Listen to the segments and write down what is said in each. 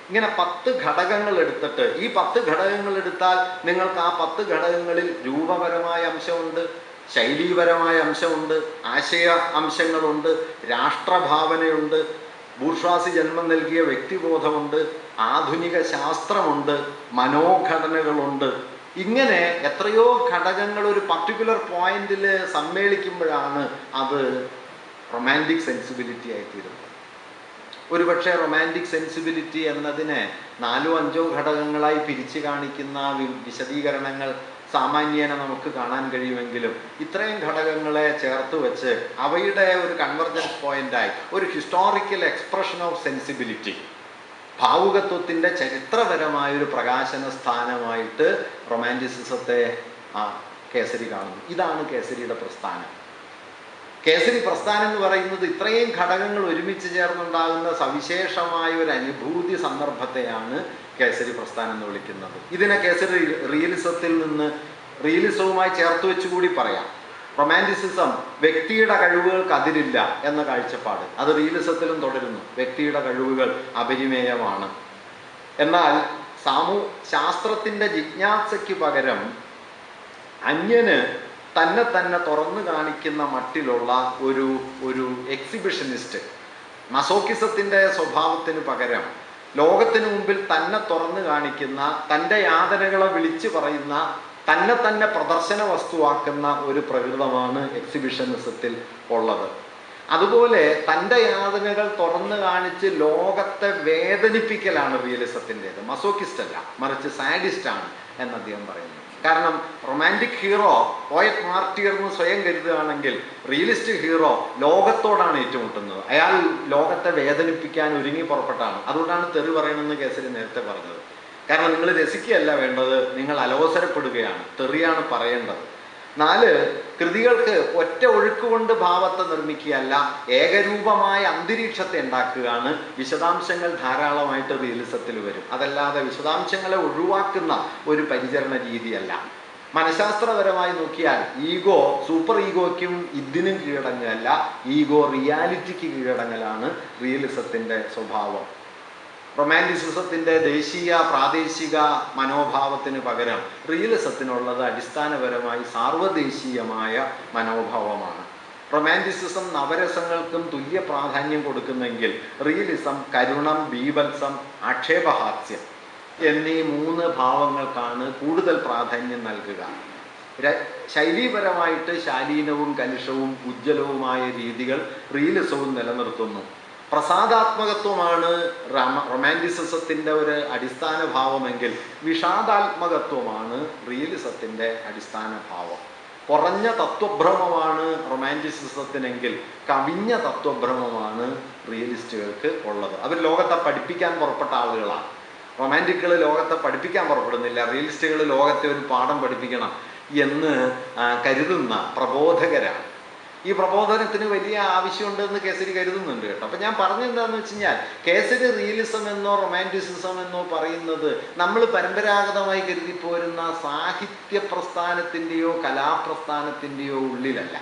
ഇങ്ങനെ 10 ഘടകങ്ങൾ എടുത്തിട്ട് ഈ 10 ഘടകങ്ങൾ എടുത്താൽ നിങ്ങൾക്ക് ആ 10 ഘടകങ്ങളിൽ രൂപപരമായ അംശമുണ്ട്, ശൈലീപരമായ അംശമുണ്ട്, ആശയ അംശങ്ങളുണ്ട്, രാഷ്ട്രഭാവനയുണ്ട്, ബൂർഷ്വാസി ജന്മം നൽകിയ വ്യക്തിബോധമുണ്ട്, ആധുനിക ശാസ്ത്രമുണ്ട്, മനോഘടനകളുണ്ട്. ഇങ്ങനെ എത്രയോ ഘടകങ്ങൾ ഒരു പർട്ടിക്കുലർ പോയിന്റിൽ സമ്മേളിക്കുമ്പോഴാണ് അത് റൊമാൻറ്റിക് സെൻസിബിലിറ്റി ആയിത്തീരുന്നത്. ഒരുപക്ഷെ റൊമാൻറ്റിക് സെൻസിബിലിറ്റി എന്നതിനെ 4-5 ഘടകങ്ങളായി പിരിച്ചു കാണിക്കുന്ന വിശദീകരണങ്ങൾ സാമാന്യേന നമുക്ക് കാണാൻ കഴിയുമെങ്കിലും ഇത്രയും ഘടകങ്ങളെ ചേർത്ത് വെച്ച് അവയുടെ ഒരു കൺവെർജൻസ് പോയിന്റായി ഒരു ഹിസ്റ്റോറിക്കൽ എക്സ്പ്രഷൻ ഓഫ് സെൻസിബിലിറ്റി, ഭാവുകത്വത്തിൻ്റെ ചരിത്രപരമായൊരു പ്രകാശന സ്ഥാനമായിട്ട് റൊമാൻറ്റിസിസത്തെ കേസരി കാണുന്നു. ഇതാണ് കേസരിയുടെ പ്രസ്ഥാനം. കേസരി പ്രസ്ഥാനം എന്ന് പറയുന്നത് ഇത്രയും ഘടകങ്ങൾ ഒരുമിച്ച് ചേർന്നുണ്ടാകുന്ന സവിശേഷമായ ഒരു അനുഭൂതി സന്ദർഭത്തെയാണ് കേസരി പ്രസ്ഥാനം എന്ന് വിളിക്കുന്നത്. ഇതിനെ കേസരി റിയലിസവുമായി ചേർത്ത് വെച്ചുകൂടി പറയാം. റൊമാൻറ്റിസിസം വ്യക്തിയുടെ കഴിവുകൾക്ക് അതിരില്ല എന്ന കാഴ്ചപ്പാട് അത് റിയലിസത്തിലും തുടരുന്നു. വ്യക്തിയുടെ കഴിവുകൾ അപരിമേയമാണ്. എന്നാൽ ശാസ്ത്രത്തിൻ്റെ ജിജ്ഞാസയ്ക്ക് പകരം അന്യന് തന്നെ തുറന്നു കാണിക്കുന്ന മട്ടിലുള്ള ഒരു എക്സിബിഷനിസ്റ്റ്, മസോക്കിസത്തിൻ്റെ സ്വഭാവത്തിന് പകരം ലോകത്തിന് മുമ്പിൽ തന്നെ തുറന്നു കാണിക്കുന്ന, തൻ്റെ യാതനകളെ വിളിച്ചു പറയുന്ന, തന്നെ പ്രദർശന വസ്തുവാക്കുന്ന ഒരു പ്രകൃതമാണ് എക്സിബിഷനിസത്തിൽ ഉള്ളത്. അതുപോലെ തൻ്റെ യാതനകൾ തുറന്നു കാണിച്ച് ലോകത്തെ വേദനിപ്പിക്കലാണ് റിയലിസത്തിൻ്റേത്. മസോക്കിസ്റ്റ് അല്ല, മറിച്ച് സാഡിസ്റ്റാണ് എന്ന് അദ്ദേഹം പറയുന്നു. കാരണം റൊമാൻറ്റിക് ഹീറോ പോയറ്റ് മാർട്ടിയർ എന്ന് സ്വയം കരുതുകയാണെങ്കിൽ റിയലിസ്റ്റ് ഹീറോ ലോകത്തോടാണ് ഏറ്റുമുട്ടുന്നത്. അയാൾ ലോകത്തെ വേദനിപ്പിക്കാൻ ഒരുങ്ങി പുറപ്പെട്ടാണ്. അതുകൊണ്ടാണ് തെറി പറയണമെന്ന് കേസരി നേരത്തെ പറഞ്ഞത്. കാരണം നിങ്ങൾ രസിക്കുകയല്ല വേണ്ടത്, നിങ്ങൾ അലോസരപ്പെടുകയാണ്, തെറിയാണ് പറയേണ്ടത്. 4 കൃതികൾക്ക് ഒറ്റ ഒഴുക്കുകൊണ്ട് ഭാവത്തെ നിർമ്മിക്കുകയല്ല, ഏകരൂപമായ അന്തരീക്ഷത്തെ ഉണ്ടാക്കുകയാണ്. വിശദാംശങ്ങൾ ധാരാളമായിട്ട് റിയലിസത്തിൽ വരും. അതല്ലാതെ വിശദാംശങ്ങളെ ഒഴിവാക്കുന്ന ഒരു പരിചരണ രീതിയല്ല. മനഃശാസ്ത്രപരമായി നോക്കിയാൽ ഈഗോ സൂപ്പർ ഈഗോയ്ക്കും ഇതിനും കീഴടങ്ങലല്ല, ഈഗോ റിയാലിറ്റിക്ക് കീഴടങ്ങലാണ് റിയലിസത്തിൻ്റെ സ്വഭാവം. റൊമാൻറ്റിസിസത്തിൻ്റെ ദേശീയ പ്രാദേശിക മനോഭാവത്തിന് പകരം റിയലിസത്തിനുള്ളത് അടിസ്ഥാനപരമായി സാർവദേശീയമായ മനോഭാവമാണ്. റൊമാൻറ്റിസിസം നവരസങ്ങൾക്കും തുല്യ പ്രാധാന്യം കൊടുക്കുന്നെങ്കിൽ റിയലിസം കരുണം, ബീഭത്സം, ആക്ഷേപഹാസ്യം എന്നീ 3 ഭാവങ്ങൾക്കാണ് കൂടുതൽ പ്രാധാന്യം നൽകുക. ശൈലീപരമായിട്ട് ശാലീനവും കലുഷവും ഉജ്ജ്വലവുമായ രീതികൾ റിയലിസവും നിലനിർത്തുന്നു. പ്രസാദാത്മകത്വമാണ് റൊമാൻറ്റിസിസത്തിൻ്റെ ഒരു അടിസ്ഥാന ഭാവമെങ്കിൽ വിഷാദാത്മകത്വമാണ് റിയലിസത്തിൻ്റെ അടിസ്ഥാന ഭാവം. കുറഞ്ഞ തത്വഭ്രമമാണ് റൊമാൻറ്റിസിസത്തിനെങ്കിൽ കവിഞ്ഞ തത്വഭ്രമമാണ് റിയലിസ്റ്റുകൾക്ക് ഉള്ളത്. അവർ ലോകത്തെ പഠിപ്പിക്കാൻ പുറപ്പെട്ട ആളുകളാണ്. റൊമാൻറ്റിക്കുകൾ ലോകത്തെ പഠിപ്പിക്കാൻ പുറപ്പെടുന്നില്ല, റിയലിസ്റ്റുകൾ ലോകത്തെ ഒരു പാഠം പഠിപ്പിക്കണം എന്ന് കരുതുന്ന പ്രബോധകരാണ്. ഈ പ്രബോധനത്തിന് വലിയ ആവശ്യമുണ്ടെന്ന് കേസരി കരുതുന്നുണ്ട് കേട്ടോ. അപ്പം ഞാൻ പറഞ്ഞെന്താണെന്ന് വെച്ച് കഴിഞ്ഞാൽ കേസരി റിയലിസം എന്നോ റൊമാൻറ്റിസിസം എന്നോ പറയുന്നത് നമ്മൾ പരമ്പരാഗതമായി കരുതിപ്പോരുന്ന സാഹിത്യ പ്രസ്ഥാനത്തിൻ്റെയോ കലാപ്രസ്ഥാനത്തിൻ്റെയോ ഉള്ളിലല്ല,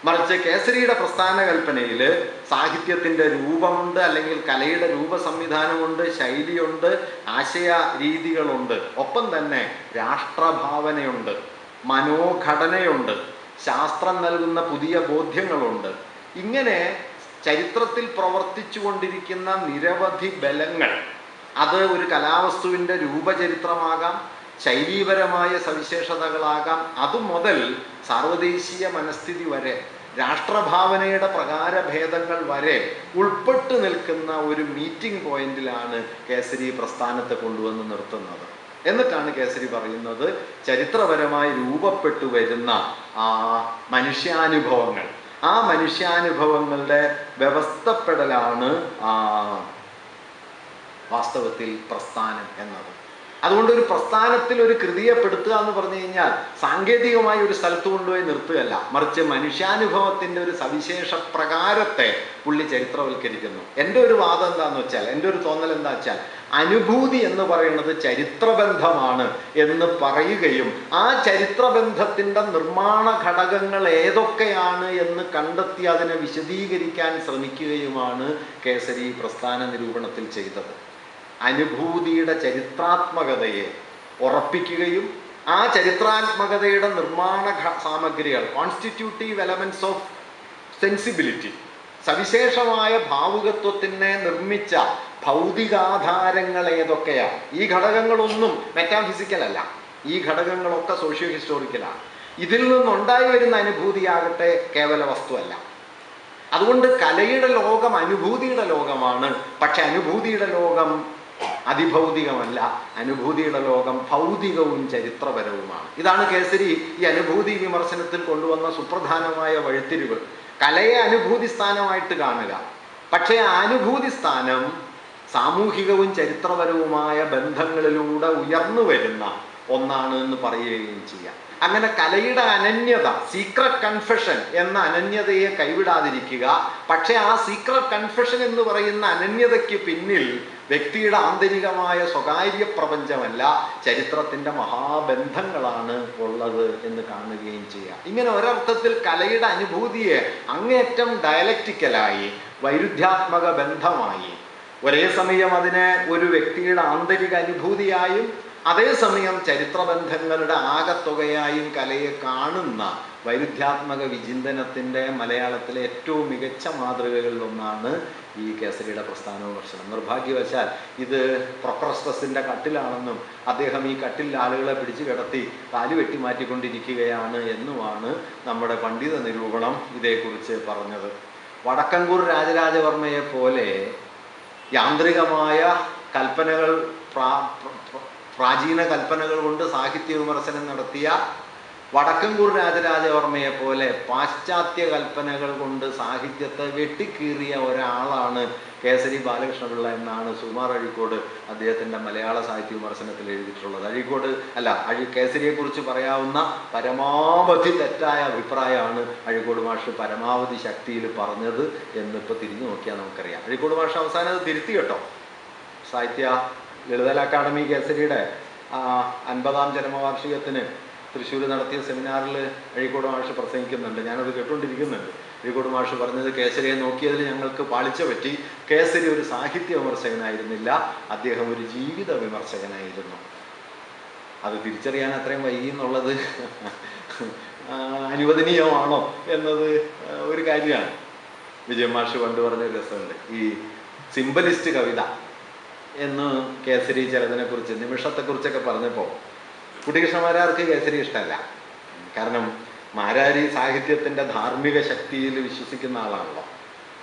മറിച്ച് കേസരിയുടെ പ്രസ്ഥാന കൽപ്പനയിൽ സാഹിത്യത്തിൻ്റെ രൂപമുണ്ട്, അല്ലെങ്കിൽ കലയുടെ രൂപ സംവിധാനമുണ്ട്, ശൈലിയുണ്ട്, ആശയ രീതികളുണ്ട്, ഒപ്പം തന്നെ രാഷ്ട്രഭാവനയുണ്ട്, മനോഘടനയുണ്ട്, ശാസ്ത്രം നൽകുന്ന പുതിയ ബോധ്യങ്ങളുണ്ട്. ഇങ്ങനെ ചരിത്രത്തിൽ പ്രവർത്തിച്ചു കൊണ്ടിരിക്കുന്ന നിരവധി ബലങ്ങൾ, അത് ഒരു കലാവസ്തുവിൻ്റെ രൂപചരിത്രമാകാം, ശൈലീപരമായ സവിശേഷതകളാകാം, അതുമുതൽ സാർവദേശീയ മനസ്ഥിതി വരെ, രാഷ്ട്രഭാവനയുടെ പ്രകാരഭേദങ്ങൾ വരെ ഉൾപ്പെട്ടു നിൽക്കുന്ന ഒരു മീറ്റിംഗ് പോയിന്റിലാണ് കേസരി പ്രസ്ഥാനത്തെ കൊണ്ടുവന്ന് നിർത്തുന്നത്. എന്നിട്ടാണ് കേസരി പറയുന്നത് ചരിത്രപരമായി രൂപപ്പെട്ടു വരുന്ന മനുഷ്യാനുഭവങ്ങൾ, ആ മനുഷ്യാനുഭവങ്ങളുടെ വ്യവസ്ഥപ്പെടലാണ് വാസ്തവത്തിൽ പ്രസ്ഥാനം എന്നത്. അതുകൊണ്ട് ഒരു പ്രസ്ഥാനത്തിൽ ഒരു കൃതിയെ പെടുത്തുക എന്ന് പറഞ്ഞു കഴിഞ്ഞാൽ സാങ്കേതികമായി ഒരു സ്ഥലത്ത് കൊണ്ടുപോയി നിർത്തുകയല്ല, മറിച്ച് മനുഷ്യാനുഭവത്തിൻ്റെ ഒരു സവിശേഷ പ്രകാരത്തെ പുള്ളി ചരിത്രവൽക്കരിക്കുന്നു. എൻ്റെ ഒരു വാദം എന്താണെന്ന് വെച്ചാൽ, എൻ്റെ ഒരു തോന്നൽ എന്താ വെച്ചാൽ, അനുഭൂതി എന്ന് പറയുന്നത് ചരിത്രബന്ധമാണ് എന്ന് പറയുകയും ആ ചരിത്രബന്ധത്തിൻ്റെ നിർമ്മാണ ഘടകങ്ങൾ ഏതൊക്കെയാണ് എന്ന് കണ്ടെത്തി അതിനെ വിശദീകരിക്കാൻ ശ്രമിക്കുകയുമാണ് കേസരി പ്രസ്ഥാന നിരൂപണത്തിൽ ചെയ്തത്. അനുഭൂതിയുടെ ചരിത്രാത്മകതയെ ഉറപ്പിക്കുകയും ആ ചരിത്രാത്മകതയുടെ നിർമ്മാണ സാമഗ്രികൾ, കോൺസ്റ്റിറ്റ്യൂട്ടീവ് എലമെന്റ്സ് ഓഫ് സെൻസിബിലിറ്റി, സവിശേഷമായ ഭാവുകത്വത്തിനെ നിർമ്മിച്ച ഭൗതികാധാരങ്ങൾ ഏതൊക്കെയാണ്? ഈ ഘടകങ്ങളൊന്നും മെറ്റാഫിസിക്കൽ അല്ല, ഈ ഘടകങ്ങളൊക്കെ സോഷ്യോ ഹിസ്റ്റോറിക്കലാണ്. ഇതിൽ നിന്നുണ്ടായി വരുന്ന അനുഭൂതിയാകട്ടെ കേവല വസ്തുവല്ല. അതുകൊണ്ട് കലയുടെ ലോകം അനുഭൂതിയുടെ ലോകമാണ്. പക്ഷെ അനുഭൂതിയുടെ ലോകം അതിഭൗതികമല്ല, അനുഭൂതിയുടെ ലോകം ഭൗതികവും ചരിത്രപരവുമാണ്. ഇതാണ് കേസരി ഈ അനുഭൂതി വിമർശനത്തിൽ കൊണ്ടുവന്ന സുപ്രധാനമായ വഴിത്തിരിവ്. കലയെ അനുഭൂതി സ്ഥാനമായിട്ട് കാണുക, പക്ഷേ ആ അനുഭൂതി സ്ഥാനം സാമൂഹികവും ചരിത്രപരവുമായ ബന്ധങ്ങളിലൂടെ ഉയർന്നു വരുന്ന ഒന്നാണ് എന്ന് പറയുകയും ചെയ്യാം. അങ്ങനെ കലയുടെ അനന്യത, സീക്രട്ട് കൺഫെഷൻ എന്ന അനന്യതയെ കൈവിടാതിരിക്കുക. പക്ഷെ ആ സീക്രട്ട് കൺഫെഷൻ എന്ന് പറയുന്ന അനന്യതയ്ക്ക് പിന്നിൽ വ്യക്തിയുടെ ആന്തരികമായ സ്വകാര്യ പ്രപഞ്ചമല്ല, ചരിത്രത്തിൻ്റെ മഹാബന്ധങ്ങളാണ് ഉള്ളത് എന്ന് കാണുകയും ചെയ്യാം. ഇങ്ങനെ ഒരർത്ഥത്തിൽ കലയുടെ അനുഭൂതിയെ അങ്ങേറ്റം ഡയലക്റ്റിക്കലായി, വൈരുദ്ധ്യാത്മക ബന്ധമായി, ഒരേ സമയം അതിനെ ഒരു വ്യക്തിയുടെ ആന്തരിക അനുഭൂതിയായും അതേസമയം ചരിത്രബന്ധങ്ങളുടെ ആകത്തുകയായും കലയെ കാണുന്ന വൈരുദ്ധ്യാത്മക വിചിന്തനത്തിൻ്റെ മലയാളത്തിലെ ഏറ്റവും മികച്ച മാതൃകകളിലൊന്നാണ് ഈ കേസരിയുടെ പ്രസ്ഥാനോപർശനം. നിർഭാഗ്യവശാൽ ഇത് പ്രൊക്രസ്റ്റസിൻ്റെ കട്ടിലാണെന്നും അദ്ദേഹം ഈ കട്ടിൽ ആളുകളെ പിടിച്ചു കിടത്തി കാല് വെട്ടി മാറ്റിക്കൊണ്ടിരിക്കുകയാണ് എന്നുമാണ് നമ്മുടെ പണ്ഡിത നിരൂപണം ഇതേക്കുറിച്ച് പറഞ്ഞത്. വടക്കൻകൂർ രാജരാജവർമ്മയെ പോലെ യാന്ത്രികമായ കൽപ്പനകൾ, പ്രാചീന കൽപ്പനകൾ കൊണ്ട് സാഹിത്യ വിമർശനം നടത്തിയ വടക്കൻകൂർ രാജരാജവർമ്മയെ പോലെ പാശ്ചാത്യ കൽപ്പനകൾ കൊണ്ട് സാഹിത്യത്തെ വെട്ടിക്കീറിയ ഒരാളാണ് കേസരി ബാലകൃഷ്ണപിള്ള എന്നാണ് സുകുമാർ അഴീക്കോട് അദ്ദേഹത്തിൻ്റെ മലയാള സാഹിത്യ വിമർശനത്തിൽ എഴുതിയിട്ടുള്ളത്. കേസരിയെക്കുറിച്ച് പറയാവുന്ന പരമാവധി തെറ്റായ അഭിപ്രായമാണ് അഴീക്കോട് മാഷ് പരമാവധി ശക്തിയിൽ പറഞ്ഞത് എന്നിപ്പോൾ തിരിഞ്ഞു നോക്കിയാൽ നമുക്കറിയാം. അഴീക്കോട് മാഷ് അവസാനം അത് തിരുത്തി കേട്ടോ. സാഹിത്യ ലളിതകലാ അക്കാദമി കേസരിയുടെ 50ാം ജന്മവാർഷികത്തിന് തൃശ്ശൂർ നടത്തിയ സെമിനാറിൽ അഴീക്കോട് മാഷ് പ്രസംഗിക്കുന്നുണ്ട്. ഞാനത് കേട്ടുകൊണ്ടിരിക്കുന്നുണ്ട്. അഴീക്കോട് മാഷ് പറഞ്ഞത് കേസരിയെ നോക്കിയതിൽ ഞങ്ങൾക്ക് പാളിച്ച പറ്റി. കേസരി ഒരു സാഹിത്യ വിമർശകനായിരുന്നില്ല, അദ്ദേഹം ഒരു ജീവിത വിമർശകനായിരുന്നു. അത് തിരിച്ചറിയാൻ അത്രയും വൈകി എന്നുള്ളത് അനുവദനീയമാണോ എന്നത് ഒരു കാര്യമാണ്. വിജയൻ മാഷ് പണ്ട് പറഞ്ഞ രസമുണ്ട്, ഈ സിംബലിസ്റ്റ് കവിത എന്ന് കേസരി ചിലതിനെക്കുറിച്ച്, നിമിഷത്തെക്കുറിച്ചൊക്കെ പറഞ്ഞപ്പോൾ കുട്ടികൃഷ്ണമാരാർക്ക് കേസരി ഇഷ്ടമല്ല. കാരണം മാരാരി സാഹിത്യത്തിൻ്റെ ധാർമ്മിക ശക്തിയിൽ വിശ്വസിക്കുന്ന ആളാണല്ലോ.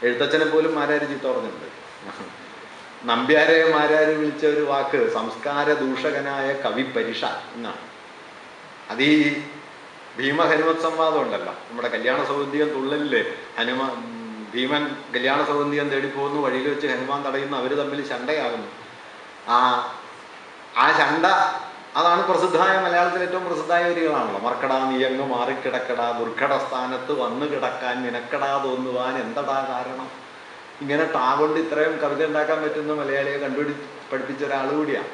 എഴുത്തച്ഛനെ പോലും മാരാരി ചീത്ത പറഞ്ഞിട്ടുണ്ട്. നമ്പ്യാരെ മാരാരി വിളിച്ച ഒരു വാക്ക് സംസ്കാര ദൂഷകനായ കവി പരിഷ എന്നാണ്. അത് ഈ ഭീമഹനുമത് സംവാദം ഉണ്ടല്ലോ, നമ്മുടെ കല്യാണ സൗന്ദര്യം തുള്ളലില് ഭീമൻ കല്യാണ സൗന്ദര്യം തേടിപ്പോകുന്നു, വഴിയിൽ വെച്ച് ഹനുമാൻ തടയുന്നു, അവർ തമ്മിൽ ശണ്ടയാകുന്നു. ആ ശണ്ട അതാണ് പ്രസിദ്ധമായ, മലയാളത്തിൽ ഏറ്റവും പ്രസിദ്ധമായ വരികളാണല്ലോ. മർക്കടാ നീയങ്ങ് മാറിക്കിടക്കടാ, ദുർഘട സ്ഥാനത്ത് വന്നു കിടക്കാൻ നിനക്കടാ തോന്നുവാൻ എന്തടാ കാരണം. ഇങ്ങനെ ടാ കൊണ്ട് ഇത്രയും കവിത ഉണ്ടാക്കാൻ പറ്റുന്ന മലയാളിയെ പഠിപ്പിച്ച ഒരാൾ കൂടിയാണ്.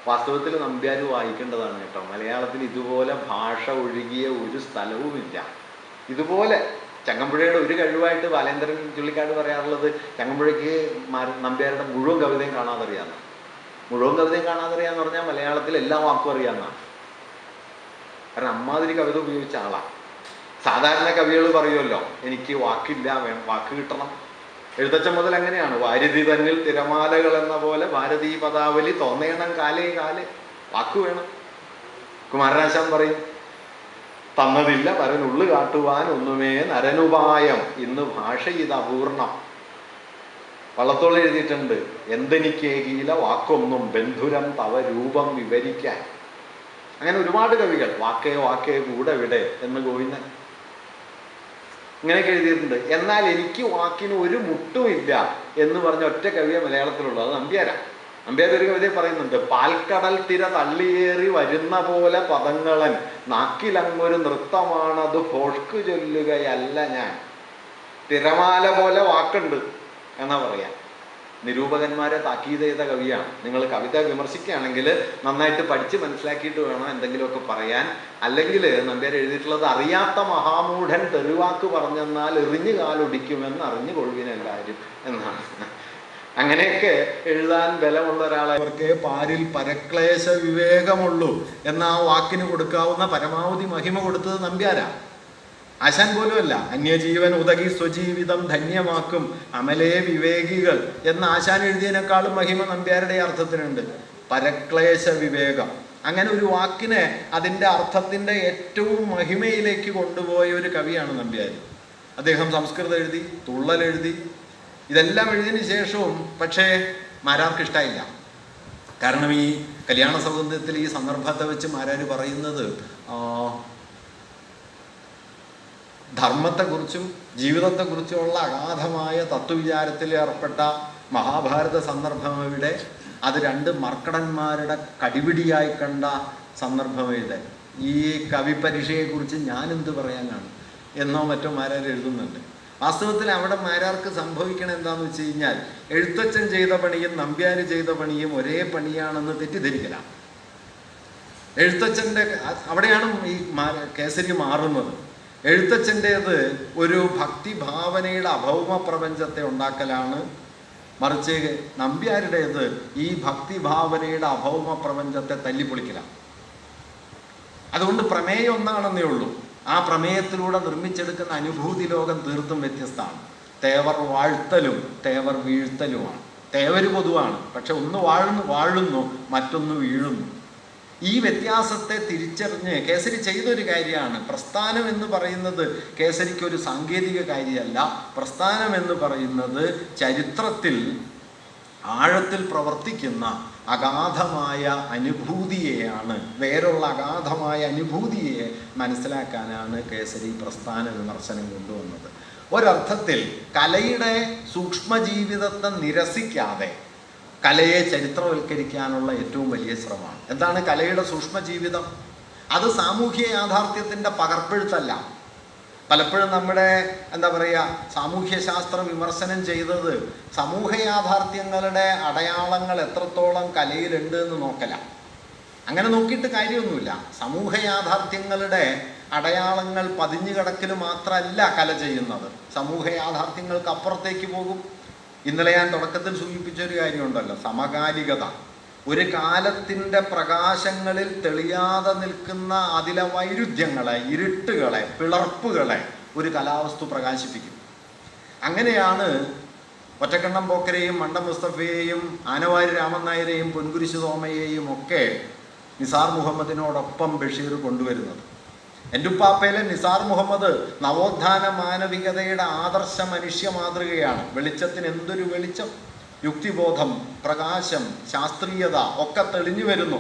വാസ്തവത്തിൽ നമ്പ്യാർ വായിക്കേണ്ടതാണ് കേട്ടോ. മലയാളത്തിൽ ഇതുപോലെ ഭാഷ ഒഴുകിയ ഒരു സ്ഥലവുമില്ല. ഇതുപോലെ ചങ്ങമ്പുഴയുടെ ഒരു കഴിവായിട്ട് ബാലേന്ദ്രൻ ചുള്ളിക്കാട് പറയാറുള്ളത്, ചങ്ങമ്പുഴയ്ക്ക് നമ്പ്യാരുടെ മുഴുവൻ കവിതയും കാണാതറിയാമെന്നാണ്. മുഴുവൻ കവിതയും കാണാതറിയാന്ന് പറഞ്ഞാൽ മലയാളത്തിൽ എല്ലാ വാക്കും അറിയാമെന്നാണ്. കാരണം അമ്മാതിരി കവിത ഉപയോഗിച്ച ആളാണ്. സാധാരണ കവികൾ പറയുമല്ലോ, എനിക്ക് വാക്കില്ല, വാക്ക് കിട്ടണം. എഴുത്തച്ഛൻ മുതൽ അങ്ങനെയാണ്, വാരിധി തന്നിൽ തിരമാലകൾ എന്ന പോലെ ഭാരതീ പദാവലി തോന്നേണം കാലേ കാലേ, വാക്ക് വേണം. കുമാരനാശാൻ പറയും, തന്നതില്ല പരനുള്ളു കാട്ടുവാൻ ഒന്നുമേ നരനുപായം, ഇന്ന് ഭാഷ ഇത് അപൂർണം. വള്ളത്തോൾ എഴുതിയിട്ടുണ്ട്, എന്തെനിക്കേകീല വാക്കൊന്നും ബന്ധുരം തവ രൂപം വിവരിക്കാൻ. അങ്ങനെ ഒരുപാട് കവികൾ, വാക്കേ വാക്കേ കൂടെ വിടെ എന്ന് ഗോവിന്ദൻ ഇങ്ങനെയൊക്കെ എഴുതിയിട്ടുണ്ട്. എന്നാൽ എനിക്ക് വാക്കിന് ഒരു മുട്ടുമില്ല എന്ന് പറഞ്ഞ ഒറ്റ കവിയെ മലയാളത്തിലുള്ളൂ, അത് നമ്പ്യാരാണ്. നമ്പ്യാർ ഒരു കവിതയെ പറയുന്നുണ്ട്, പാൽക്കടൽ തിര തള്ളിയേറി വരുന്ന പോലെ പദങ്ങളൻ നാക്കിലങ്ങൊരു നൃത്തമാണത് ഭോഷ്കു ചൊല്ലുകയല്ല ഞാൻ. തിരമാല പോലെ വാക്കുണ്ട് എന്നാ പറയാ. നിരൂപകന്മാരെ താക്കീത് ചെയ്ത കവിയാണ്. നിങ്ങൾ കവിത വിമർശിക്കുകയാണെങ്കിൽ നന്നായിട്ട് പഠിച്ച് മനസ്സിലാക്കിയിട്ട് വേണം എന്തെങ്കിലുമൊക്കെ പറയാൻ. അല്ലെങ്കിൽ നമ്പ്യാർ എഴുതിയിട്ടുള്ളത്, അറിയാത്ത മഹാമൂഢൻ തെരുവാക്ക് പറഞ്ഞെന്നാൽ എറിഞ്ഞു കാലൊടിക്കുമെന്ന് അറിഞ്ഞു കൊള്ളുവിനെല്ലാവരും എന്നാണ്. അങ്ങനെയൊക്കെ എഴുതാൻ ബലമുള്ള ഒരാളെ അവർക്ക് പാരിൽ പരക്ലേശ വിവേകമുള്ളൂ എന്ന ആ വാക്കിന് കൊടുക്കാവുന്ന പരമാവധി മഹിമ കൊടുത്തത് നമ്പ്യാരാ. ആശാൻ പോലുമല്ല. അന്യജീവൻ ഉദകി സ്വജീവിതം ധന്യമാക്കും അമലേ വിവേകികൾ എന്ന ആശാൻ എഴുതിയതിനേക്കാളും മഹിമ നമ്പ്യാരുടെ അർത്ഥത്തിനുണ്ട്. പരക്ലേശ വിവേകം, അങ്ങനെ ഒരു വാക്കിനെ അതിൻ്റെ അർത്ഥത്തിൻ്റെ ഏറ്റവും മഹിമയിലേക്ക് കൊണ്ടുപോയ ഒരു കവിയാണ് നമ്പ്യാർ. അദ്ദേഹം സംസ്കൃതം എഴുതി, തുള്ളൽ എഴുതി, ഇതെല്ലാം എഴുതിയതിന് ശേഷവും പക്ഷേ മാരാർക്ക് ഇഷ്ടമായില്ല. കാരണം ഈ കല്യാണ സൗഗന്ധ്യത്തിൽ ഈ സന്ദർഭത്തെ വെച്ച് മാരാർ പറയുന്നത് ധർമ്മത്തെക്കുറിച്ചും ജീവിതത്തെക്കുറിച്ചുമുള്ള അഗാധമായ തത്വവിചാരത്തിൽ ഏർപ്പെട്ട മഹാഭാരത സന്ദർഭം ഇവിടെ, അത് രണ്ട് മർക്കടന്മാരുടെ കടിപിടിയായി കണ്ട സന്ദർഭം ഇവിടെ. ഈ കവിപരീക്ഷയെക്കുറിച്ച് ഞാനെന്ത് പറയാനാണ് എന്നോ മറ്റോ മാരാർ എഴുതുന്നുണ്ട്. വാസ്തവത്തിൽ അവിടെ മാരാർക്ക് സംഭവിക്കണം എന്താണെന്ന് വെച്ച് കഴിഞ്ഞാൽ, എഴുത്തച്ഛൻ ചെയ്ത പണിയും നമ്പ്യാർ ചെയ്ത പണിയും ഒരേ പണിയാണെന്ന് തെറ്റിദ്ധരിക്കലാണ്. എഴുത്തച്ഛൻ്റെ അവിടെയാണ് ഈ കേസരി മാറുന്നത്. എഴുത്തച്ഛൻ്റേത് ഒരു ഭക്തിഭാവനയുടെ അഭൗമ പ്രപഞ്ചത്തെ ഉണ്ടാക്കലാണ്, മറിച്ച് നമ്പ്യാരുടേത് ഈ ഭക്തിഭാവനയുടെ അഭൗമ പ്രപഞ്ചത്തെ തല്ലിപ്പൊളിക്കലാണ്. അതുകൊണ്ട് പ്രമേയം ഒന്നാണെന്നേ ഉള്ളൂ. ആ പ്രമേയത്തിലൂടെ നിർമ്മിച്ചെടുക്കുന്ന അനുഭൂതി ലോകം തീർത്തും വ്യത്യസ്തമാണ്. തേവർ വാഴ്ത്തലും തേവർ വീഴ്ത്തലുമാണ്. തേവര് പൊതുവാണ്, പക്ഷെ ഒന്ന് വാഴുന്നു, മറ്റൊന്ന് വീഴുന്നു. ഈ വ്യത്യാസത്തെ തിരിച്ചറിഞ്ഞ് കേസരി ചെയ്തൊരു കാര്യമാണ്. പ്രസ്ഥാനം എന്ന് പറയുന്നത് കേസരിക്കൊരു സാങ്കേതിക കാര്യമല്ല. പ്രസ്ഥാനം എന്ന് പറയുന്നത് ചരിത്രത്തിൽ ആഴത്തിൽ പ്രവർത്തിക്കുന്ന അഗാധമായ അനുഭൂതിയെയാണ്, വേറുള്ള അഗാധമായ അനുഭൂതിയെ മനസ്സിലാക്കാനാണ് കേസരി പ്രസ്ഥാന വിമർശനം കൊണ്ടുവന്നത്. ഒരർത്ഥത്തിൽ കലയുടെ സൂക്ഷ്മജീവിതത്തെ നിരസിക്കാതെ കലയെ ചരിത്രവൽക്കരിക്കാനുള്ള ഏറ്റവും വലിയ ശ്രമമാണ്. എന്താണ് കലയുടെ സൂക്ഷ്മജീവിതം? അത് സാമൂഹ്യ യാഥാർത്ഥ്യത്തിൻ്റെ പകർപ്പെഴുത്തല്ല. പലപ്പോഴും നമ്മുടെ സാമൂഹ്യശാസ്ത്ര വിമർശനം ചെയ്തത് സമൂഹ യാഥാർത്ഥ്യങ്ങളുടെ അടയാളങ്ങൾ എത്രത്തോളം കലയിലുണ്ട് എന്ന് നോക്കല. അങ്ങനെ നോക്കിയിട്ട് കാര്യമൊന്നുമില്ല. സമൂഹ യാഥാർത്ഥ്യങ്ങളുടെ അടയാളങ്ങൾ പതിഞ്ഞു കിടക്കൽ മാത്രമല്ല കല ചെയ്യുന്നത്. സമൂഹ യാഥാർത്ഥ്യങ്ങൾക്ക് അപ്പുറത്തേക്ക് പോകും. ഇന്നലെ ഞാൻ തുടക്കത്തിൽ സൂചിപ്പിച്ചൊരു കാര്യമുണ്ടല്ലോ, സമകാലികത. ഒരു കാലത്തിൻ്റെ പ്രകാശങ്ങളിൽ തെളിയാതെ നിൽക്കുന്ന അതിലെ വൈരുദ്ധ്യങ്ങളെ, ഇരുട്ടുകളെ, പിളർപ്പുകളെ ഒരു കലാവസ്തു പ്രകാശിപ്പിക്കും. അങ്ങനെയാണ് ഒറ്റക്കണ്ണം പോക്കരെയും മണ്ടം മുസ്തഫയെയും ആനവാരി രാമൻ നായരെയും പൊൻകുരിശ് തോമയെയും ഒക്കെ നിസാർ മുഹമ്മദിനോടൊപ്പം ബഷീർ കൊണ്ടുവരുന്നത്. എൻ്റെ ഉപ്പാപ്പയിലെ നിസാർ മുഹമ്മദ് നവോത്ഥാന മാനവികതയുടെ ആദർശ മനുഷ്യ മാതൃകയാണ്. വെളിച്ചത്തിന് എന്തൊരു വെളിച്ചം! യുക്തിബോധം, പ്രകാശം, ശാസ്ത്രീയത ഒക്കെ തെളിഞ്ഞു വരുന്നു.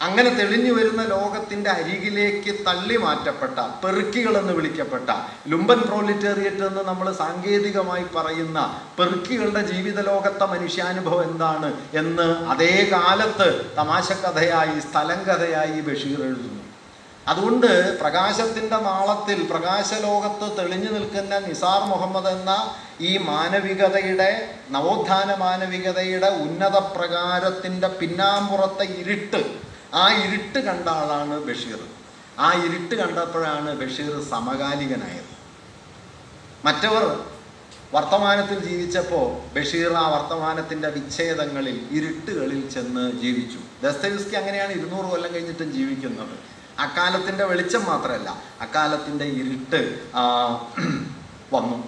അങ്ങനെ തെളിഞ്ഞു വരുന്ന ലോകത്തിൻ്റെ അരികിലേക്ക് തള്ളി മാറ്റപ്പെട്ട, പെറുക്കികളെന്ന് വിളിക്കപ്പെട്ട, ലുംബൻ പ്രോലിറ്റേറിയറ്റ് എന്ന് നമ്മൾ സാങ്കേതികമായി പറയുന്ന പെറുക്കികളുടെ ജീവിത ലോകത്തെ മനുഷ്യാനുഭവം എന്താണ് എന്ന് അതേ കാലത്ത് തമാശക്കഥയായി, സ്ഥലം കഥയായി ബഷീർ എഴുതുന്നു. അതുകൊണ്ട് പ്രകാശത്തിൻ്റെ നാളത്തിൽ പ്രകാശലോകത്ത് തെളിഞ്ഞു നിൽക്കുന്ന നിസാർ മുഹമ്മദ് എന്ന ഈ മാനവികതയുടെ, നവോത്ഥാന മാനവികതയുടെ ഉന്നത പ്രകാരത്തിൻ്റെ പിന്നാമ്പുറത്തെ ഇരുട്ട്, ആ ഇരുട്ട് കണ്ട ആളാണ് ബഷീർ. ആ ഇരുട്ട് കണ്ടപ്പോഴാണ് ബഷീർ സമകാലികനായത്. മറ്റവർ വർത്തമാനത്തിൽ ജീവിച്ചപ്പോൾ ബഷീർ ആ വർത്തമാനത്തിൻ്റെ വിച്ഛേദങ്ങളിൽ, ഇരുട്ടുകളിൽ ചെന്ന് ജീവിച്ചു. ദസ്തയേവ്സ്കി അങ്ങനെയാണ് 200 കൊല്ലം കഴിഞ്ഞിട്ടും ജീവിക്കുന്നത്. അക്കാലത്തിൻ്റെ വെളിച്ചം മാത്രമല്ല, അക്കാലത്തിൻ്റെ ഇരുട്ട് വന്നു.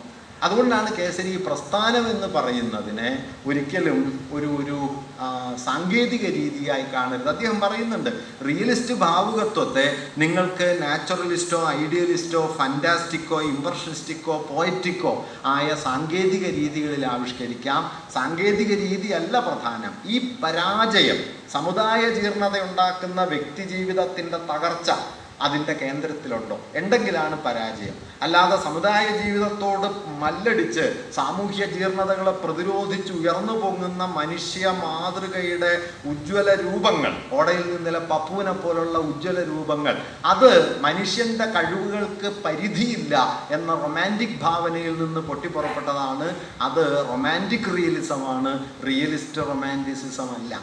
അതുകൊണ്ടാണ് കേസരി പ്രസ്ഥാനം എന്ന് പറയുന്നതിനെ ഒരിക്കലും ഒരു സാങ്കേതിക രീതിയായി കാണരുത്. അദ്ദേഹം പറയുന്നുണ്ട്, റിയലിസ്റ്റ് ഭാവുകത്വത്തെ നിങ്ങൾക്ക് നാച്ചുറലിസ്റ്റോ ഐഡിയലിസ്റ്റോ ഫാന്റാസ്റ്റിക്കോ ഇംപ്രഷനിസ്റ്റിക്കോ പോയറ്റിക്കോ ആയ സാങ്കേതിക രീതികളിൽ ആവിഷ്കരിക്കാം. സാങ്കേതിക രീതിയല്ല പ്രധാനം. ഈ പരാജയം, സമുദായ ജീർണതയുണ്ടാക്കുന്ന വ്യക്തി ജീവിതത്തിൻ്റെ തകർച്ച അതിൻ്റെ കേന്ദ്രത്തിലുണ്ടോ? ഉണ്ടെങ്കിലാണ് പരാജയം. അല്ലാതെ സമുദായ ജീവിതത്തോട് മല്ലടിച്ച് സാമൂഹ്യ ജീർണതകളെ പ്രതിരോധിച്ച് ഉയർന്നു പൊങ്ങുന്ന മനുഷ്യ മാതൃകയുടെ ഉജ്ജ്വല രൂപങ്ങൾ, ഓടയിൽ നിന്നിലെ പപ്പുവിനെ പോലുള്ള ഉജ്ജ്വല രൂപങ്ങൾ, അത് മനുഷ്യൻ്റെ കഴിവുകൾക്ക് പരിധിയില്ല എന്ന റൊമാൻറ്റിക് ഭാവനയിൽ നിന്ന് പൊട്ടിപ്പുറപ്പെട്ടതാണ്. അത് റൊമാൻറ്റിക് റിയലിസമാണ്, റിയലിസ്റ്റ് റൊമാൻറ്റിസിസം അല്ല.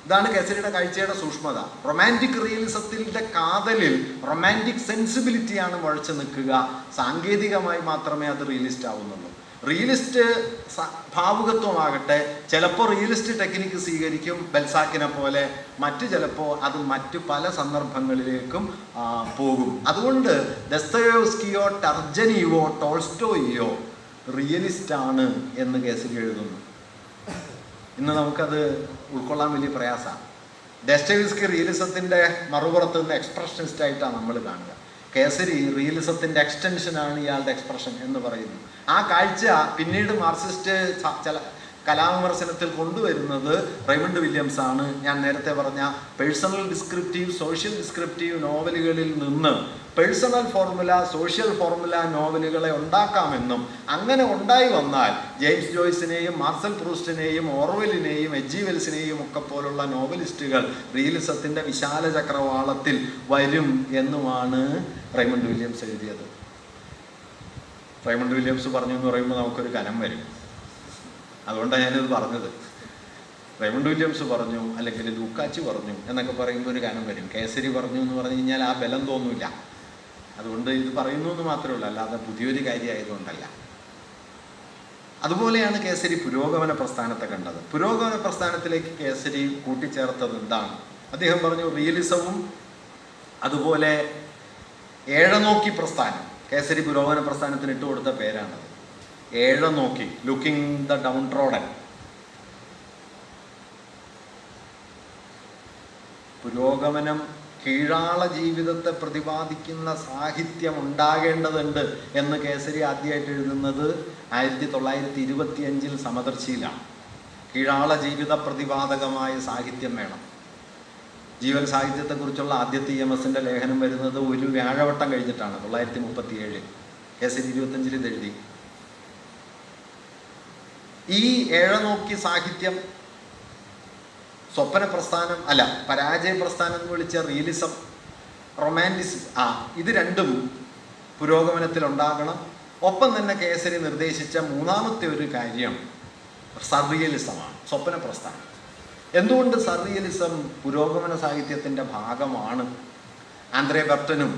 ഇതാണ് കേസരിയുടെ കാഴ്ചയുടെ സൂക്ഷ്മത. റൊമാൻറ്റിക് റിയലിസത്തിൻ്റെ കാതലിൽ റൊമാൻറ്റിക് സെൻസിബിലിറ്റിയാണ് മുഴച്ചു നിൽക്കുക. സാങ്കേതികമായി മാത്രമേ അത് റിയലിസ്റ്റ് ആവുന്നുള്ളൂ. റിയലിസ്റ്റ് ഭാവുകത്വമാകട്ടെ ചിലപ്പോൾ റിയലിസ്റ്റ് ടെക്നിക്ക് സ്വീകരിക്കും ബെൽസാക്കിനെ പോലെ, ചിലപ്പോൾ അത് മറ്റു പല സന്ദർഭങ്ങളിലേക്കും പോകും. അതുകൊണ്ട് ദസ്തയേവ്സ്കിയോ ടർജനിയോ ടോൾസ്റ്റോയിയോ റിയലിസ്റ്റാണ് എന്ന് കേസരി എഴുതുന്നു. ഇന്ന് നമുക്കത് ഉൾക്കൊള്ളാൻ വലിയ പ്രയാസമാണ്. ദസ്തയേവ്സ്കി റിയലിസത്തിൻ്റെ മറുപുറത്ത് നിന്ന് എക്സ്പ്രഷനിസ്റ്റായിട്ടാണ് നമ്മൾ കാണുക. കേസരി റിയലിസത്തിൻ്റെ എക്സ്റ്റൻഷനാണ് ഇയാളുടെ എക്സ്പ്രഷൻ എന്ന് പറയുന്നു. ആ കാഴ്ച പിന്നീട് മാർക്സിസ്റ്റ് ചില കലാവിമർശനത്തിൽ കൊണ്ടുവരുന്നത് റെയ്മണ്ട് വില്യംസ് ആണ്. ഞാൻ നേരത്തെ പറഞ്ഞ പേഴ്സണൽ ഡിസ്ക്രിപ്റ്റീവ്, സോഷ്യൽ ഡിസ്ക്രിപ്റ്റീവ് നോവലുകളിൽ നിന്ന് പേഴ്സണൽ ഫോർമുല, സോഷ്യൽ ഫോർമുല നോവലുകളെ ഉണ്ടാക്കാമെന്നും അങ്ങനെ ഉണ്ടായി വന്നാൽ ജെയിംസ് ജോയ്സിനെയും മാർസൽ പ്രൂസ്റ്റിനെയും ഓർവെലിനെയും എച്ച്.ജി. വെൽസിനെയും ഒക്കെ പോലുള്ള നോവലിസ്റ്റുകൾ റിയലിസത്തിൻ്റെ വിശാല ചക്രവാളത്തിൽ വരും എന്നുമാണ് റെയ്മണ്ട് വില്യംസ് എഴുതിയത്. റെയ്മണ്ട് വില്യംസ് പറഞ്ഞു എന്ന് പറയുമ്പോൾ നമുക്കൊരു കനം വരും. അതുകൊണ്ടാണ് ഞാനിത് പറഞ്ഞത്. റെയ്മണ്ട് വില്യംസ് പറഞ്ഞു അല്ലെങ്കിൽ ലൂക്കാച്ചി പറഞ്ഞു എന്നൊക്കെ പറയുമ്പോൾ ഒരു കനം വരും. കേസരി പറഞ്ഞു എന്ന് പറഞ്ഞു കഴിഞ്ഞാൽ ആ ബലം തോന്നില്ല. അതുകൊണ്ട് ഇത് പറയുന്നു എന്ന് മാത്രമേ ഉള്ളൂ, അല്ലാതെ പുതിയൊരു കാര്യമായതുകൊണ്ടല്ല. അതുപോലെയാണ് കേസരി പുരോഗമന പ്രസ്ഥാനത്തെ കണ്ടത്. പുരോഗമന പ്രസ്ഥാനത്തിലേക്ക് കേസരി കൂട്ടിച്ചേർത്തത് എന്താണ്? അദ്ദേഹം പറഞ്ഞു റിയലിസവും അതുപോലെ ഏഴനോക്കി പ്രസ്ഥാനം. കേസരി പുരോഗമന പ്രസ്ഥാനത്തിന് ഇട്ടുകൊടുത്ത പേരാണത്. ഏഴനോക്കി, ലുക്കിംഗ് ദ ഡൗൺ ട്രോഡൻ. പുരോഗമനം കീഴാള ജീവിതത്തെ പ്രതിപാദിക്കുന്ന സാഹിത്യം ഉണ്ടാകേണ്ടതുണ്ട് എന്ന് കേസരി ആദ്യമായിട്ട് എഴുതുന്നത് 1925 സമദർശിയിലാണ്. കീഴാള ജീവിത പ്രതിപാദകമായ സാഹിത്യം വേണം. ജീവൻ സാഹിത്യത്തെക്കുറിച്ചുള്ള ആദ്യത്തെ EMSന്റെ ലേഖനം വരുന്നത് ഒരു വ്യാഴവട്ടം കഴിഞ്ഞിട്ടാണ്, 1937. കേസരി 25 ഇത് എഴുതി. ഈ ഏഴനോക്കി സാഹിത്യം സ്വപ്ന പ്രസ്ഥാനം അല്ല, പരാജയ പ്രസ്ഥാനം എന്ന് വിളിച്ച റിയലിസം, റൊമാൻറ്റിസിസം, ഇത് രണ്ടും പുരോഗമനത്തിലുണ്ടാകണം. ഒപ്പം തന്നെ കേസരി നിർദ്ദേശിച്ച മൂന്നാമത്തെ ഒരു കാര്യം സർറിയലിസമാണ്, സ്വപ്ന പ്രസ്ഥാനം. എന്തുകൊണ്ട് സർറിയലിസം പുരോഗമന സാഹിത്യത്തിൻ്റെ ഭാഗമാണ്? ആന്ദ്രേ ബർട്ടനും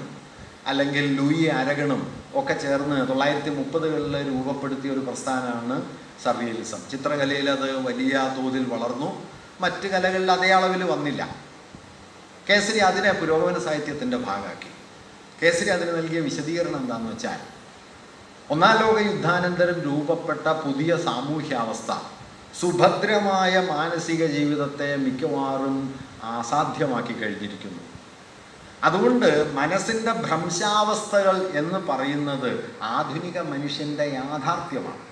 അല്ലെങ്കിൽ ലൂയി അരഗണും ഒക്കെ ചേർന്ന് 1930കളിൽ രൂപപ്പെടുത്തിയ ഒരു പ്രസ്ഥാനമാണ് സർറിയലിസം. ചിത്രകലയിൽ അത് വലിയ തോതിൽ വളർന്നു, മറ്റ് കലകളിൽ അതേ അളവിൽ വന്നില്ല. കേസരി അതിനെ പുരോഗമന സാഹിത്യത്തിൻ്റെ ഭാഗമാക്കി. കേസരി അതിന് നൽകിയ വിശദീകരണം എന്താണെന്ന് വെച്ചാൽ, ഒന്നാം ലോക യുദ്ധാനന്തരം രൂപപ്പെട്ട പുതിയ സാമൂഹ്യാവസ്ഥ സുഭദ്രമായ മാനസിക ജീവിതത്തെ മിക്കവാറും അസാധ്യമാക്കി കഴിഞ്ഞിരിക്കുന്നു. അതുകൊണ്ട് മനസ്സിൻ്റെ ഭ്രംശാവസ്ഥകൾ എന്ന് പറയുന്നത് ആധുനിക മനുഷ്യൻ്റെ യാഥാർത്ഥ്യമാണ്.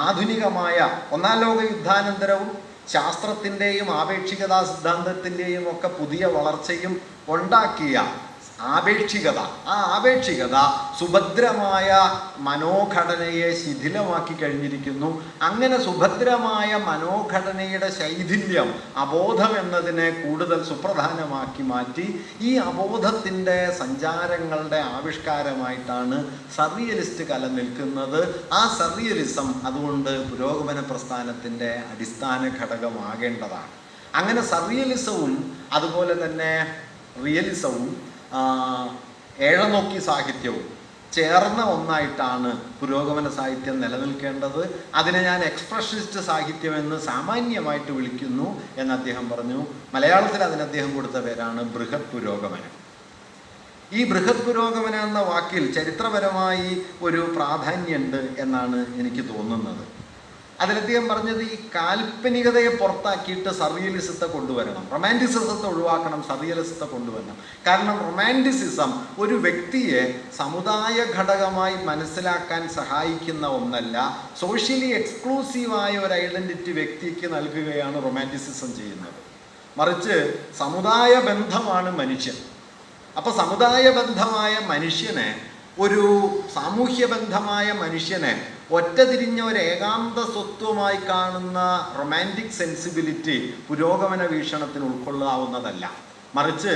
ആധുനികമായ ഒന്നാം ലോക യുദ്ധാനന്തരവും ശാസ്ത്രത്തിൻ്റെയും ആപേക്ഷികതാ സിദ്ധാന്തത്തിൻ്റെയും ഒക്കെ പുതിയ വളർച്ചയും ഉണ്ടാക്കിയ ആപേക്ഷികത, ആ ആപേക്ഷികത സുഭദ്രമായ മനോഘടനയെ ശിഥിലമാക്കി കഴിഞ്ഞിരിക്കുന്നു. അങ്ങനെ സുഭദ്രമായ മനോഘടനയുടെ ശൈഥില്യം അബോധം എന്നതിനെ കൂടുതൽ സുപ്രധാനമാക്കി മാറ്റി. ഈ അബോധത്തിൻ്റെ സഞ്ചാരങ്ങളുടെ ആവിഷ്കാരമായിട്ടാണ് സർറിയലിസ്റ്റ് കല നിൽക്കുന്നത്. ആ സർറിയലിസം അതുകൊണ്ട് പുരോഗമന പ്രസ്ഥാനത്തിൻ്റെ അടിസ്ഥാന ഘടകമാകേണ്ടതാണ്. അങ്ങനെ സർറിയലിസവും അതുപോലെ തന്നെ റിയലിസവും ഏഴനോക്കി സാഹിത്യവും ചേർന്ന ഒന്നായിട്ടാണ് പുരോഗമന സാഹിത്യം നിലനിൽക്കേണ്ടത്. അതിനെ ഞാൻ എക്സ്പ്രഷനിസ്റ്റ് സാഹിത്യമെന്ന് സാമാന്യമായിട്ട് വിളിക്കുന്നു എന്ന് അദ്ദേഹം പറഞ്ഞു. മലയാളത്തിൽ അതിന് അദ്ദേഹം കൊടുത്ത പേരാണ് ബൃഹത് പുരോഗമനം. ഈ ബൃഹത് പുരോഗമനം എന്ന വാക്കിൽ ചരിത്രപരമായി ഒരു പ്രാധാന്യമുണ്ട് എന്നാണ് എനിക്ക് തോന്നുന്നത്. അതിലദ്ദേഹം പറഞ്ഞത് ഈ കാൽപ്പനികതയെ പുറത്താക്കിയിട്ട് സർറിയലിസത്തെ കൊണ്ടുവരണം, റൊമാൻറ്റിസിസത്തെ ഒഴിവാക്കണം, സർറിയലിസത്തെ കൊണ്ടുവരണം. കാരണം റൊമാൻറ്റിസിസം ഒരു വ്യക്തിയെ സമുദായ ഘടകമായി മനസ്സിലാക്കാൻ സഹായിക്കുന്ന ഒന്നല്ല. സോഷ്യലി എക്സ്ക്ലൂസീവായ ഒരു ഐഡൻറ്റിറ്റി വ്യക്തിക്ക് നൽകുകയാണ് റൊമാൻറ്റിസിസം ചെയ്യുന്നത്. മറിച്ച് സമുദായ ബന്ധമാണ് മനുഷ്യൻ. അപ്പോൾ സമുദായ ബന്ധമായ മനുഷ്യനെ, ഒരു സാമൂഹ്യ ബന്ധമായ മനുഷ്യനെ ഒറ്റതിരിഞ്ഞ ഒരു ഏകാന്ത സ്വത്വമായി കാണുന്ന റൊമാൻറ്റിക് സെൻസിബിലിറ്റി പുരോഗമന വീക്ഷണത്തിന് ഉൾക്കൊള്ളാവുന്നതല്ല. മറിച്ച്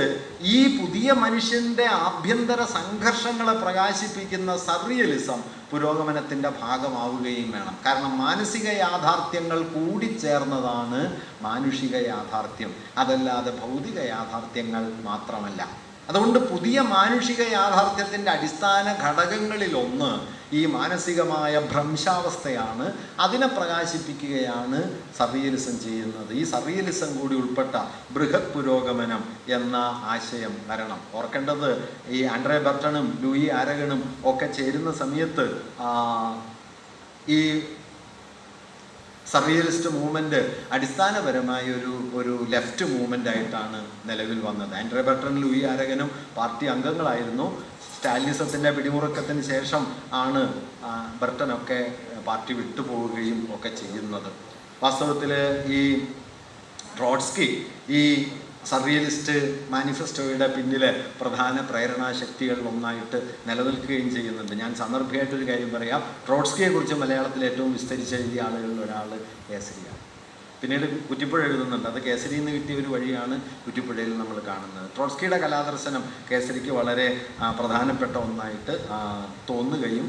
ഈ പുതിയ മനുഷ്യൻ്റെ ആഭ്യന്തര സംഘർഷങ്ങളെ പ്രകാശിപ്പിക്കുന്ന സർറിയലിസം പുരോഗമനത്തിൻ്റെ ഭാഗമാവുകയും വേണം. കാരണം മാനസിക യാഥാർത്ഥ്യങ്ങൾ കൂടിച്ചേർന്നതാണ് മാനുഷിക യാഥാർത്ഥ്യം, അതല്ലാതെ ഭൗതിക യാഥാർത്ഥ്യങ്ങൾ മാത്രമല്ല. അതുകൊണ്ട് പുതിയ മാനുഷിക യാഥാർത്ഥ്യത്തിൻ്റെ അടിസ്ഥാന ഘടകങ്ങളിലൊന്ന് ഈ മാനസികമായ ഭ്രംശാവസ്ഥയാണ്, അതിനെ പ്രകാശിപ്പിക്കുകയാണ് സർറിയലിസം ചെയ്യുന്നത്. ഈ സർറിയലിസം കൂടി ഉൾപ്പെട്ട ബൃഹത് പുരോഗമനം എന്ന ആശയം വരണം. ഓർക്കേണ്ടത് ഈ ആൻഡ്രേ ബർട്ടണും ലൂയി ആരഗണും ഒക്കെ ചേരുന്ന സമയത്ത് ഈ സർറിയലിസ്റ്റ് മൂവ്മെൻറ്റ് അടിസ്ഥാനപരമായ ഒരു ലെഫ്റ്റ് മൂവ്മെൻ്റ് ആയിട്ടാണ് നിലവിൽ വന്നത്. ആൻഡ്രേ ബർട്ടൺ ലൂയി ആരഗനും പാർട്ടി അംഗങ്ങളായിരുന്നു. സ്റ്റാലിനിസത്തിൻ്റെ പിടിമുറുക്കത്തിന് ശേഷം ആണ് ബർട്ടനൊക്കെ പാർട്ടി വിട്ടുപോവുകയും ഒക്കെ ചെയ്യുന്നത്. വാസ്തവത്തിൽ ഈ ട്രോട്സ്കി ഈ സർറിയലിസ്റ്റ് മാനിഫെസ്റ്റോയുടെ പിന്നിലെ പ്രധാന പ്രേരണാശക്തികളിൽ ഒന്നായിട്ട് നിലനിൽക്കുകയും ചെയ്യുന്നുണ്ട്. ഞാൻ സന്ദർഭമായിട്ടൊരു കാര്യം പറയാം. ട്രോട്സ്കിയെക്കുറിച്ച് മലയാളത്തിൽ ഏറ്റവും വിസ്തരിച്ചെഴുതിയ ആളുകളിൽ ഒരാൾ കേസരിയാണ്. പിന്നീട് കുറ്റിപ്പുഴ എഴുതുന്നുണ്ട്. അത് കേസരിയിൽ നിന്ന് കിട്ടിയ ഒരു വഴിയാണ് കുറ്റിപ്പുഴയിൽ നമ്മൾ കാണുന്നത്. ട്രോട്സ്കിയുടെ കലാദർശനം കേസരിക്ക് വളരെ പ്രധാനപ്പെട്ട ഒന്നായിട്ട് തോന്നുകയും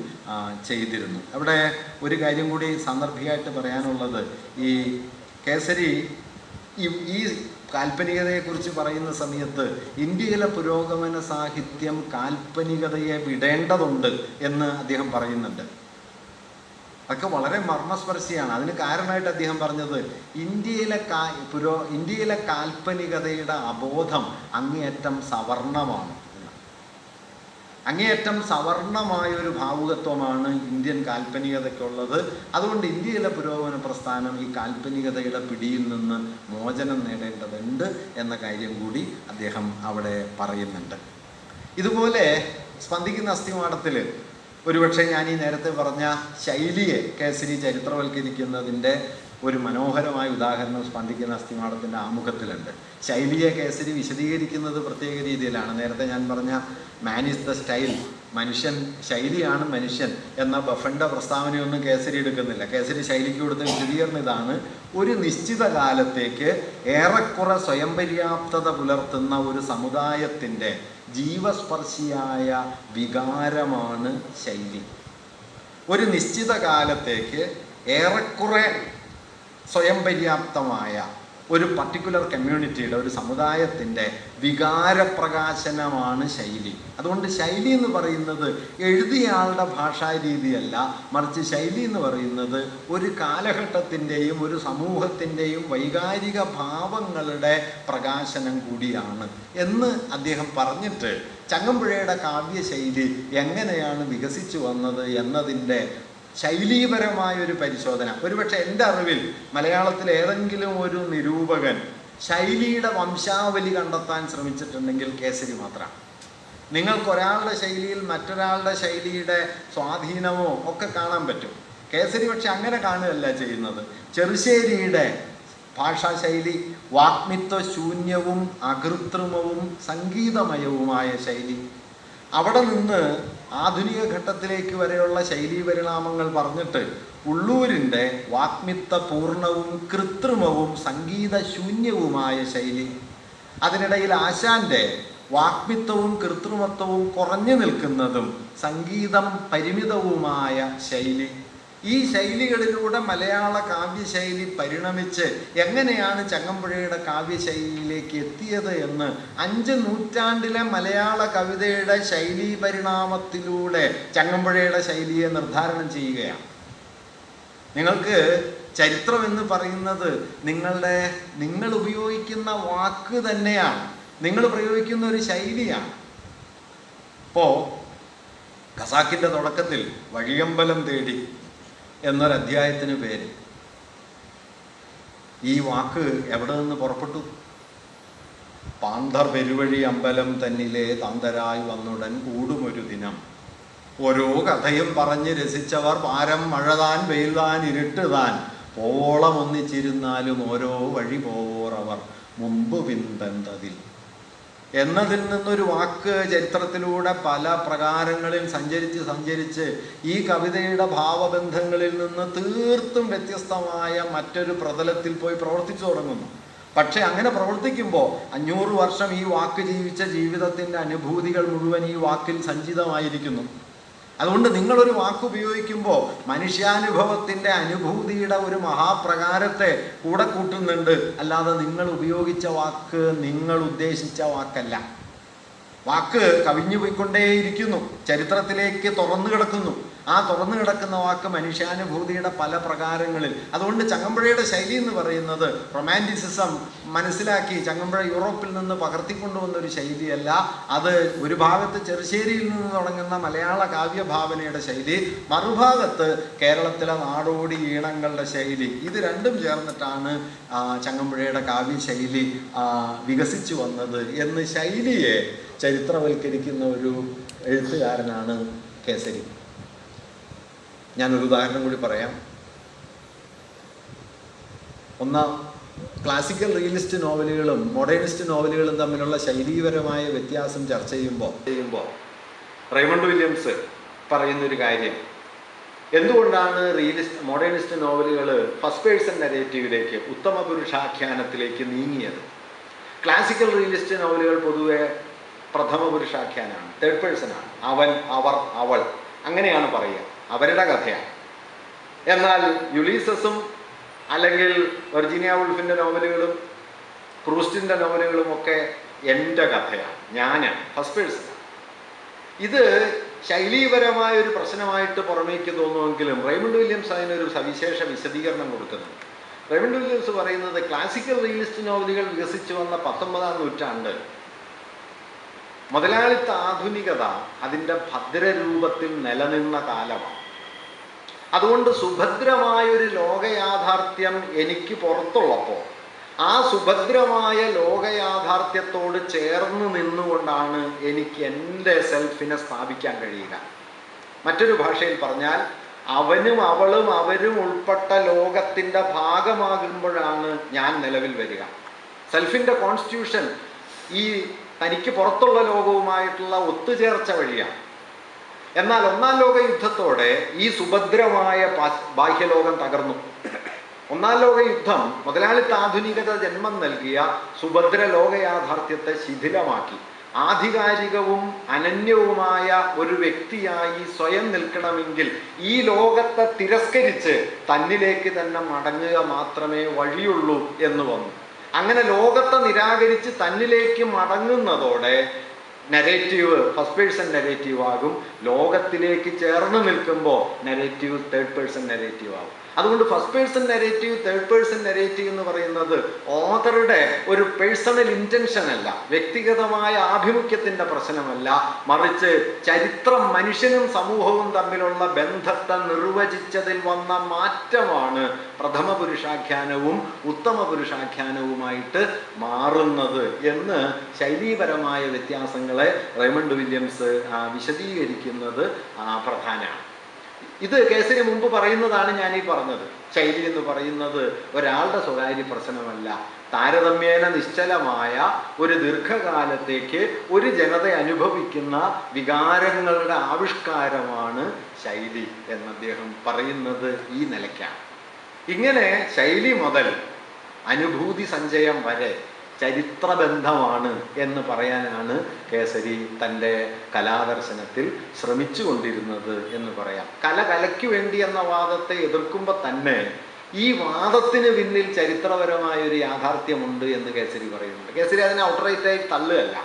ചെയ്തിരുന്നു. അവിടെ ഒരു കാര്യം കൂടി സാന്ദർഭികമായിട്ട് പറയാനുള്ളത്, ഈ കേസരി ഈ കാൽപ്പനികതയെക്കുറിച്ച് പറയുന്ന സമയത്ത് ഇന്ത്യയിലെ പുരോഗമന സാഹിത്യം കാൽപ്പനികതയെ വിടേണ്ടതുണ്ട് എന്ന് അദ്ദേഹം പറയുന്നുണ്ട്. അതൊക്കെ വളരെ മർമ്മസ്പർശിയാണ്. അതിന് കാരണമായിട്ട് അദ്ദേഹം പറഞ്ഞത് ഇന്ത്യയിലെ കാൽപ്പനികതയുടെ അബോധം അങ്ങേയറ്റം സവർണമാണ്. അങ്ങേയറ്റം സവർണമായൊരു ഭാവുകത്വമാണ് ഇന്ത്യൻ കാൽപ്പനികതയ്ക്കുള്ളത്. അതുകൊണ്ട് ഇന്ത്യയിലെ പുരോഗമന പ്രസ്ഥാനം ഈ കാൽപ്പനികതയുടെ പിടിയിൽ നിന്ന് മോചനം നേടേണ്ടതുണ്ട് എന്ന കാര്യം കൂടി അദ്ദേഹം അവിടെ പറയുന്നുണ്ട്. ഇതുപോലെ സ്പന്ദിക്കുന്ന അസ്ഥിമാടത്തിൽ ഒരുപക്ഷെ ഞാൻ ഈ നേരത്തെ പറഞ്ഞ ശൈലിയെ കേസരി ചരിത്രവൽക്കരിക്കുന്നതിൻ്റെ ഒരു മനോഹരമായ ഉദാഹരണം സ്പന്ദിക്കുന്ന അസ്ഥിമാടത്തിൻ്റെ ആമുഖത്തിലുണ്ട്. ശൈലിയെ കേസരി വിശദീകരിക്കുന്നത് പ്രത്യേക രീതിയിലാണ്. നേരത്തെ ഞാൻ പറഞ്ഞ മാൻ ഈസ് ദ സ്റ്റൈൽ, മനുഷ്യൻ ശൈലിയാണ് മനുഷ്യൻ എന്ന ബഫന്റെ പ്രസ്താവനയൊന്നും കേസരി എടുക്കുന്നില്ല. കേസരി ശൈലിക്ക് കൊടുത്ത വിശദീകരണം ഇതാണ്: ഒരു നിശ്ചിത കാലത്തേക്ക് ഏറെക്കുറെ സ്വയം പര്യാപ്തത പുലർത്തുന്ന ഒരു സമുദായത്തിൻ്റെ ജീവസ്പർശിയായ വികാരമാണ് ശൈലി. ഒരു നിശ്ചിത കാലത്തേക്ക് ഏറെക്കുറെ സ്വയം പര്യാപ്തമായ ഒരു പർട്ടിക്കുലർ കമ്മ്യൂണിറ്റിയുടെ, ഒരു സമുദായത്തിൻ്റെ വികാരപ്രകാശനമാണ് ശൈലി. അതുകൊണ്ട് ശൈലി എന്ന് പറയുന്നത് എഴുതിയയാളുടെ ഭാഷാ രീതിയല്ല, മറിച്ച് ശൈലി എന്ന് പറയുന്നത് ഒരു കാലഘട്ടത്തിൻ്റെയും ഒരു സമൂഹത്തിൻ്റെയും വൈകാരിക ഭാവങ്ങളുടെ പ്രകാശനം കൂടിയാണ് എന്ന് അദ്ദേഹം പറഞ്ഞിട്ട് ചങ്ങമ്പുഴയുടെ കാവ്യശൈലി എങ്ങനെയാണ് വികസിച്ചു വന്നത് എന്നതിൻ്റെ ശൈലീപരമായൊരു പരിശോധന. ഒരുപക്ഷെ എൻ്റെ അറിവിൽ മലയാളത്തിൽ ഏതെങ്കിലും ഒരു നിരൂപകൻ ശൈലിയുടെ വംശാവലി കണ്ടെത്താൻ ശ്രമിച്ചിട്ടുണ്ടെങ്കിൽ കേസരി മാത്രമാണ്. നിങ്ങൾക്കൊരാളുടെ ശൈലിയിൽ മറ്റൊരാളുടെ ശൈലിയുടെ സ്വാധീനമോ ഒക്കെ കാണാൻ പറ്റും. കേസരി പക്ഷെ അങ്ങനെ കാണുകയല്ല ചെയ്യുന്നത്. ചെറുശ്ശേരിയുടെ ഭാഷാശൈലി വാഗ്മിത്വ ശൂന്യവും അകൃത്രിമവും സംഗീതമയവുമായ ശൈലി, അവിടെ നിന്ന് ആധുനിക ഘട്ടത്തിലേക്ക് വരെയുള്ള ശൈലീ പരിണാമങ്ങൾ പറഞ്ഞിട്ട് ഉള്ളൂരിൻ്റെ വാഗ്മിത്വ പൂർണ്ണവും കൃത്രിമവും സംഗീതശൂന്യവുമായ ശൈലി, അതിനിടയിൽ ആശാൻ്റെ വാഗ്മിത്വവും കൃത്രിമത്വവും കുറഞ്ഞു നിൽക്കുന്നതും സംഗീതം പരിമിതവുമായ ശൈലി. ഈ ശൈലികളിലൂടെ മലയാള കാവ്യശൈലി പരിണമിച്ച് എങ്ങനെയാണ് ചങ്ങമ്പുഴയുടെ കാവ്യശൈലിയിലേക്ക് എത്തിയത് എന്ന് 5 നൂറ്റാണ്ടിലെ മലയാള കവിതയുടെ ശൈലീ പരിണാമത്തിലൂടെ ചങ്ങമ്പുഴയുടെ ശൈലിയെ നിർദ്ധാരണം ചെയ്യുകയാണ്. നിങ്ങൾക്ക് ചരിത്രം എന്ന് പറയുന്നത് നിങ്ങൾ ഉപയോഗിക്കുന്ന വാക്ക് തന്നെയാണ്, നിങ്ങൾ പ്രയോഗിക്കുന്ന ഒരു ശൈലിയാണ്. ഇപ്പോൾ ഖസാക്കിൻ്റെ തുടക്കത്തിൽ വഴിയമ്പലം തേടി എന്നൊരധ്യായത്തിന് പേര്. ഈ വാക്ക് എവിടെ നിന്ന് പുറപ്പെട്ടു? പാന്തർ പെരുവഴി അമ്പലം തന്നിലെ താന്തരായി വന്നുടൻ കൂടുമൊരു ദിനം, ഓരോ കഥയും പറഞ്ഞ് രസിച്ചവർ പാരം മഴതാൻ വെയിൽതാൻ ഇരുട്ടുതാൻ പോവോളം ഒന്നിച്ചിരുന്നാലും ഓരോ വഴി പോവോർ അവർ മുമ്പ് പിന്തതിൽ എന്നതിൽ നിന്നൊരു വാക്ക് ചരിത്രത്തിലൂടെ പല പ്രകാരങ്ങളിൽ സഞ്ചരിച്ച് ഈ കവിതയുടെ ഭാവബന്ധങ്ങളിൽ നിന്ന് തീർത്തും വ്യത്യസ്തമായ മറ്റൊരു പ്രതലത്തിൽ പോയി പ്രവർത്തിച്ചു തുടങ്ങുന്നു. പക്ഷെ അങ്ങനെ പ്രവർത്തിക്കുമ്പോൾ 500 വർഷം ഈ വാക്ക് ജീവിച്ച ജീവിതത്തിൻ്റെ അനുഭൂതികൾ മുഴുവൻ ഈ വാക്കിൽ സഞ്ചിതമായിരിക്കുന്നു. അതുകൊണ്ട് നിങ്ങളൊരു വാക്ക് ഉപയോഗിക്കുമ്പോൾ മനുഷ്യാനുഭവത്തിൻ്റെ അനുഭൂതിയുടെ ഒരു മഹാപ്രകാരത്തെ കൂടെ കൂട്ടുന്നുണ്ട്, അല്ലാതെ നിങ്ങൾ ഉപയോഗിച്ച വാക്ക് നിങ്ങൾ ഉദ്ദേശിച്ച വാക്കല്ല. വാക്ക് കവിഞ്ഞു പോയിക്കൊണ്ടേയിരിക്കുന്നു, ചരിത്രത്തിലേക്ക് തുറന്നു കിടക്കുന്നു. ആ തുറന്നു കിടക്കുന്ന വാക്ക് മനുഷ്യാനുഭൂതിയുടെ പല പ്രകാരങ്ങളിൽ. അതുകൊണ്ട് ചങ്ങമ്പുഴയുടെ ശൈലി എന്ന് പറയുന്നത് റൊമാൻറ്റിസിസം മനസ്സിലാക്കി ചങ്ങമ്പുഴ യൂറോപ്പിൽ നിന്ന് പകർത്തിക്കൊണ്ടുവന്ന ഒരു ശൈലിയല്ല. അത് ഒരു ഭാഗത്ത് ചെറുശ്ശേരിയിൽ നിന്ന് തുടങ്ങുന്ന മലയാള കാവ്യഭാവനയുടെ ശൈലി, മറുഭാഗത്ത് കേരളത്തിലെ നാടോടി ഈണങ്ങളുടെ ശൈലി. ഇത് രണ്ടും ചേർന്നിട്ടാണ് ചങ്ങമ്പുഴയുടെ കാവ്യശൈലി വികസിച്ചു വന്നത് എന്ന് ശൈലിയെ ചരിത്രവൽക്കരിക്കുന്ന ഒരു എഴുത്തുകാരനാണ് കേസരി. ഞാനൊരു ഉദാഹരണം കൂടി പറയാം. ക്ലാസിക്കൽ റിയലിസ്റ്റ് നോവലുകളും മോഡേണിസ്റ്റ് നോവലുകളും തമ്മിലുള്ള ശൈലീപരമായ വ്യത്യാസം ചർച്ച ചെയ്യുമ്പോൾ റെയ്മണ്ട് വില്യംസ് പറയുന്നൊരു കാര്യം, എന്തുകൊണ്ടാണ് മോഡേണിസ്റ്റ് നോവലുകൾ ഫസ്റ്റ് പേഴ്സൺ നരേറ്റീവിലേക്ക്, ഉത്തമ പുരുഷാഖ്യാനത്തിലേക്ക് നീങ്ങിയത്? ക്ലാസിക്കൽ റിയലിസ്റ്റ് നോവലുകൾ പൊതുവെ പ്രഥമ പുരുഷാഖ്യാനാണ്, തേർഡ് പേഴ്സണാണ്. അവൻ, അവർ, അവൾ, അങ്ങനെയാണ് പറയുക, അവരുടെ കഥയാണ്. എന്നാൽ യുലീസസും അല്ലെങ്കിൽ വെർജീനിയ വുൾഫിൻ്റെ നോവലുകളും പ്രൂസ്റ്റിൻ്റെ നോവലുകളും ഒക്കെ എൻ്റെ കഥയാണ്, ഞാനാണ്, ഫസ്റ്റ് പേഴ്സൺ. ഇത് ശൈലീപരമായ ഒരു പ്രശ്നമായിട്ട് പുറമേക്ക് തോന്നുമെങ്കിലും റെയ്മണ്ട് വില്യംസ് അതിനൊരു സവിശേഷ വിശദീകരണം കൊടുക്കുന്നുണ്ട്. റെയ്മണ്ട് വില്യംസ് പറയുന്നത് ക്ലാസിക്കൽ റിയലിസ്റ്റ് നോവലുകൾ വികസിച്ചു വന്ന 19-ാം നൂറ്റാണ്ട് മുതലാളിത്ത ആധുനികത അതിൻ്റെ ഭദ്രരൂപത്തിൽ നിലനിന്ന കാലമാണ്. അതുകൊണ്ട് സുഭദ്രമായൊരു ലോകയാഥാർത്ഥ്യം എനിക്ക് പുറത്തുള്ളപ്പോൾ ആ സുഭദ്രമായ ലോകയാഥാർത്ഥ്യത്തോട് ചേർന്ന് നിന്നുകൊണ്ടാണ് എനിക്ക് എൻ്റെ സെൽഫിനെ സ്ഥാപിക്കാൻ കഴിയുക. മറ്റൊരു ഭാഷയിൽ പറഞ്ഞാൽ, അവനും അവളും അവരും ഉൾപ്പെട്ട ലോകത്തിൻ്റെ ഭാഗമാകുമ്പോഴാണ് ഞാൻ നിലവിൽ വരിക. സെൽഫിൻ്റെ കോൺസ്റ്റിറ്റ്യൂഷൻ ഈ തനിക്ക് പുറത്തുള്ള ലോകവുമായിട്ടുള്ള ഒത്തുചേർച്ച വഴിയാണ്. എന്നാൽ ഒന്നാം ലോക യുദ്ധത്തോടെ ഈ സുഭദ്രമായ ബാഹ്യലോകം തകർന്നു. ഒന്നാം ലോക യുദ്ധം മുതലാളിത്ത ആധുനികത ജന്മം നൽകിയ സുഭദ്ര ലോകയാഥാർത്ഥ്യത്തെ ശിഥിലമാക്കി. ആധികാരികവും അനന്യവുമായ ഒരു വ്യക്തിയായി സ്വയം നിൽക്കണമെങ്കിൽ ഈ ലോകത്തെ തിരസ്കരിച്ച് തന്നിലേക്ക് തന്നെ മടങ്ങുക മാത്രമേ വഴിയുള്ളൂ എന്ന് വന്നു. അങ്ങനെ ലോകത്തെ നിരാകരിച്ച് തന്നിലേക്ക് മടങ്ങുന്നതോടെ നരേറ്റീവ് ഫസ്റ്റ് പേഴ്സൺ നരേറ്റീവ് ആകും. ലോകത്തിലേക്ക് ചേർന്ന് നിൽക്കുമ്പോൾ നരേറ്റീവ് തേർഡ് പേഴ്സൺ നരേറ്റീവ് ആകും. അതുകൊണ്ട് first person narrative, third person narrative എന്ന് പറയുന്നത് ഓതറുടെ ഒരു പേഴ്സണൽ ഇൻറ്റൻഷൻ അല്ല, വ്യക്തിഗതമായ ആഭിമുഖ്യത്തിൻ്റെ പ്രശ്നമല്ല, മറിച്ച് ചരിത്രം മനുഷ്യനും സമൂഹവും തമ്മിലുള്ള ബന്ധത്തെ നിർവചിച്ചതിൽ വന്ന മാറ്റമാണ് പ്രഥമ പുരുഷാഖ്യാനവും ഉത്തമ പുരുഷാഖ്യാനവുമായിട്ട് മാറുന്നത് എന്ന് ശൈലീപരമായ വ്യത്യാസങ്ങളെ റെയ്മണ്ട് വില്യംസ് വിശദീകരിക്കുന്നത് പ്രധാനമാണ്. ഇത് കേസരി മുമ്പ് പറയുന്നതാണ് ഞാനീ പറഞ്ഞത്. ശൈലി എന്ന് പറയുന്നത് ഒരാളുടെ സ്വകാര്യ പ്രശ്നമല്ല, താരതമ്യേന നിശ്ചലമായ ഒരു ദീർഘകാലത്തേക്ക് ഒരു ജനത അനുഭവിക്കുന്ന വികാരങ്ങളുടെ ആവിഷ്കാരമാണ് ശൈലി എന്ന് അദ്ദേഹം പറയുന്നത് ഈ നിലയ്ക്കാണ്. ഇങ്ങനെ ശൈലി മുതൽ അനുഭൂതി സഞ്ചയം വരെ ചരിത്രബന്ധമാണ് എന്ന് പറയാനാണ് കേസരി തൻ്റെ കലാദർശനത്തിൽ ശ്രമിച്ചു കൊണ്ടിരുന്നത് എന്ന് പറയാം. കലയ്ക്ക് വേണ്ടി എന്ന വാദത്തെ എതിർക്കുമ്പോൾ തന്നെ ഈ വാദത്തിന് പിന്നിൽ ചരിത്രപരമായ ഒരു യാഥാർത്ഥ്യമുണ്ട് എന്ന് കേസരി പറയുന്നുണ്ട്. കേസരി അതിനെ ഔട്ട്റൈറ്റായി തള്ളുകയല്ല.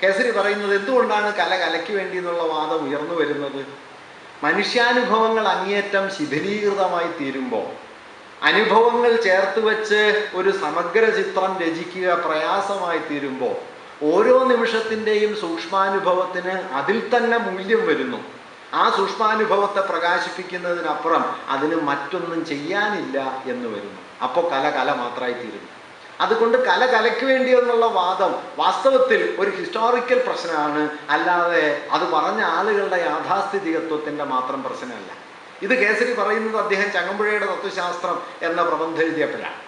കേസരി പറയുന്നത് എന്തുകൊണ്ടാണ് കലയ്ക്ക് വേണ്ടി എന്നുള്ള വാദം ഉയർന്നു വരുന്നത്? മനുഷ്യാനുഭവങ്ങൾ അങ്ങേയറ്റം ശിഥിലീകൃതമായി തീരുമ്പോൾ, അനുഭവങ്ങൾ ചേർത്ത് വെച്ച് ഒരു സമഗ്ര ചിത്രം രചിക്കുക പ്രയാസമായി തീരുമ്പോൾ, ഓരോ നിമിഷത്തിൻ്റെയും സൂക്ഷ്മാനുഭവത്തിന് അതിൽ തന്നെ മൂല്യം വരുന്നു. ആ സൂക്ഷ്മാനുഭവത്തെ പ്രകാശിപ്പിക്കുന്നതിനപ്പുറം അതിന് മറ്റൊന്നും ചെയ്യാനില്ല എന്ന് വരുന്നു. അപ്പോൾ കല മാത്രമായി തീരുന്നു. അതുകൊണ്ട് കലയ്ക്ക് വേണ്ടി എന്നുള്ള വാദം വാസ്തവത്തിൽ ഒരു ഹിസ്റ്റോറിക്കൽ പ്രശ്നമാണ്, അല്ലാതെ അത് പറഞ്ഞ ആളുകളുടെ യാഥാസ്ഥിതികത്വത്തിൻ്റെ മാത്രം പ്രശ്നമല്ല. ഇത് കേസരി പറയുന്നത് അദ്ദേഹം ചങ്ങമ്പുഴയുടെ തത്വശാസ്ത്രം എന്ന പ്രബന്ധം എഴുതിയപ്പോഴാണ്.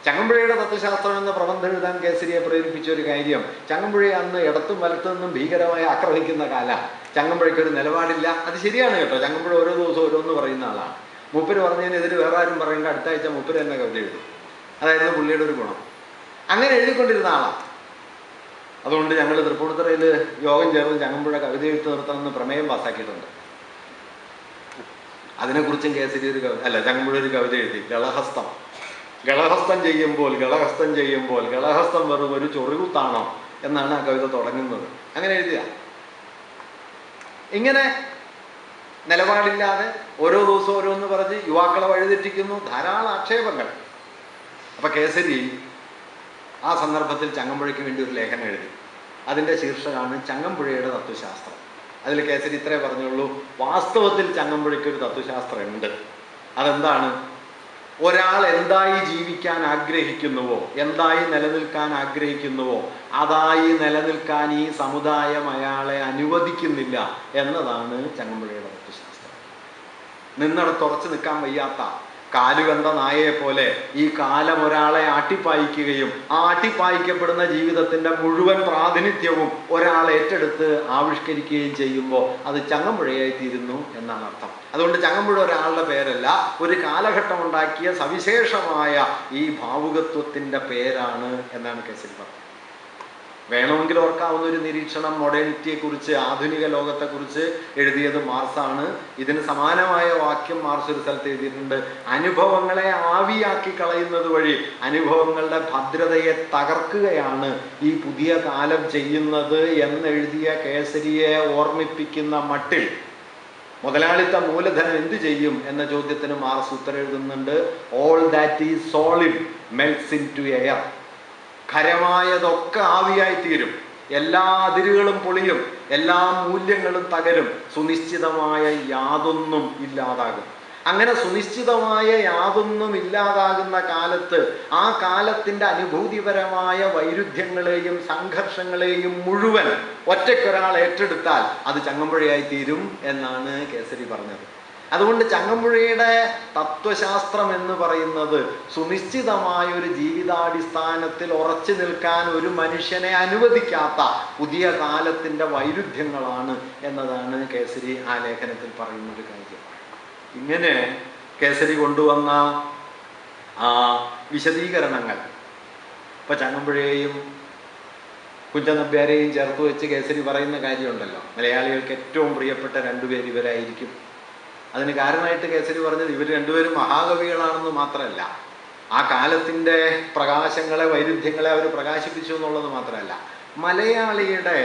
ചങ്ങമ്പുഴയുടെ തത്വശാസ്ത്രം എന്ന പ്രബന്ധം എഴുതാൻ കേസരിയെ പ്രേരിപ്പിച്ച ഒരു കാര്യം, ചങ്ങമ്പുഴയെ അന്ന് ഇടത്തും വലത്തു നിന്നും ഭീകരമായി ആക്രമിക്കുന്ന കാലം. ചങ്ങമ്പുഴയ്ക്കൊരു നിലപാടില്ല. അത് ശരിയാണ് കേട്ടോ, ചങ്ങമ്പുഴ ഓരോ ദിവസവും ഓരോന്ന് പറയുന്ന ആളാണ്. മൂപ്പര് പറഞ്ഞതിനെതിരെ വേറെ ആരും പറയേണ്ട, അടുത്ത ആഴ്ച മൂപ്പര് തന്നെ കവിത എഴുതും. അതായിരുന്നു പുള്ളിയുടെ ഒരു ഗുണം. അങ്ങനെ എഴുതിക്കൊണ്ടിരുന്ന ആളാണ്. അതുകൊണ്ട് ഞങ്ങൾ തൃപ്പൂണിത്തുറയിൽ യോഗം ചേർന്ന് ചങ്ങമ്പുഴ കവിത എഴുത്ത് നിർത്തണമെന്ന് പ്രമേയം പാസ്സാക്കിയിട്ടുണ്ട്. അതിനെക്കുറിച്ചും കേസരി ചങ്ങമ്പുഴ ഒരു കവിത എഴുതി, ഗളഹസ്തം ചെയ്യുമ്പോൾ ഗളഹസ്തം വെറും ഒരു ചൊറികുത്താണോ എന്നാണ് ആ കവിത തുടങ്ങുന്നത്. അങ്ങനെ എഴുതുക. ഇങ്ങനെ നിലപാടില്ലാതെ ഓരോ ദിവസവും ഓരോന്ന് പറഞ്ഞ് യുവാക്കളെ വഴിതെറ്റിക്കുന്നു, ധാരാളം ആക്ഷേപങ്ങൾ. അപ്പൊ കേസരി ആ സന്ദർഭത്തിൽ ചങ്ങമ്പുഴയ്ക്ക് വേണ്ടി ഒരു ലേഖനം എഴുതി. അതിൻ്റെ ശീർഷകമാണ് ചങ്ങമ്പുഴയുടെ തത്വശാസ്ത്രം. അതിൽ കേസരി ഇത്രേ പറഞ്ഞുള്ളൂ: വാസ്തവത്തിൽ ചങ്ങമ്പുഴയ്ക്ക് ഒരു തത്വശാസ്ത്രം ഉണ്ട്. അതെന്താണ്? ഒരാൾ എന്തായി ജീവിക്കാൻ ആഗ്രഹിക്കുന്നുവോ, എന്തായി നിലനിൽക്കാൻ ആഗ്രഹിക്കുന്നുവോ, അതായി നിലനിൽക്കാൻ ഈ സമുദായം അയാളെ അനുവദിക്കുന്നില്ല എന്നതാണ് ചങ്ങമ്പുഴയുടെ തത്വശാസ്ത്രം. നിന്നിടത്ത് ഉറച്ചു നിൽക്കാൻ വയ്യാത്ത കാലുകണ്ട നായയെ പോലെ ഈ കാലം ഒരാളെ ആട്ടിപ്പായിക്കുകയും ആ ആട്ടിപ്പായിക്കപ്പെടുന്ന ജീവിതത്തിന്റെ മുഴുവൻ പ്രാതിനിധ്യവും ഒരാൾ ഏറ്റെടുത്ത് ആവിഷ്കരിക്കുകയും ചെയ്യുമ്പോൾ അത് ചങ്ങമ്പുഴയായി തീരുന്നു എന്നാണ് അർത്ഥം. അതുകൊണ്ട് ചങ്ങമ്പുഴ ഒരാളുടെ പേരല്ല, ഒരു കാലഘട്ടം ഉണ്ടാക്കിയ സവിശേഷമായ ഈ ഭാവുകത്വത്തിന്റെ പേരാണ് എന്നാണ് കേസരി പറഞ്ഞത്. വേണമെങ്കിൽ ഓർക്കാവുന്ന ഒരു നിരീക്ഷണം മോഡേണിറ്റിയെക്കുറിച്ച്, ആധുനിക ലോകത്തെക്കുറിച്ച് എഴുതിയത് മാർസാണ്. ഇതിന് സമാനമായ വാക്യം മാർസ് ഒരു സ്ഥലത്ത് എഴുതിയിട്ടുണ്ട്: അനുഭവങ്ങളെ ആവിയാക്കി കളയുന്നത് വഴി അനുഭവങ്ങളുടെ ഭദ്രതയെ തകർക്കുകയാണ് ഈ പുതിയ കാലം ചെയ്യുന്നത് എന്നെഴുതിയ കേസരിയെ ഓർമ്മിപ്പിക്കുന്ന മട്ടിൽ മുതലാളിത്ത മൂലധനം എന്തു ചെയ്യും എന്ന ചോദ്യത്തിന് മാർസ് ഉത്തരം എഴുതുന്നുണ്ട്: all that is solid melts into air. ഖരമായതൊക്കെ ആവിയായി തീരും, എല്ലാ അതിരുകളും പൊളിയും, എല്ലാ മൂല്യങ്ങളും തകരും, സുനിശ്ചിതമായ യാതൊന്നും ഇല്ലാതാകും. അങ്ങനെ സുനിശ്ചിതമായ യാതൊന്നും ഇല്ലാതാകുന്ന കാലത്ത് ആ കാലത്തിൻ്റെ അനുഭൂതിപരമായ വൈരുദ്ധ്യങ്ങളെയും സംഘർഷങ്ങളെയും മുഴുവൻ ഒറ്റയ്ക്കൊരാൾ ഏറ്റെടുത്താൽ അത് ചങ്ങമ്പുഴയായി തീരും എന്നാണ് കേസരി പറഞ്ഞത്. അതുകൊണ്ട് ചങ്ങമ്പുഴയുടെ തത്വശാസ്ത്രം എന്ന് പറയുന്നത് സുനിശ്ചിതമായ ഒരു ജീവിതാടിസ്ഥാനത്തിൽ ഉറച്ചു നിൽക്കാൻ ഒരു മനുഷ്യനെ അനുവദിക്കാത്ത പുതിയ കാലത്തിൻ്റെ വൈരുദ്ധ്യങ്ങളാണ് എന്നതാണ് കേസരി ആ ലേഖനത്തിൽ പറയുന്നൊരു കാര്യം. ഇങ്ങനെ കേസരി കൊണ്ടുവന്ന ആ വിശദീകരണങ്ങൾ ഇപ്പം ചങ്ങമ്പുഴയെയും കുഞ്ചൻ നമ്പ്യാരെയും ചേർത്ത് വെച്ച് കേസരി പറയുന്ന കാര്യമുണ്ടല്ലോ, മലയാളികൾക്ക് ഏറ്റവും പ്രിയപ്പെട്ട രണ്ടുപേർ ഇവരായിരിക്കും. അതിന് കാരണമായിട്ട് കേസരി പറഞ്ഞത് ഇവർ രണ്ടുപേരും മഹാകവികളാണെന്ന് മാത്രമല്ല, ആ കാലത്തിൻ്റെ പ്രകാശങ്ങളെ, വൈരുദ്ധ്യങ്ങളെ അവർ പ്രകാശിപ്പിച്ചു എന്നുള്ളത് മാത്രമല്ല, മലയാളിയുടെ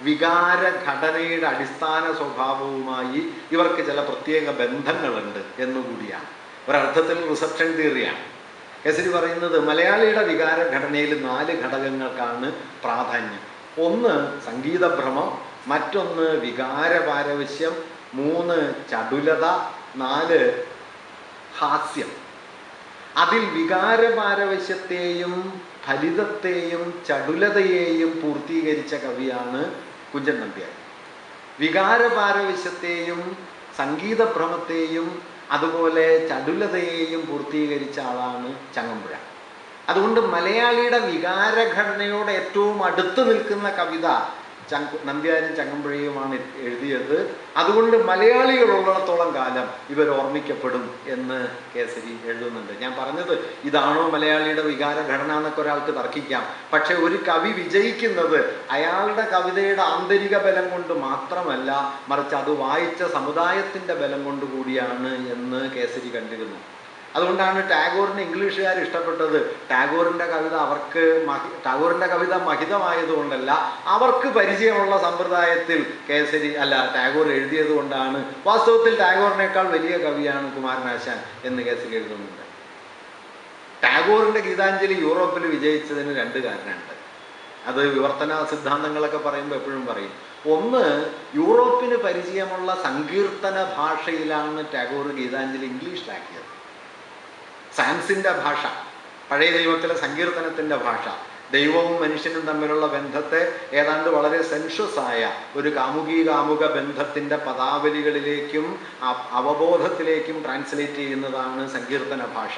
വികാരഘടനയുടെ അടിസ്ഥാന സ്വഭാവവുമായി ഇവർക്ക് ചില പ്രത്യേക ബന്ധങ്ങളുണ്ട് എന്നുകൂടിയാണ്. ഒരർത്ഥത്തിൽ റിസപ്ഷൻ തിയറിയാണ്. കേസരി പറയുന്നത് മലയാളിയുടെ വികാരഘടനയിൽ 4 ഘടകങ്ങൾക്കാണ് പ്രാധാന്യം. ഒന്ന് സംഗീതഭ്രമം, മറ്റൊന്ന് വികാരപാരവശ്യം, 3 ചടുലത, 4 ഹാസ്യം. അതിൽ വികാരപാരവശ്യത്തെയും ഫലിതത്തെയും ചടുലതയെയും പൂർത്തീകരിച്ച കവിയാണ് കുഞ്ചൻ നമ്പ്യാർ. വികാരപാരവശ്യത്തെയും സംഗീതഭ്രമത്തെയും അതുപോലെ ചടുലതയെയും പൂർത്തീകരിച്ച ആളാണ് ചങ്ങമ്പുഴ. അതുകൊണ്ട് മലയാളിയുടെ വികാരഘടനയോട് ഏറ്റവും അടുത്ത് നിൽക്കുന്ന കവിത നമ്പ്യാരും ചങ്ങമ്പുഴയുമാണ് എഴുതിയത്. അതുകൊണ്ട് മലയാളികളുള്ളിടത്തോളം കാലം ഇവർ ഓർമ്മിക്കപ്പെടും എന്ന് കേസരി എഴുതുന്നുണ്ട്. ഞാൻ പറഞ്ഞത് ഇതാണോ മലയാളിയുടെ വികാരഘടന എന്നൊക്കെ ഒരാൾക്ക് തർക്കിക്കാം. പക്ഷെ ഒരു കവി വിജയിക്കുന്നത് അയാളുടെ കവിതയുടെ ആന്തരിക ബലം കൊണ്ട് മാത്രമല്ല, മറിച്ച് അത് വായിച്ച സമുദായത്തിൻ്റെ ബലം കൊണ്ട് കൂടിയാണ് എന്ന് കേസരി കണ്ടിരുന്നു. അതുകൊണ്ടാണ് ടാഗോറിന് ഇംഗ്ലീഷുകാർ ഇഷ്ടപ്പെട്ടത്. ടാഗോറിൻ്റെ കവിത മഹിതമായതുകൊണ്ടല്ല, അവർക്ക് പരിചയമുള്ള സമ്പ്രദായത്തിൽ ടാഗോർ എഴുതിയത് കൊണ്ടാണ്. വാസ്തവത്തിൽ ടാഗോറിനേക്കാൾ വലിയ കവിയാണ് കുമാരനാശാൻ എന്ന് കേസരി എഴുതുന്നുണ്ട്. ടാഗോറിൻ്റെ ഗീതാഞ്ജലി യൂറോപ്പിൽ വിജയിച്ചതിന് 2 കാരണമുണ്ട്. അത് വിവർത്തന സിദ്ധാന്തങ്ങളൊക്കെ പറയുമ്പോൾ എപ്പോഴും പറയും. ഒന്ന്, യൂറോപ്പിന് പരിചയമുള്ള സങ്കീർത്തന ഭാഷയിലാണ് ടാഗോർ ഗീതാഞ്ജലി ഇംഗ്ലീഷിലാക്കിയത്. സയൻസിൻ്റെ ഭാഷ, പഴയ ദൈവത്തിലെ സങ്കീർത്തനത്തിൻ്റെ ഭാഷ, ദൈവവും മനുഷ്യനും തമ്മിലുള്ള ബന്ധത്തെ ഏതാണ്ട് വളരെ സെൻഷ്യസ് ആയ ഒരു കാമുക ബന്ധത്തിൻ്റെ പദാവലികളിലേക്കും അവബോധത്തിലേക്കും ട്രാൻസ്ലേറ്റ് ചെയ്യുന്നതാണ് സങ്കീർത്തന ഭാഷ.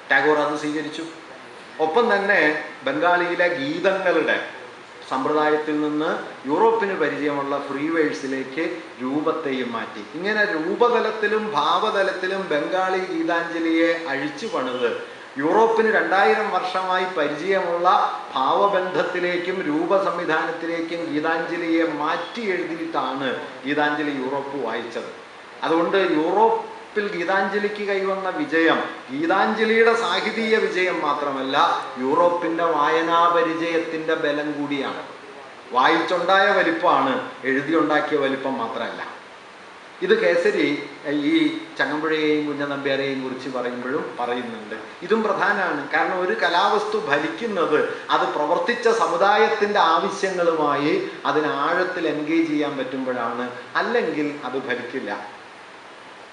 ടാഗോർ അത് സ്വീകരിച്ചു. ഒപ്പം തന്നെ ബംഗാളിയിലെ ഗീതങ്ങളുടെ സമ്പ്രദായത്തിൽ നിന്ന് യൂറോപ്പിന് പരിചയമുള്ള ഫ്രീ വേഴ്സിലേക്ക് രൂപത്തെയും മാറ്റി. ഇങ്ങനെ രൂപതലത്തിലും ഭാവതലത്തിലും ബംഗാളി ഗീതാഞ്ജലിയെ അഴിച്ചു പണിത് യൂറോപ്പിന് 2000 വർഷമായി പരിചയമുള്ള ഭാവബന്ധത്തിലേക്കും രൂപ സംവിധാനത്തിലേക്കും ഗീതാഞ്ജലിയെ മാറ്റി എഴുതിയിട്ടാണ് ഗീതാഞ്ജലി യൂറോപ്പ് വായിച്ചത്. അതുകൊണ്ട് യൂറോപ്പ് യൂറോപ്പിൽ ഗീതാഞ്ജലിക്ക് കൈവന്ന വിജയം ഗീതാഞ്ജലിയുടെ സാഹിതീയ വിജയം മാത്രമല്ല, യൂറോപ്പിൻ്റെ വായനാപരിചയത്തിൻ്റെ ബലം കൂടിയാണ്. വായിച്ചുണ്ടായ വലിപ്പമാണ്, എഴുതിയുണ്ടാക്കിയ വലിപ്പം മാത്രമല്ല. ഇത് കേസരി ഈ ചങ്ങമ്പുഴയെയും കുഞ്ഞൻ നമ്പ്യാരെയും കുറിച്ച് പറയുമ്പോഴും പറയുന്നുണ്ട്. ഇതും പ്രധാനമാണ്. കാരണം ഒരു കലാവസ്തു ഫലിക്കുന്നത് അത് പ്രവർത്തിച്ച സമുദായത്തിൻ്റെ ആവശ്യങ്ങളുമായി അതിന് ആഴത്തിൽ എൻഗേജ് ചെയ്യാൻ പറ്റുമ്പോഴാണ്. അല്ലെങ്കിൽ അത് ഫലിക്കില്ല.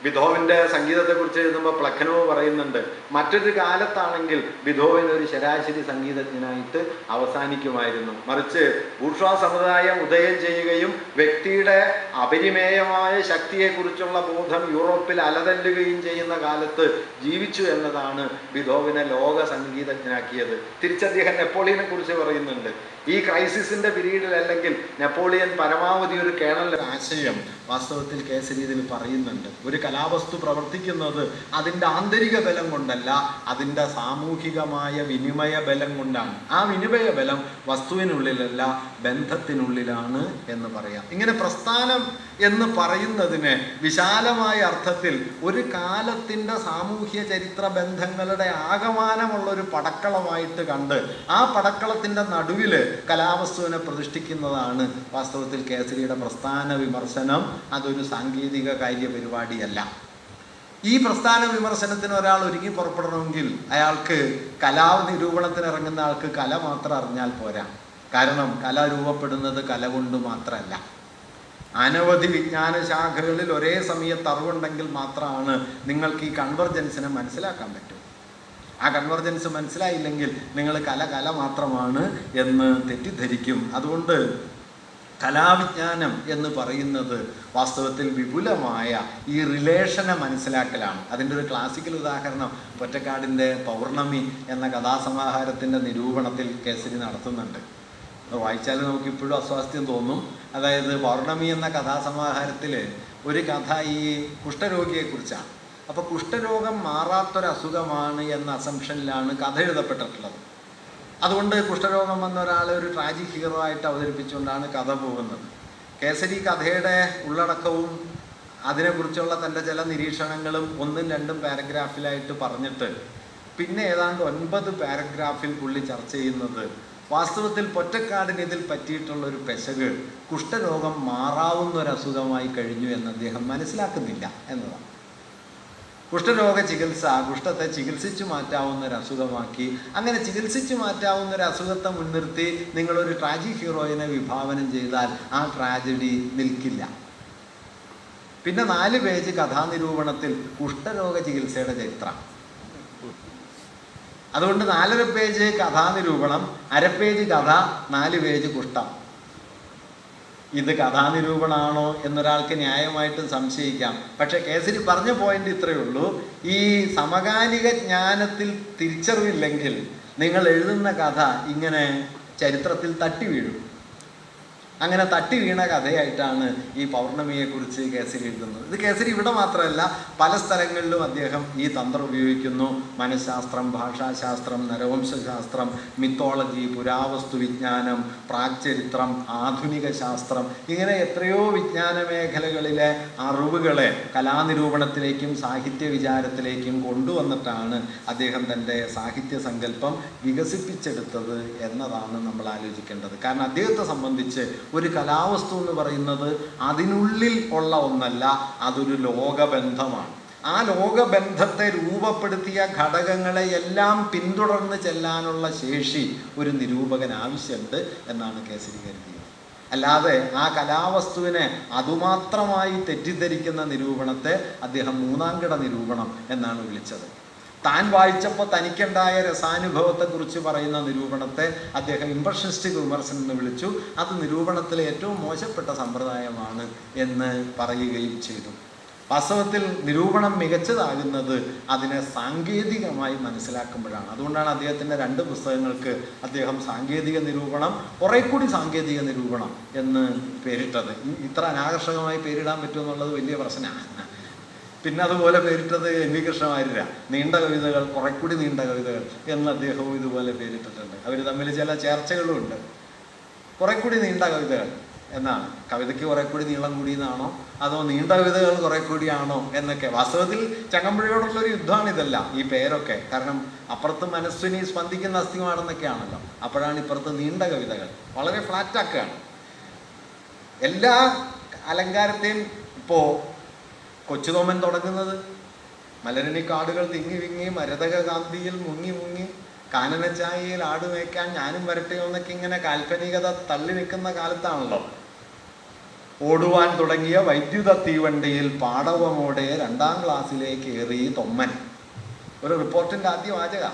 ബിഥോവൻ്റെ സംഗീതത്തെക്കുറിച്ച് എഴുതുമ്പോൾ പ്ലഖനോവ് പറയുന്നുണ്ട്, മറ്റൊരു കാലത്താണെങ്കിൽ ബിഥോവൻ ഒരു ശരാശരി സംഗീതജ്ഞനായിട്ട് അവസാനിക്കുമായിരുന്നു. മറിച്ച് ബൂർഷ്വാ സമുദായം ഉദയം ചെയ്യുകയും വ്യക്തിയുടെ അപരിമേയമായ ശക്തിയെക്കുറിച്ചുള്ള ബോധം യൂറോപ്പിൽ അലതല്ലുകയും ചെയ്യുന്ന കാലത്ത് ജീവിച്ചു എന്നതാണ് ബിഥോവനെ ലോക സംഗീതജ്ഞനാക്കിയത്. തിരിച്ചദ്ദേഹം നെപ്പോളിയനെ കുറിച്ച് പറയുന്നുണ്ട്. ഈ ക്രൈസിസിൻ്റെ പീരീഡിൽ അല്ലെങ്കിൽ നെപ്പോളിയൻ പരമാവധി ഒരു കേണൽ ആശയം വാസ്തവത്തിൽ കേസരി ഇതിൽ പറയുന്നുണ്ട്. ഒരു കലാവസ്തു പ്രവർത്തിക്കുന്നത് അതിൻ്റെ ആന്തരിക ബലം കൊണ്ടല്ല, അതിൻ്റെ സാമൂഹികമായ വിനിമയ ബലം കൊണ്ടാണ്. ആ വിനിമയ ബലം വസ്തുവിനുള്ളിലല്ല, ബന്ധത്തിനുള്ളിലാണ് എന്ന് പറയാം. ഇങ്ങനെ പ്രസ്ഥാനം എന്ന് പറയുന്നതിന് വിശാലമായ അർത്ഥത്തിൽ ഒരു കാലത്തിൻ്റെ സാമൂഹ്യ ചരിത്ര ബന്ധങ്ങളുടെ ആകമാനമുള്ളൊരു പടക്കളമായിട്ട് കണ്ട് ആ പടക്കളത്തിൻ്റെ നടുവിൽ കലാവസ്തുവിനെ പ്രതിഷ്ഠിക്കുന്നതാണ് വാസ്തവത്തിൽ കേസരിയുടെ പ്രസ്ഥാന വിമർശനം. അതൊരു സാങ്കേതിക കാര്യപരിപാടിയല്ല. ഈ പ്രസ്ഥാന വിമർശനത്തിന് ഒരാൾ ഒരുങ്ങി പുറപ്പെടണമെങ്കിൽ അയാൾക്ക് കലാനിരൂപണത്തിന് ഇറങ്ങുന്ന ആൾക്ക് കല മാത്രം അറിഞ്ഞാൽ പോരാ. കാരണം കല രൂപപ്പെടുന്നത് കല കൊണ്ട് മാത്രമല്ല. അനവധി വിജ്ഞാന ശാഖകളിൽ ഒരേ സമയത്ത് അറിവുണ്ടെങ്കിൽ മാത്രമാണ് നിങ്ങൾക്ക് ഈ കൺവെർജൻസിനെ മനസ്സിലാക്കാൻ പറ്റും. ആ കൺവെർജൻസ് മനസ്സിലായില്ലെങ്കിൽ നിങ്ങൾ കല മാത്രമാണ് എന്ന് തെറ്റിദ്ധരിക്കും. അതുകൊണ്ട് കലാവിജ്ഞാനം എന്ന് പറയുന്നത് വാസ്തവത്തിൽ വിപുലമായ ഈ റിലേഷനെ മനസ്സിലാക്കലാണ്. അതിൻ്റെ ഒരു ക്ലാസിക്കൽ ഉദാഹരണം പൊറ്റക്കാടിൻ്റെ പൗർണമി എന്ന കഥാസമാഹാരത്തിൻ്റെ നിരൂപണത്തിൽ കേസരി നടത്തുന്നുണ്ട്. വായിച്ചാൽ നമുക്കിപ്പോഴും അസ്വാസ്ഥ്യം തോന്നും. അതായത് പൗർണമി എന്ന കഥാസമാഹാരത്തിൽ ഒരു കഥ ഈ കുഷ്ഠരോഗിയെക്കുറിച്ചാണ്. അപ്പോൾ കുഷ്ഠരോഗം മാറാത്തൊരസുഖമാണ് എന്ന അസംഷനിലാണ് കഥ എഴുതപ്പെട്ടിട്ടുള്ളത്. അതുകൊണ്ട് കുഷ്ഠരോഗം വന്ന ഒരാളെ ഒരു ട്രാജിക് ഹീറോ ആയിട്ട് അവതരിപ്പിച്ചുകൊണ്ടാണ് കഥ പോകുന്നത്. കേസരി കഥയുടെ ഉള്ളടക്കവും അതിനെക്കുറിച്ചുള്ള തൻ്റെ ചില നിരീക്ഷണങ്ങളും 1-2 പാരഗ്രാഫിലായിട്ട് പറഞ്ഞിട്ട് പിന്നെ ഏതാണ്ട് 9 പാരഗ്രാഫിൽ പുള്ളി ചർച്ച ചെയ്യുന്നത് വാസ്തവത്തിൽ പൊറ്റക്കാടിന് ഇതിൽ പറ്റിയിട്ടുള്ളൊരു പെശക് കുഷ്ഠരോഗം മാറാവുന്നൊരസുഖമായി കഴിഞ്ഞു എന്ന് അദ്ദേഹം മനസ്സിലാക്കുന്നില്ല എന്നതാണ്. കുഷ്ഠരോഗ ചികിത്സ കുഷ്ഠത്തെ ചികിത്സിച്ചു മാറ്റാവുന്ന ഒരു അസുഖമാക്കി. അങ്ങനെ ചികിത്സിച്ചു മാറ്റാവുന്ന ഒരു അസുഖത്തെ മുൻനിർത്തി നിങ്ങളൊരു ട്രാജിക് ഹീറോയിനെ വിഭാവനം ചെയ്താൽ ആ ട്രാജഡി നിൽക്കില്ല. പിന്നെ 4 പേജ് കഥാനിരൂപണത്തിൽ കുഷ്ഠരോഗ ചികിത്സയുടെ ചരിത്രം. അതുകൊണ്ട് 4.5 പേജ് കഥാനിരൂപണം, 1/2 പേജ് കഥ, 4 പേജ് കുഷ്ഠം. ഇത് കഥാനിരൂപണമാണോ എന്നൊരാൾക്ക് ന്യായമായിട്ടും സംശയിക്കാം. പക്ഷെ കേസരി പറഞ്ഞ പോയിന്റ് ഇത്രയേ ഉള്ളൂ. ഈ സമകാലിക ജ്ഞാനത്തിൽ തിരിച്ചറിവില്ലെങ്കിൽ നിങ്ങൾ എഴുതുന്ന കഥ ഇങ്ങനെ ചരിത്രത്തിൽ തട്ടി വീഴും. അങ്ങനെ തട്ടി വീണ കഥയായിട്ടാണ് ഈ പൗർണമിയെക്കുറിച്ച് കേസരി എഴുതുന്നത്. ഇത് കേസരി ഇവിടെ മാത്രമല്ല, പല സ്ഥലങ്ങളിലും അദ്ദേഹം ഈ തന്ത്രം ഉപയോഗിക്കുന്നു. മനഃശാസ്ത്രം, ഭാഷാശാസ്ത്രം, നരവംശാസ്ത്രം, മിത്തോളജി, പുരാവസ്തു വിജ്ഞാനം, പ്രാക്ചരിത്രം, ആധുനിക ശാസ്ത്രം, ഇങ്ങനെ എത്രയോ വിജ്ഞാന മേഖലകളിലെ അറിവുകളെ കലാനിരൂപണത്തിലേക്കും സാഹിത്യ വിചാരത്തിലേക്കും കൊണ്ടുവന്നിട്ടാണ് അദ്ദേഹം തൻ്റെ സാഹിത്യ സങ്കല്പം വികസിപ്പിച്ചെടുത്തത് എന്നതാണ് നമ്മൾ ആലോചിക്കേണ്ടത്. കാരണം അദ്ദേഹത്തെ സംബന്ധിച്ച് ഒരു കലാവസ്തു എന്ന് പറയുന്നത് അതിനുള്ളിൽ ഉള്ള ഒന്നല്ല, അതൊരു ലോകബന്ധമാണ്. ആ ലോകബന്ധത്തെ രൂപപ്പെടുത്തിയ ഘടകങ്ങളെ എല്ലാം പിന്തുടർന്ന് ചെല്ലാനുള്ള ശേഷി ഒരു നിരൂപകൻ ആവശ്യമുണ്ട് എന്നാണ് കേസരി കരുതിയത്. അല്ലാതെ ആ കലാവസ്തുവിനെ അതുമാത്രമായി തെറ്റിദ്ധരിക്കുന്ന നിരൂപണത്തെ അദ്ദേഹം 3ാംകിട നിരൂപണം എന്നാണ് വിളിച്ചത്. താൻ വായിച്ചപ്പോൾ തനിക്കുണ്ടായ രസാനുഭവത്തെക്കുറിച്ച് പറയുന്ന നിരൂപണത്തെ അദ്ദേഹം ഇംപ്രഷനിസ്റ്റിക് വിമർശനം എന്ന് വിളിച്ചു. അത് നിരൂപണത്തിലെ ഏറ്റവും മോശപ്പെട്ട സമ്പ്രദായമാണ് എന്ന് പറയുകയും ചെയ്തു. വാസ്തവത്തിൽ നിരൂപണം മികച്ചതാകുന്നത് അതിനെ സാങ്കേതികമായി മനസ്സിലാക്കുമ്പോഴാണ്. അതുകൊണ്ടാണ് അദ്ദേഹത്തിൻ്റെ 2 പുസ്തകങ്ങൾക്ക് അദ്ദേഹം സാങ്കേതിക നിരൂപണം, കുറെ കൂടി സാങ്കേതിക നിരൂപണം എന്ന് പേരിട്ടത്. ഇത്ര അനാകർഷകമായി പേരിടാൻ പറ്റുമെന്നുള്ളത് വലിയ പ്രശ്നമാണ്. പിന്നെ അതുപോലെ പേരിട്ടത് എൻ വി കൃഷ്ണമാരില്ല. നീണ്ട കവിതകൾ, കുറെ കൂടി നീണ്ട കവിതകൾ എന്ന് അദ്ദേഹവും ഇതുപോലെ പേരിട്ടിട്ടുണ്ട്. അവർ തമ്മിൽ ചില ചേർച്ചകളും ഉണ്ട്. കുറെ കൂടി നീണ്ട കവിതകൾ എന്നാണ്. കവിതയ്ക്ക് കുറെ കൂടി നീളം കൂടിയെന്നാണോ അതോ നീണ്ട കവിതകൾ കുറെ കൂടിയാണോ എന്നൊക്കെ. വാസ്തവത്തിൽ ചങ്ങമ്പുഴയോടുള്ളൊരു യുദ്ധമാണ് ഇതെല്ലാം, ഈ പേരൊക്കെ. കാരണം അപ്പുറത്ത് മനസ്വിനി സ്പന്ദിക്കുന്ന അസ്ഥിമാണെന്നൊക്കെയാണല്ലോ, അപ്പോഴാണ് ഇപ്പുറത്ത് നീണ്ട കവിതകൾ. വളരെ ഫ്ലാറ്റാക്കുകയാണ് എല്ലാ അലങ്കാരത്തെയും. ഇപ്പോൾ കൊച്ചുതോമൻ തുടങ്ങുന്നത് മലരണി കാടുകൾ തിങ്ങി വിങ്ങി മരതക കാന്തിയിൽ മുങ്ങി മുങ്ങി കാനനച്ചായയിൽ ആടുമേക്കാൻ ഞാനും വരട്ടെയോ എന്നൊക്കെ ഇങ്ങനെ കാൽപ്പനികത തള്ളി നിൽക്കുന്ന കാലത്താണല്ലോ. ഓടുവാൻ തുടങ്ങിയ വൈദ്യുത തീവണ്ടിയിൽ പാടവമോടെ 2ാം ക്ലാസ്സിലേക്ക് ഏറി തൊമ്മൻ. ഒരു റിപ്പോർട്ടിൻ്റെ ആദ്യ വാചക.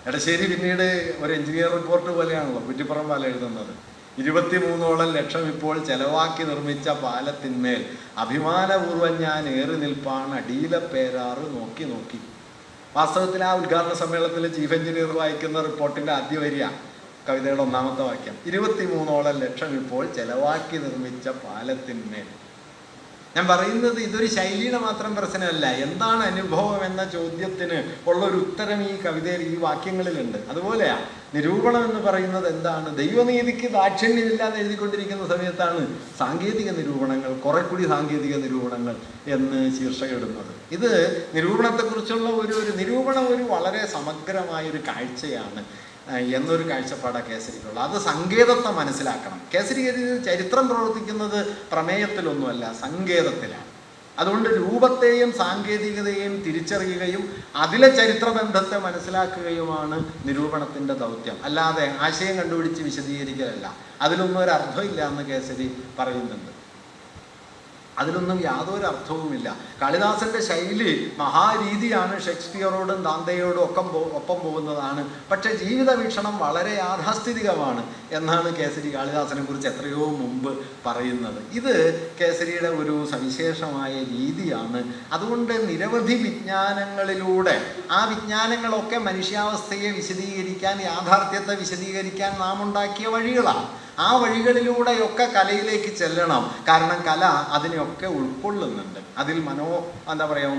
എടശ്ശേരി പിന്നീട് ഒരു എഞ്ചിനീയർ റിപ്പോർട്ട് പോലെയാണല്ലോ കുറ്റിപ്പുറം എഴുതുന്നത്. 23ഓളം ലക്ഷം ഇപ്പോൾ ചെലവാക്കി നിർമ്മിച്ച പാലത്തിന്മേൽ അഭിമാനപൂർവ്വം ഞാൻ ഏറി നിൽപ്പാണ് അടിയിലെ പേരാറ് നോക്കി നോക്കി. വാസ്തവത്തിൽ ആ ഉദ്ഘാടന സമ്മേളനത്തിൽ ചീഫ് എഞ്ചിനീയർ വായിക്കുന്ന റിപ്പോർട്ടിൻ്റെ ആദ്യ വരിക കവിതയുടെ 1ാമത്തെ വാക്യം. 23ഓളം ലക്ഷം ഇപ്പോൾ ചെലവാക്കി നിർമ്മിച്ച പാലത്തിന്മേൽ. ഞാൻ പറയുന്നത് ഇതൊരു ശൈലിയുടെ മാത്രം പ്രശ്നമല്ല. എന്താണ് അനുഭവം എന്ന ചോദ്യത്തിന് ഉള്ളൊരു ഉത്തരം ഈ കവിതയിൽ, ഈ വാക്യങ്ങളിലുണ്ട്. അതുപോലെയാ നിരൂപണം എന്ന് പറയുന്നത് എന്താണ്? ദൈവനീതിക്ക് ദാക്ഷിണ്യമില്ലാതെ എഴുതിക്കൊണ്ടിരിക്കുന്ന സമയത്താണ് സാങ്കേതിക നിരൂപണങ്ങൾ, കുറെ കൂടി സാങ്കേതിക നിരൂപണങ്ങൾ എന്ന് ശീർഷകമിടുന്നത്. ഇത് നിരൂപണത്തെക്കുറിച്ചുള്ള ഒരു നിരൂപണം ഒരു വളരെ സമഗ്രമായൊരു കാഴ്ചയാണ് എന്നൊരു കാഴ്ചപ്പാടാണ് കേസരിക്കുള്ളത്. അത് സങ്കേതത്തെ മനസ്സിലാക്കണം. കേസരി ചരിത്രം പ്രവർത്തിക്കുന്നത് പ്രമേയത്തിലൊന്നുമല്ല, സങ്കേതത്തിലാണ്. അതുകൊണ്ട് രൂപത്തെയും സാങ്കേതികതയെയും തിരിച്ചറിയുകയും അതിലെ ചരിത്രബന്ധത്തെ മനസ്സിലാക്കുകയുമാണ് നിരൂപണത്തിൻ്റെ ദൗത്യം. അല്ലാതെ ആശയം കണ്ടുപിടിച്ച് വിശദീകരിക്കലല്ല. അതിലൊന്നും ഒരു അർത്ഥമില്ല എന്ന് കേസരി പറയുന്നുണ്ട്. അതിലൊന്നും യാതൊരു അർത്ഥവുമില്ല. കാളിദാസന്റെ ശൈലി മഹാരീതിയാണ്, ഷേക്സ്പിയറോടും ദാന്തയോടും ഒപ്പം പോകുന്നതാണ്. പക്ഷേ ജീവിത വീക്ഷണം വളരെ യാഥാസ്ഥിതികമാണ് എന്നാണ് കേസരി കാളിദാസനെ കുറിച്ച് എത്രയോ മുമ്പ് പറയുന്നത്. ഇത് കേസരിയുടെ ഒരു സവിശേഷമായ രീതിയാണ്. അതുകൊണ്ട് നിരവധി വിജ്ഞാനങ്ങളിലൂടെ ആ വിജ്ഞാനങ്ങളൊക്കെ മനുഷ്യാവസ്ഥയെ വിശദീകരിക്കാൻ, യാഥാർത്ഥ്യത്തെ വിശദീകരിക്കാൻ നാം ഉണ്ടാക്കിയ വഴികളാണ്. ആ വഴികളിലൂടെയൊക്കെ കലയിലേക്ക് ചെല്ലണം. കാരണം കല അതിനെയൊക്കെ ഉൾക്കൊള്ളുന്നുണ്ട്. അതിൽ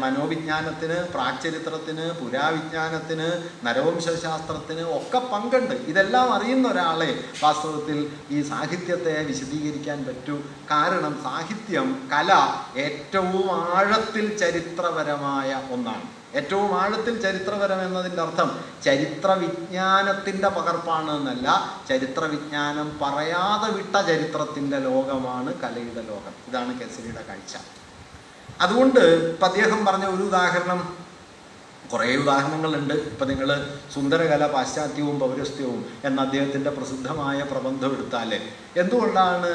മനോവിജ്ഞാനത്തിന്, പ്രാക്ചരിത്രത്തിന്, പുരാവിജ്ഞാനത്തിന്, നരവംശാസ്ത്രത്തിന് ഒക്കെ പങ്കുണ്ട്. ഇതെല്ലാം അറിയുന്ന ഒരാളെ വാസ്തവത്തിൽ ഈ സാഹിത്യത്തെ വിശദീകരിക്കാൻ പറ്റൂ. കാരണം സാഹിത്യം, കല ഏറ്റവും ആഴത്തിൽ ചരിത്രപരമായ ഒന്നാണ്. ഏറ്റവും ആഴത്തിൽ ചരിത്രപരം എന്നതിൻ്റെ അർത്ഥം ചരിത്രവിജ്ഞാനത്തിൻ്റെ പകർപ്പാണ് എന്നല്ല, ചരിത്രവിജ്ഞാനം പറയാതെ വിട്ട ചരിത്രത്തിൻ്റെ ലോകമാണ് കലയുടെ ലോകം. ഇതാണ് കേസരിയുടെ കാഴ്ച. അതുകൊണ്ട് ഇപ്പം അദ്ദേഹം പറഞ്ഞ ഒരു ഉദാഹരണം, കുറേ ഉദാഹരണങ്ങളുണ്ട്. ഇപ്പം നിങ്ങൾ സുന്ദരകല പാശ്ചാത്യവും പൗരസ്ത്യവും എന്ന അദ്ദേഹത്തിൻ്റെ പ്രസിദ്ധമായ പ്രബന്ധം എടുത്താൽ എന്തുകൊണ്ടാണ്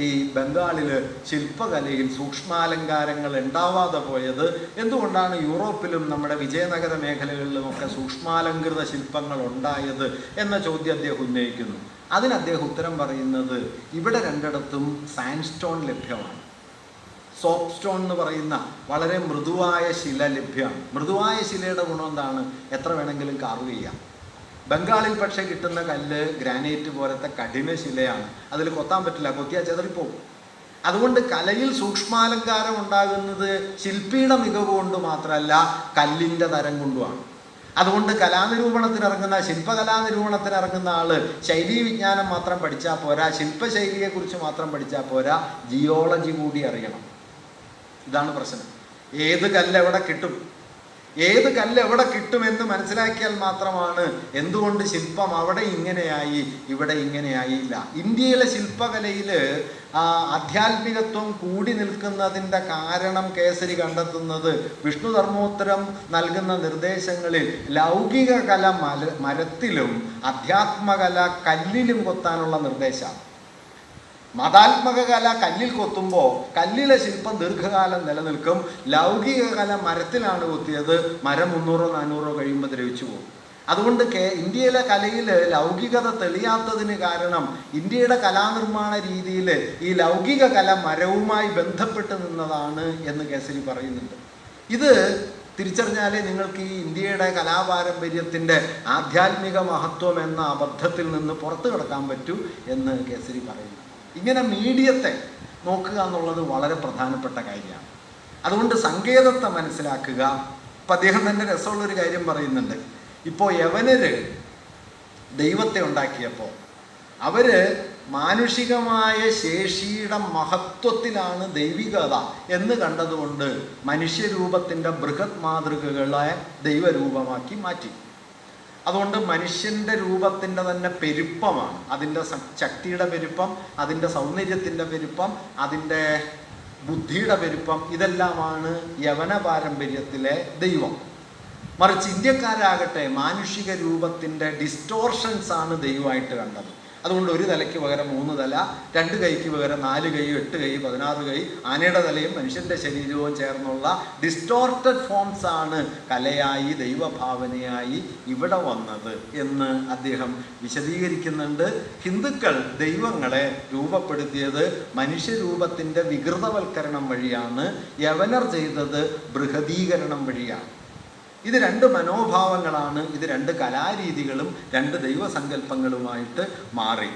ഈ ബംഗാളിൽ ശില്പകലയിൽ സൂക്ഷ്മാലങ്കാരങ്ങൾ ഉണ്ടാവാതെ പോയത്, എന്തുകൊണ്ടാണ് യൂറോപ്പിലും നമ്മുടെ വിജയനഗര മേഖലകളിലുമൊക്കെ സൂക്ഷ്മാലങ്കൃത ശില്പങ്ങൾ ഉണ്ടായത് എന്ന ചോദ്യം അദ്ദേഹം ഉന്നയിക്കുന്നു. അതിന് അദ്ദേഹം ഉത്തരം പറയുന്നത് ഇവിടെ രണ്ടിടത്തും സാൻഡ്സ്റ്റോൺ ലഭ്യമാണ്. സോപ്പ് സ്റ്റോൺ എന്ന് പറയുന്ന വളരെ മൃദുവായ ശില ലഭ്യമാണ്. മൃദുവായ ശിലയുടെ ഗുണം എന്താണ്? എത്ര വേണമെങ്കിലും കാർവ് ചെയ്യാം. ബംഗാളിൽ പക്ഷേ കിട്ടുന്ന കല്ല് ഗ്രാനൈറ്റ് പോലത്തെ കഠിന ശിലയാണ്. അതിൽ കൊത്താൻ പറ്റില്ല, കൊത്തിയാൽ ചെതറിപ്പോവും. അതുകൊണ്ട് കലയിൽ സൂക്ഷ്മാലങ്കാരം ഉണ്ടാകുന്നത് ശില്പിയുടെ മികവ് കൊണ്ട് മാത്രമല്ല, കല്ലിൻ്റെ തരം കൊണ്ടുമാണ്. അതുകൊണ്ട് കലാനിരൂപണത്തിനിറങ്ങുന്ന, ശില്പകലാനിരൂപണത്തിനിറങ്ങുന്ന ആൾ ശൈലീ വിജ്ഞാനം മാത്രം പഠിച്ചാൽ പോരാ, ശില്പശൈലിയെക്കുറിച്ച് മാത്രം പഠിച്ചാൽ പോരാ, ജിയോളജി കൂടി അറിയണം. ഇതാണ് പ്രശ്നം. ഏത് കല്ല് എവിടെ കിട്ടും, ഏത് കല്ല് എവിടെ കിട്ടുമെന്ന് മനസ്സിലാക്കിയാൽ മാത്രമാണ് എന്തുകൊണ്ട് ശില്പം അവിടെ ഇങ്ങനെയായി ഇവിടെ ഇങ്ങനെയായില്ല. ഇന്ത്യയിലെ ശില്പകലയിൽ ആധ്യാത്മികത്വം കൂടി നിൽക്കുന്നതിൻ്റെ കാരണം കേസരി കണ്ടെത്തുന്നത് വിഷ്ണുധർമ്മോത്തരം നൽകുന്ന നിർദ്ദേശങ്ങളിൽ ലൗകിക കല മരത്തിലും അധ്യാത്മകല കല്ലിലും കൊത്താനുള്ള നിർദ്ദേശമാണ്. മതാത്മക കല കല്ലിൽ കൊത്തുമ്പോൾ കല്ലിലെ ശില്പം ദീർഘകാലം നിലനിൽക്കും. ലൗകിക കല മരത്തിലാണ് കൊത്തിയത്, മരം 300-400 കഴിയുമ്പോൾ ദ്രവിച്ചു പോകും. അതുകൊണ്ട് ഇന്ത്യയിലെ കലയിൽ ലൗകികത തെളിയാത്തതിന് കാരണം ഇന്ത്യയുടെ കലാനിർമ്മാണ രീതിയിൽ ഈ ലൗകിക കല മരവുമായി ബന്ധപ്പെട്ട് നിന്നതാണ് എന്ന് കേസരി പറയുന്നുണ്ട്. ഇത് തിരിച്ചറിഞ്ഞാലേ നിങ്ങൾക്ക് ഈ ഇന്ത്യയുടെ കലാപാരമ്പര്യത്തിൻ്റെ ആധ്യാത്മിക മഹത്വം എന്ന അബദ്ധത്തിൽ നിന്ന് പുറത്തു കിടക്കാൻ പറ്റൂ എന്ന് കേസരി പറയുന്നു. ഇങ്ങനെ മീഡിയത്തെ നോക്കുക എന്നുള്ളത് വളരെ പ്രധാനപ്പെട്ട കാര്യമാണ്. അതുകൊണ്ട് സങ്കേതത്തെ മനസ്സിലാക്കുക. ഇപ്പം അദ്ദേഹം തന്നെ രസമുള്ളൊരു കാര്യം പറയുന്നുണ്ട്. ഇപ്പോൾ യവനര് ദൈവത്തെ ഉണ്ടാക്കിയപ്പോൾ അവര് മാനുഷികമായ ശേഷിയുടെ മഹത്വത്തിലാണ് ദൈവികത എന്ന് കണ്ടതുകൊണ്ട് മനുഷ്യരൂപത്തിൻ്റെ ബൃഹത് മാതൃകകളെ ദൈവരൂപമാക്കി മാറ്റി. അതുകൊണ്ട് മനുഷ്യൻ്റെ രൂപത്തിൻ്റെ തന്നെ പെരുപ്പമാണ്, അതിൻ്റെ ശക്തിയുടെ പെരുപ്പം, അതിൻ്റെ സൗന്ദര്യത്തിൻ്റെ പെരുപ്പം, അതിൻ്റെ ബുദ്ധിയുടെ പെരുപ്പം, ഇതെല്ലാമാണ് യവന പാരമ്പര്യത്തിലെ ദൈവം. മറിച്ച് ഇന്ത്യക്കാരാകട്ടെ മാനുഷിക രൂപത്തിൻ്റെ ഡിസ്റ്റോർഷൻസാണ് ദൈവമായിട്ട് കണ്ടത്. അതുകൊണ്ട് ഒരു തലയ്ക്ക് പകരം 3 തല, 2 കൈക്ക് പകരം 4 കൈ, 8 കൈ, 16 കൈ, ആനയുടെ തലയും മനുഷ്യൻ്റെ ശരീരവും ചേർന്നുള്ള ഡിസ്റ്റോർട്ടഡ് ഫോംസ് ആണ് കലയായി ദൈവഭാവനയായി ഇവിടെ വന്നത് എന്ന് അദ്ദേഹം വിശദീകരിക്കുന്നുണ്ട്. ഹിന്ദുക്കൾ ദൈവങ്ങളെ രൂപപ്പെടുത്തിയത് മനുഷ്യരൂപത്തിൻ്റെ വികൃതവൽക്കരണം വഴിയാണ്, യവനർ ചെയ്തത് ബൃഹദീകരണം വഴിയാണ്. ഇത് 2 മനോഭാവങ്ങളാണ്, ഇത് 2 കലാരീതികളും 2 ദൈവസങ്കല്പങ്ങളുമായിട്ട് മാറി.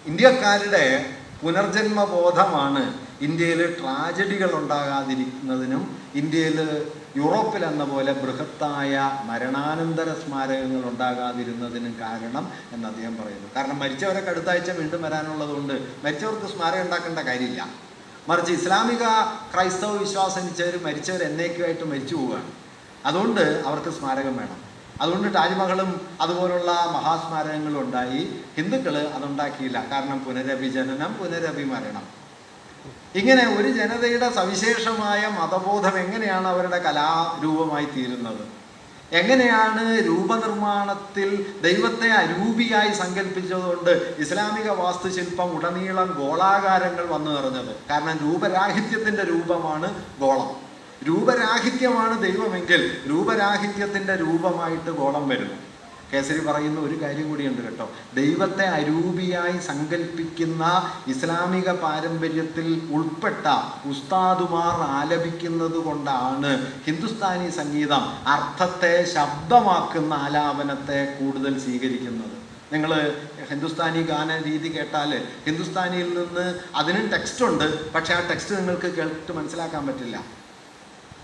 ഇന്ത്യക്കാരുടെ പുനർജന്മബോധമാണ് ഇന്ത്യയിൽ ട്രാജഡികൾ ഉണ്ടാകാതിരിക്കുന്നതിനും ഇന്ത്യയിൽ യൂറോപ്പിലെന്ന പോലെ ബൃഹത്തായ മരണാനന്തര സ്മാരകങ്ങൾ ഉണ്ടാകാതിരുന്നതിനും കാരണം എന്ന് അദ്ദേഹം പറയുന്നു. കാരണം മരിച്ചവരൊക്കെ അടുത്ത ആഴ്ച വീണ്ടും വരാനുള്ളതുകൊണ്ട് മരിച്ചവർക്ക് സ്മാരകം ഉണ്ടാക്കേണ്ട കാര്യമില്ല. മറിച്ച് ഇസ്ലാമിക ക്രൈസ്തവ വിശ്വാസം അനുസരിച്ചവർ മരിച്ചവർ എന്നേക്കുമായിട്ട് മരിച്ചു പോവുകയാണ്. അതുകൊണ്ട് അവർക്ക് സ്മാരകം വേണം. അതുകൊണ്ട് താജ്മഹലും അതുപോലുള്ള മഹാസ്മാരകങ്ങളും ഉണ്ടായി. ഹിന്ദുക്കൾ അതുണ്ടാക്കിയില്ല. കാരണം പുനരഭിജനനം, പുനരഭിമരണം. ഇങ്ങനെ ഒരു ജനതയുടെ സവിശേഷമായ മതബോധം എങ്ങനെയാണ് അവരുടെ കലാരൂപമായി തീരുന്നത്? എങ്ങനെയാണ് രൂപനിർമ്മാണത്തിൽ ദൈവത്തെ അരൂപിയായി സങ്കല്പിച്ചതുകൊണ്ട് ഇസ്ലാമിക വാസ്തുശില്പം ഉടനീളം ഗോളാകാരങ്ങൾ വന്നു നിറഞ്ഞത്? കാരണം രൂപരാഹിത്യത്തിൻ്റെ രൂപമാണ് ഗോളം. രൂപരാഹിത്യമാണ് ദൈവമെങ്കിൽ രൂപരാഹിത്യത്തിൻ്റെ രൂപമായിട്ട് ഗോളം വരുന്നു. കേസരി പറയുന്ന ഒരു കാര്യം കൂടിയുണ്ട് കേട്ടോ. ദൈവത്തെ അരൂപിയായി സങ്കല്പിക്കുന്ന ഇസ്ലാമിക പാരമ്പര്യത്തിൽ ഉൾപ്പെട്ട ഉസ്താദുമാർ ആലപിക്കുന്നത് കൊണ്ടാണ് ഹിന്ദുസ്ഥാനി സംഗീതം അർത്ഥത്തെ ശബ്ദമാക്കുന്ന ആലാപനത്തെ കൂടുതൽ സ്വീകരിക്കുന്നത്. നിങ്ങൾ ഹിന്ദുസ്ഥാനി ഗാന രീതി കേട്ടാൽ ഹിന്ദുസ്ഥാനിയിൽ നിന്ന് അതിനും ടെക്സ്റ്റ് ഉണ്ട്, പക്ഷേ ആ ടെക്സ്റ്റ് നിങ്ങൾക്ക് കേട്ട് മനസ്സിലാക്കാൻ പറ്റില്ല.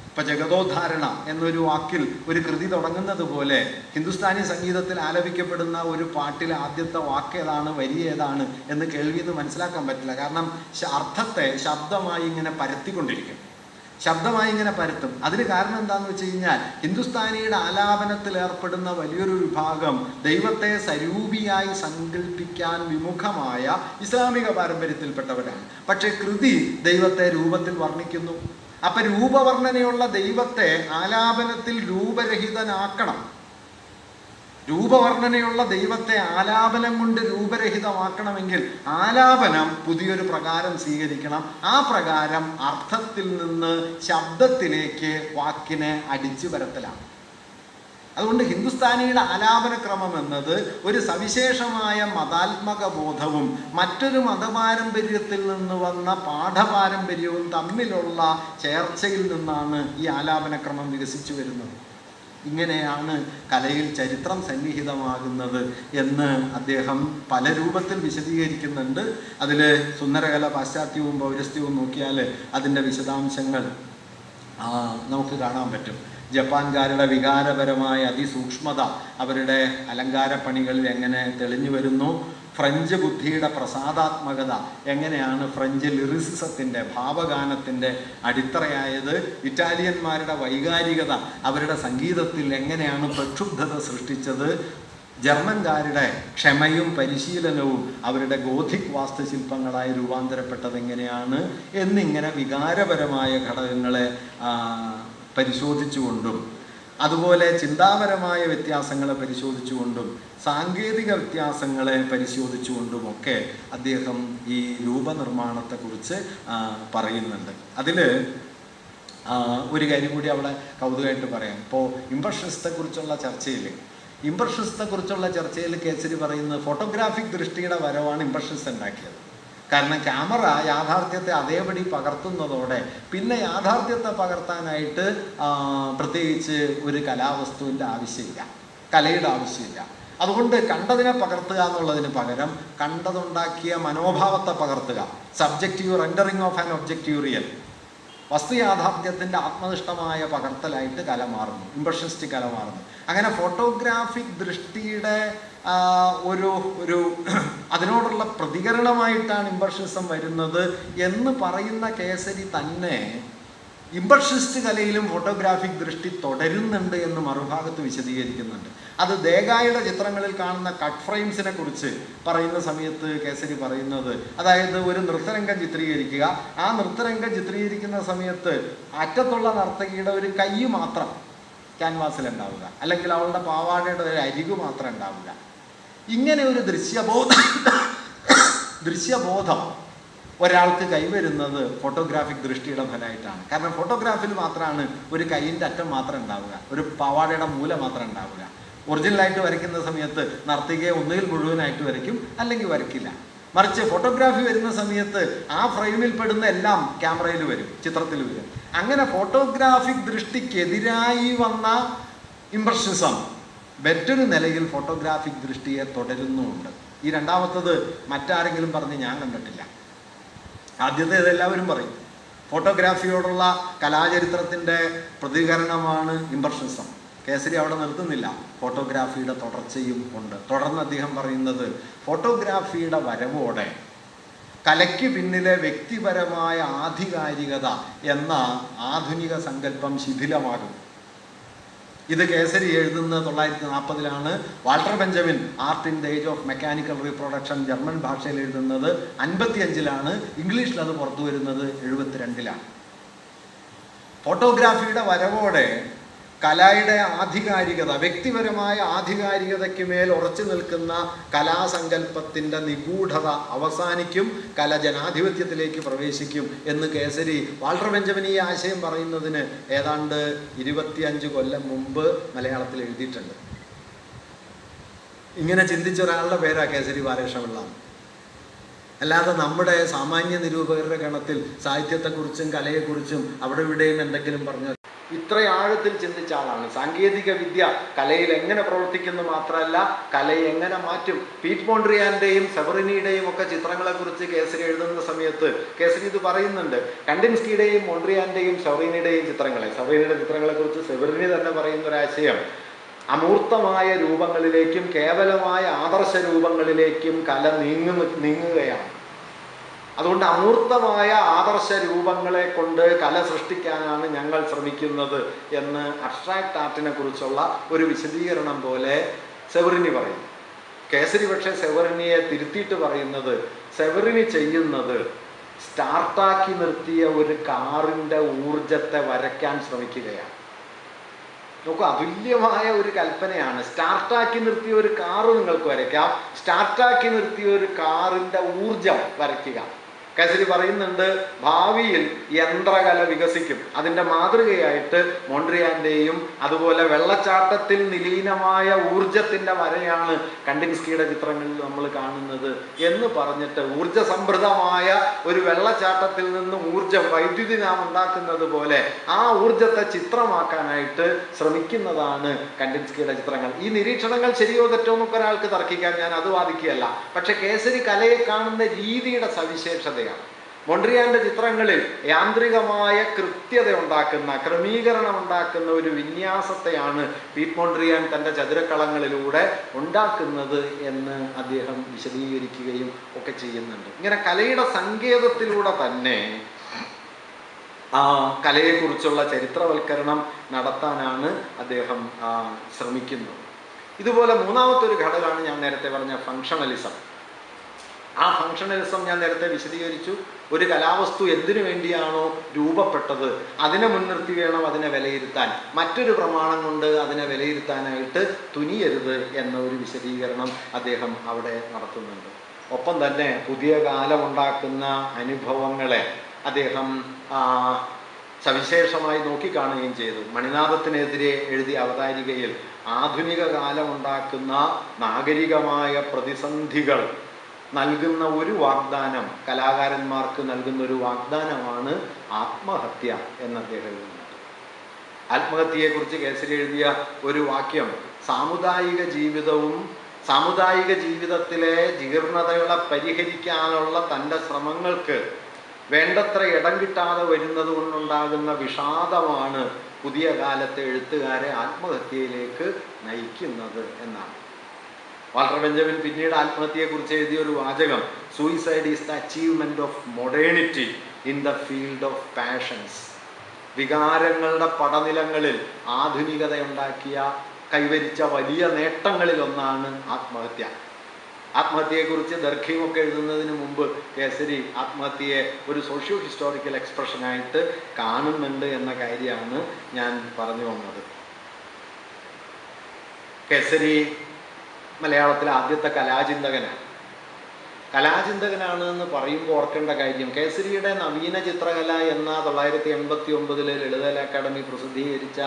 ഇപ്പം ജഗതോദ്ധാരണ എന്നൊരു വാക്കിൽ ഒരു കൃതി തുടങ്ങുന്നത് പോലെ ഹിന്ദുസ്ഥാനി സംഗീതത്തിൽ ആലപിക്കപ്പെടുന്ന ഒരു പാട്ടിലെ ആദ്യത്തെ വാക്ക് ഏതാണ്, വരി ഏതാണ് എന്ന് കേൾവിന്ന് മനസ്സിലാക്കാൻ പറ്റില്ല. കാരണം അർത്ഥത്തെ ശബ്ദമായി ഇങ്ങനെ പരത്തിക്കൊണ്ടിരിക്കും, ശബ്ദമായി ഇങ്ങനെ പരത്തും. അതിന് കാരണം എന്താണെന്ന് വെച്ച് കഴിഞ്ഞാൽ ഹിന്ദുസ്ഥാനിയുടെ ആലാപനത്തിൽ ഏർപ്പെടുന്ന വലിയൊരു വിഭാഗം ദൈവത്തെ സരൂപിയായി സങ്കല്പിക്കാൻ വിമുഖമായ ഇസ്ലാമിക പാരമ്പര്യത്തിൽപ്പെട്ടവരാണ്. പക്ഷേ കൃതി ദൈവത്തെ രൂപത്തിൽ വർണ്ണിക്കുന്നു. അപ്പം രൂപവർണ്ണനയുള്ള ദൈവത്തെ ആലാപനത്തിൽ രൂപരഹിതനാക്കണം. രൂപവർണ്ണനയുള്ള ദൈവത്തെ ആലാപനം കൊണ്ട് രൂപരഹിതമാക്കണമെങ്കിൽ ആലാപനം പുതിയൊരു പ്രകാരം സ്വീകരിക്കണം. ആ പ്രകാരം അർത്ഥത്തിൽ നിന്ന് ശബ്ദത്തിലേക്ക് വാക്കിനെ അടിച്ചു വരത്തലാണ്. അതുകൊണ്ട് ഹിന്ദുസ്ഥാനിയുടെ ആലാപനക്രമം എന്നത് ഒരു സവിശേഷമായ മതാത്മക ബോധവും മറ്റൊരു മതപാരമ്പര്യത്തിൽ നിന്ന് വന്ന പാഠപാരമ്പര്യവും തമ്മിലുള്ള ചേർച്ചയിൽ നിന്നാണ് ഈ ആലാപനക്രമം വികസിച്ചു വരുന്നത്. ഇങ്ങനെയാണ് കലയിൽ ചരിത്രം സന്നിഹിതമാകുന്നത് എന്ന് അദ്ദേഹം പല രൂപത്തിൽ വിശദീകരിക്കുന്നുണ്ട്. അതിൽ സുന്ദരകല പാശ്ചാത്യവും പൗരസ്ത്യവും നോക്കിയാൽ അതിൻ്റെ വിശദാംശങ്ങൾ നമുക്ക് കാണാൻ പറ്റും. ജപ്പാൻകാരുടെ വികാരപരമായ അതിസൂക്ഷ്മത അവരുടെ അലങ്കാരപ്പണികളിൽ എങ്ങനെ തെളിഞ്ഞു വരുന്നു, ഫ്രഞ്ച് ബുദ്ധിയുടെ പ്രസാദാത്മകത എങ്ങനെയാണ് ഫ്രഞ്ച് ലിറിസിസത്തിൻ്റെ ഭാവഗാനത്തിൻ്റെ അടിത്തറയായത്, ഇറ്റാലിയന്മാരുടെ വൈകാരികത അവരുടെ സംഗീതത്തിൽ എങ്ങനെയാണ് പ്രക്ഷുബ്ധത സൃഷ്ടിച്ചത്, ജർമ്മൻകാരുടെ ക്ഷമയും പരിശീലനവും അവരുടെ ഗോഥിക് വാസ്തുശില്പങ്ങളായി രൂപാന്തരപ്പെട്ടത് എങ്ങനെയാണ് എന്നിങ്ങനെ വികാരപരമായ ഘടകങ്ങളെ പരിശോധിച്ചുകൊണ്ടും അതുപോലെ ചിന്താപരമായ വ്യത്യാസങ്ങളെ പരിശോധിച്ചുകൊണ്ടും സാങ്കേതിക വ്യത്യാസങ്ങളെ പരിശോധിച്ചുകൊണ്ടുമൊക്കെ അദ്ദേഹം ഈ രൂപനിർമ്മാണത്തെക്കുറിച്ച് പറയുന്നുണ്ട്. അതിൽ ഒരു കാര്യം കൂടി അവിടെ കൗതുകമായിട്ട് പറയാം. ഇപ്പോൾ ഇംപ്രഷനിസത്തെക്കുറിച്ചുള്ള ചർച്ചയിൽ കേസരി പറയുന്നത് ഫോട്ടോഗ്രാഫിക് ദൃഷ്ടിയുടെ വരവാണ് ഇംപ്രഷനിസം ഉണ്ടാക്കിയത്. കാരണം ക്യാമറ യാഥാർത്ഥ്യത്തെ അതേപടി പകർത്തുന്നതോടെ പിന്നെ യാഥാർത്ഥ്യത്തെ പകർത്താനായിട്ട് പ്രത്യേകിച്ച് ഒരു കലാവസ്തുവിൻ്റെ ആവശ്യമില്ല, കലയുടെ ആവശ്യമില്ല. അതുകൊണ്ട് കണ്ടതിനെ പകർത്തുക എന്നുള്ളതിന് പകരം കണ്ടതുണ്ടാക്കിയ മനോഭാവത്തെ പകർത്തുക, subjective rendering of an objective real വസ്തുയാഥാർത്ഥ്യത്തിൻ്റെ ആത്മനിഷ്ഠമായ പകർത്തലായിട്ട് കല മാറുന്നു, ഇംപ്രഷനിസ്റ്റിക് കല മാറുന്നു. അങ്ങനെ ഫോട്ടോഗ്രാഫിക് ദൃഷ്ടിയുടെ ഒരു ഒരു അതിനോടുള്ള പ്രതികരണമായിട്ടാണ് ഇംപ്രഷനിസം വരുന്നത് എന്ന് പറയുന്ന കേസരി തന്നെ ഇംപ്രഷനിസ്റ്റ് കലയിലും ഫോട്ടോഗ്രാഫിക് ദൃഷ്ടി തുടരുന്നുണ്ട് എന്ന് മറുഭാഗത്ത് വിശദീകരിക്കുന്നുണ്ട്. അത് ദേഗായുടെ ചിത്രങ്ങളിൽ കാണുന്ന കട്ട് ഫ്രെയിംസിനെ കുറിച്ച് പറയുന്ന സമയത്ത് കേസരി പറയുന്നത്, അതായത് ഒരു നൃത്തരംഗം ചിത്രീകരിക്കുക, ആ നൃത്തരംഗം ചിത്രീകരിക്കുന്ന സമയത്ത് അറ്റത്തുള്ള നർത്തകിയുടെ ഒരു കൈ മാത്രം ക്യാൻവാസിലുണ്ടാവുക, അല്ലെങ്കിൽ അവളുടെ പാവാടയുടെ ഒരു അരികു മാത്രം ഉണ്ടാവുക. ഇങ്ങനെ ഒരു ദൃശ്യബോധം ഒരാൾക്ക് കൈവരുന്നത് ഫോട്ടോഗ്രാഫിക് ദൃഷ്ടിയുടെ ഫലമായിട്ടാണ്. കാരണം ഫോട്ടോഗ്രാഫിൽ മാത്രമാണ് ഒരു കൈയിൻ്റെ അറ്റം മാത്രം ഉണ്ടാവുക, ഒരു പാവാടയുടെ മൂല മാത്രം ഉണ്ടാവുക. ഒറിജിനലായിട്ട് വരയ്ക്കുന്ന സമയത്ത് നർത്തകിയെ ഒന്നുകിൽ മുഴുവനായിട്ട് വരയ്ക്കും, അല്ലെങ്കിൽ വരയ്ക്കില്ല. മറിച്ച് ഫോട്ടോഗ്രാഫി വരുന്ന സമയത്ത് ആ ഫ്രെയിമിൽ പെടുന്ന എല്ലാം ക്യാമറയിൽ വരും, ചിത്രത്തിൽ വരും. അങ്ങനെ ഫോട്ടോഗ്രാഫിക് ദൃഷ്ടിക്കെതിരായി വന്ന ഇംപ്രഷനിസം മറ്റൊരു നിലയിൽ ഫോട്ടോഗ്രാഫിക് ദൃഷ്ടിയെ തുടരുന്നുമുണ്ട്. ഈ രണ്ടാമത്തത് മറ്റാരെങ്കിലും പറഞ്ഞ് ഞാൻ കണ്ടിട്ടില്ല. ആദ്യത്തെ ഇതെല്ലാവരും പറയും, ഫോട്ടോഗ്രാഫിയോടുള്ള കലാചരിത്രത്തിൻ്റെ പ്രതികരണമാണ് ഇംപ്രഷനിസം. കേസരി അവിടെ നിർത്തുന്നില്ല, ഫോട്ടോഗ്രാഫിയുടെ തുടർച്ചയും ഉണ്ട്. തുടർന്ന് അദ്ദേഹം പറയുന്നത്, ഫോട്ടോഗ്രാഫിയുടെ വരവോടെ കലയ്ക്ക് പിന്നിലെ വ്യക്തിപരമായ ആധികാരികത എന്ന ആധുനിക സങ്കല്പം ശിഥിലമാകും. ഇത് കേസരി എഴുതുന്നത് 1940 Walter Benjamin art in the age of mechanical reproduction German ഭാഷയിൽ എഴുതുന്നത് 55, ഇംഗ്ലീഷിൽ അത് പുറത്തു വരുന്നത് 72. ഫോട്ടോഗ്രാഫിയുടെ വരവോടെ കലയുടെ ആധികാരികത, വ്യക്തിപരമായ ആധികാരികതയ്ക്ക് മേൽ ഉറച്ചു നിൽക്കുന്ന കലാസങ്കല്പത്തിൻ്റെ നിഗൂഢത അവസാനിക്കും, കല ജനാധിപത്യത്തിലേക്ക് പ്രവേശിക്കും എന്ന് കേസരി വാൾട്ടർ ബെഞ്ചമിൻ ഈ ആശയം പറയുന്നതിന് ഏതാണ്ട് 25 കൊല്ലം മുമ്പ് മലയാളത്തിൽ എഴുതിയിട്ടുണ്ട്. ഇങ്ങനെ ചിന്തിച്ച ഒരാളുടെ പേരാ കേസരി ബാലകൃഷ്ണപിള്ള. അല്ലാതെ നമ്മുടെ സാമാന്യ നിരൂപകരുടെ ഗണത്തിൽ സാഹിത്യത്തെക്കുറിച്ചും കലയെക്കുറിച്ചും അവിടെ ഇവിടെയും എന്തെങ്കിലും പറഞ്ഞു ഇത്ര ആഴത്തിൽ ചിന്തിച്ച ആളാണ്. സാങ്കേതിക വിദ്യ കലയിൽ എങ്ങനെ പ്രവർത്തിക്കുന്നു മാത്രമല്ല, കലയെ എങ്ങനെ മാറ്റും. പീറ്റ് മോണ്ട്രിയാൻ്റെയും സെവറിനിയുടെയും ഒക്കെ ചിത്രങ്ങളെക്കുറിച്ച് കേസരി എഴുതുന്ന സമയത്ത് കേസരി ഇത് പറയുന്നുണ്ട്. കണ്ടിൻസ്കിയുടെയും മോണ്ട്രിയാൻ്റെയും സെവറിനിയുടെയും സെവറിനിയുടെ ചിത്രങ്ങളെക്കുറിച്ച് സെവറിനി തന്നെ പറയുന്ന ഒരാശയം, അമൂർത്തമായ രൂപങ്ങളിലേക്കും കേവലമായ ആദർശ രൂപങ്ങളിലേക്കും കല നീങ്ങുകയാണ്. അതുകൊണ്ട് അമൂർത്തമായ ആദർശ രൂപങ്ങളെ കൊണ്ട് കല സൃഷ്ടിക്കാനാണ് ഞങ്ങൾ ശ്രമിക്കുന്നത് എന്ന് അബ്സ്ട്രാക്ട് ആർട്ടിനെ കുറിച്ചുള്ള ഒരു വിശദീകരണം പോലെ സെവറിനി പറയും. കേസരി പക്ഷേ സെവറിനിയെ തിരുത്തിയിട്ട് പറയുന്നത്, സെവറിനി ചെയ്യുന്നത് സ്റ്റാർട്ടാക്കി നിർത്തിയ ഒരു കാറിൻ്റെ ഊർജത്തെ വരയ്ക്കാൻ ശ്രമിക്കുകയാണ്. നോക്കൂ, അതുല്യമായ ഒരു കൽപ്പനയാണ്. സ്റ്റാർട്ടാക്കി നിർത്തിയ ഒരു കാറ് നിങ്ങൾക്ക് വരയ്ക്കാം, സ്റ്റാർട്ടാക്കി നിർത്തിയ ഒരു കാറിൻ്റെ ഊർജം വരയ്ക്കുക. കേസരി പറയുന്നുണ്ട്, ഭാവിയിൽ യന്ത്രകല വികസിക്കും. അതിൻ്റെ മാതൃകയായിട്ട് മോണ്ട്രിയാൻ്റെയും അതുപോലെ വെള്ളച്ചാട്ടത്തിൽ നിലീനമായ ഊർജത്തിൻ്റെ വരയാണ് കണ്ടിൻസ്കിയുടെ ചിത്രങ്ങളിൽ നമ്മൾ കാണുന്നത് എന്ന് പറഞ്ഞിട്ട്, ഊർജസമൃദ്ധമായ ഒരു വെള്ളച്ചാട്ടത്തിൽ നിന്നും ഊർജം, വൈദ്യുതി നാം ഉണ്ടാക്കുന്നത് പോലെ ആ ഊർജത്തെ ചിത്രമാക്കാനായിട്ട് ശ്രമിക്കുന്നതാണ് കണ്ടിൻസ്കിയുടെ ചിത്രങ്ങൾ. ഈ നിരീക്ഷണങ്ങൾ ശരിയോ തെറ്റോ എന്നൊക്കെ ഒരാൾക്ക് തർക്കിക്കാൻ, ഞാൻ അത് വാദിക്കുകയല്ല. പക്ഷെ കേസരി കലയെ കാണുന്ന രീതിയുടെ സവിശേഷത, മോണ്ട്രിയാന്റെ ചിത്രങ്ങളിൽ യാന്ത്രികമായ കൃത്യത ഉണ്ടാക്കുന്ന, ക്രമീകരണം ഉണ്ടാക്കുന്ന ഒരു വിന്യാസത്തെയാണ് പീറ്റ് മോണ്ട്രിയാൻ തൻ്റെ ചതുരക്കളങ്ങളിലൂടെ ഉണ്ടാക്കുന്നത് എന്ന് അദ്ദേഹം വിശദീകരിക്കുകയും ഒക്കെ ചെയ്യുന്നുണ്ട്. ഇങ്ങനെ കലയുടെ സങ്കേതത്തിലൂടെ തന്നെ ആ കലയെക്കുറിച്ചുള്ള ചരിത്രവൽക്കരണം നടത്താനാണ് അദ്ദേഹം ശ്രമിക്കുന്നത്. ഇതുപോലെ മൂന്നാമത്തെ ഒരു ഘടകമാണ് ഞാൻ നേരത്തെ പറഞ്ഞ ഫങ്ഷണലിസം. ആ ഫങ്ഷണലിസം ഞാൻ നേരത്തെ വിശദീകരിച്ചു. ഒരു കലാവസ്തു എന്തിനു വേണ്ടിയാണോ രൂപപ്പെട്ടത് അതിനെ മുൻനിർത്തി വേണം അതിനെ വിലയിരുത്താൻ. മറ്റൊരു പ്രമാണം കൊണ്ട് അതിനെ വിലയിരുത്താനായിട്ട് തുനിയരുത് എന്ന ഒരു വിശദീകരണം അദ്ദേഹം അവിടെ നടത്തുന്നുണ്ട്. ഒപ്പം തന്നെ പുതിയ കാലമുണ്ടാക്കുന്ന അനുഭവങ്ങളെ അദ്ദേഹം സവിശേഷമായി നോക്കിക്കാണുകയും ചെയ്തു. മണിനാഥത്തിനെതിരെ എഴുതിയ അവതാരികയിൽ ആധുനിക കാലമുണ്ടാക്കുന്ന നാഗരികമായ പ്രതിസന്ധികൾ നൽകുന്ന ഒരു വാഗ്ദാനം, കലാകാരന്മാർക്ക് നൽകുന്ന ഒരു വാഗ്ദാനമാണ് ആത്മഹത്യ എന്ന് അദ്ദേഹം എഴുതുന്നുണ്ട്. ആത്മഹത്യയെക്കുറിച്ച് കേസരി എഴുതിയ ഒരു വാക്യം, സാമുദായിക ജീവിതത്തിലെ ജീർണതകളെ പരിഹരിക്കാനുള്ള തൻ്റെ ശ്രമങ്ങൾക്ക് വേണ്ടത്ര ഇടം കിട്ടാതെ വരുന്നത് കൊണ്ടുണ്ടാകുന്ന വിഷാദമാണ് പുതിയ കാലത്തെ എഴുത്തുകാരെ ആത്മഹത്യയിലേക്ക് നയിക്കുന്നത് എന്നാണ്. വാൾട്ടർ ബെഞ്ചമിൻ പിന്നീട് ആത്മഹത്യയെക്കുറിച്ച് എഴുതിയ ഒരു വാചകം, suicide is the achievement of modernity in the field of passions. വികാരങ്ങളുടെ പടനിലങ്ങളിൽ ആധുനികതയുണ്ടാക്കിയ കൈവരിച്ച വലിയ നേട്ടങ്ങളിലൊന്നാണ് ആത്മഹത്യ. ആത്മഹത്യയെക്കുറിച്ച് ദർഘ്യമൊക്കെ എഴുതുന്നതിന് മുമ്പ് കേസരി ആത്മഹത്യയെ ഒരു സോഷ്യോ ഹിസ്റ്റോറിക്കൽ എക്സ്പ്രഷനായിട്ട് കാണുന്നുണ്ട് എന്ന കാര്യമാണ് ഞാൻ പറഞ്ഞു വന്നത്. കേസരി മലയാളത്തിലെ ആദ്യത്തെ കലാചിന്തകനാണ് എന്ന് പറയുമ്പോൾ ഓർക്കേണ്ട കാര്യം, കേസരിയുടെ നവീന ചിത്രകല എന്ന 1989 ലളിതകലാ അക്കാദമി പ്രസിദ്ധീകരിച്ച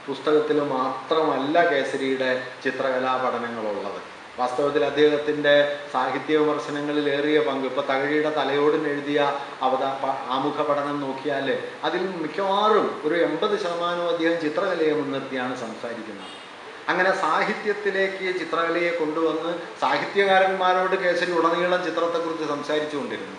പുസ്തകത്തിൽ മാത്രമല്ല കേസരിയുടെ ചിത്രകലാ പഠനങ്ങളുള്ളത്. വാസ്തവത്തിൽ അദ്ദേഹത്തിൻ്റെ സാഹിത്യ വിമർശനങ്ങളിൽ ഏറിയ പങ്ക്, ഇപ്പോൾ തകഴിയുടെ തലയോടിന് എഴുതിയ ആമുഖ പഠനം നോക്കിയാൽ അതിൽ മിക്കവാറും ഒരു 80% അദ്ദേഹം ചിത്രകലയെ മുൻനിർത്തിയാണ് സംസാരിക്കുന്നത്. അങ്ങനെ സാഹിത്യത്തിലേക്ക് ചിത്രകലയെ കൊണ്ടുവന്ന് സാഹിത്യകാരന്മാരോട് കേസരി ഉടനീളം ചിത്രത്തെക്കുറിച്ച് സംസാരിച്ചു കൊണ്ടിരുന്നു.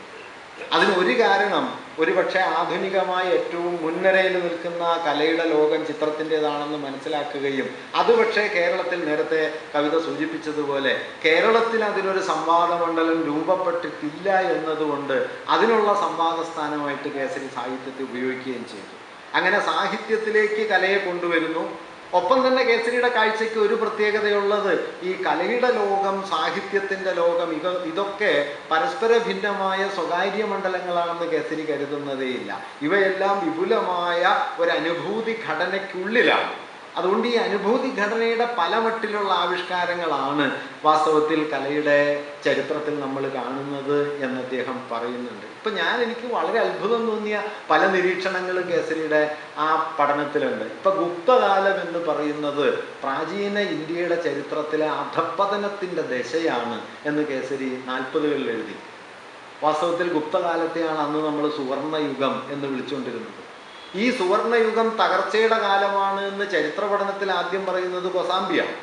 അതിനൊരു കാരണം ഒരുപക്ഷെ ആധുനികമായി ഏറ്റവും മുൻനിരയിൽ നിൽക്കുന്ന കലയുടെ ലോകം ചിത്രത്തിൻ്റെതാണെന്ന് മനസ്സിലാക്കുകയും അത് പക്ഷേ കേരളത്തിൽ നേരത്തെ കവിത സൂചിപ്പിച്ചതുപോലെ കേരളത്തിൽ അതിനൊരു സംവാദ മണ്ഡലം രൂപപ്പെട്ടിട്ടില്ല എന്നതുകൊണ്ട് അതിനുള്ള സംവാദ സ്ഥാനമായിട്ട് കേസരി സാഹിത്യത്തെ ഉപയോഗിക്കുകയും ചെയ്തു. അങ്ങനെ സാഹിത്യത്തിലേക്ക് കലയെ കൊണ്ടുവരുന്നു. ഒപ്പം തന്നെ കേസരിയുടെ കാഴ്ചയ്ക്ക് ഒരു പ്രത്യേകതയുള്ളത്, ഈ കലയുടെ ലോകം, സാഹിത്യത്തിൻ്റെ ലോകം, ഇതൊക്കെ പരസ്പര ഭിന്നമായ സ്വകാര്യ മണ്ഡലങ്ങളാണെന്ന് കേസരി കരുതുന്നതേയില്ല. ഇവയെല്ലാം വിപുലമായ ഒരു അനുഭൂതി ഘടനയ്ക്കുള്ളിലാണ്. അതുകൊണ്ട് ഈ അനുഭൂതി ഘടനയുടെ പല മട്ടിലുള്ള ആവിഷ്കാരങ്ങളാണ് വാസ്തവത്തിൽ കലയുടെ ചരിത്രത്തിൽ നമ്മൾ കാണുന്നത് എന്ന് അദ്ദേഹം പറയുന്നുണ്ട്. ഇപ്പം എനിക്ക് വളരെ അത്ഭുതം തോന്നിയ പല നിരീക്ഷണങ്ങളും കേസരിയുടെ ആ പഠനത്തിലുണ്ട്. ഇപ്പം ഗുപ്തകാലം എന്ന് പറയുന്നത് പ്രാചീന ഇന്ത്യയുടെ ചരിത്രത്തിലെ അധപ്പതനത്തിൻ്റെ ദശയാണ് എന്ന് കേസരി 40കളിൽ എഴുതി. വാസ്തവത്തിൽ ഗുപ്തകാലത്തെയാണ് അന്ന് നമ്മൾ സുവർണയുഗം എന്ന് വിളിച്ചുകൊണ്ടിരുന്നത്. ഈ സുവർണയുഗം തകർച്ചയുടെ കാലമാണ് എന്ന് ചരിത്ര പഠനത്തിൽ ആദ്യം പറയുന്നത് കൊസാംബിയാണ്.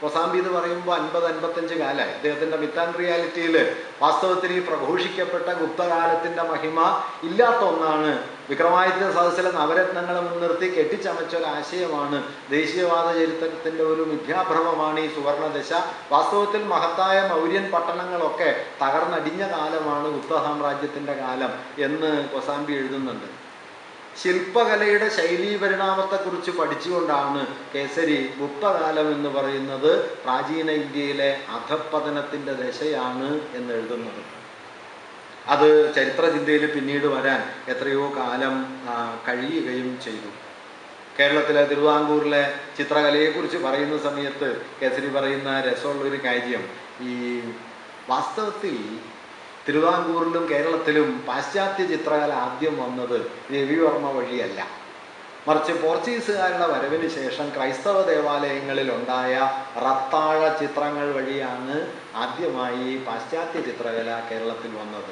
കൊസാംബി എന്ന് പറയുമ്പോൾ 50-55 കാലമായി. അദ്ദേഹത്തിൻ്റെ മിത്ത് ആൻഡ് റിയാലിറ്റിയിൽ വാസ്തവത്തിൽ ഈ പ്രഘോഷിക്കപ്പെട്ട ഗുപ്തകാലത്തിൻ്റെ മഹിമ ഇല്ലാത്ത ഒന്നാണ്. വിക്രമാദിത്യ സദസ്സിലെ നവരത്നങ്ങളെ മുൻനിർത്തി കെട്ടിച്ചമച്ചൊരാശയമാണ്. ദേശീയവാദ ചരിത്രത്തിൻ്റെ ഒരു മിഥ്യാഭ്രമമാണ് ഈ സുവർണദശ. വാസ്തവത്തിൽ മഹത്തായ മൗര്യൻ പട്ടണങ്ങളൊക്കെ തകർന്നടിഞ്ഞ കാലമാണ് ഗുപ്ത സാമ്രാജ്യത്തിൻ്റെ കാലം എന്ന് കൊസാംബി എഴുതുന്നുണ്ട്. ശില്പകലയുടെ ശൈലീ പരിണാമത്തെക്കുറിച്ച് പഠിച്ചുകൊണ്ടാണ് കേസരി ഗുപ്തകാലം എന്ന് പറയുന്നത് പ്രാചീന ഇന്ത്യയിലെ അധപ്പതനത്തിൻ്റെ ദശയാണ് എന്ന് എഴുതുന്നത്. അത് ചരിത്രചിന്തയിൽ പിന്നീട് വരാൻ എത്രയോ കാലം കഴിയുകയും ചെയ്തു. കേരളത്തിലെ തിരുവിതാംകൂറിലെ ചിത്രകലയെക്കുറിച്ച് പറയുന്ന സമയത്ത് കേസരി പറയുന്ന രസമുള്ളൊരു കാര്യം, ഈ വാസ്തവത്തിൽ തിരുവിതാംകൂറിലും കേരളത്തിലും പാശ്ചാത്യ ചിത്രകല ആദ്യം വന്നത് രവിവർമ്മ വഴിയല്ല, മറിച്ച് പോർച്ചുഗീസുകാരുടെ വരവിന് ശേഷം ക്രൈസ്തവ ദേവാലയങ്ങളിൽ ഉണ്ടായ റത്താഴ ചിത്രങ്ങൾ വഴിയാണ് ആദ്യമായി പാശ്ചാത്യ ചിത്രകല കേരളത്തിൽ വന്നത്.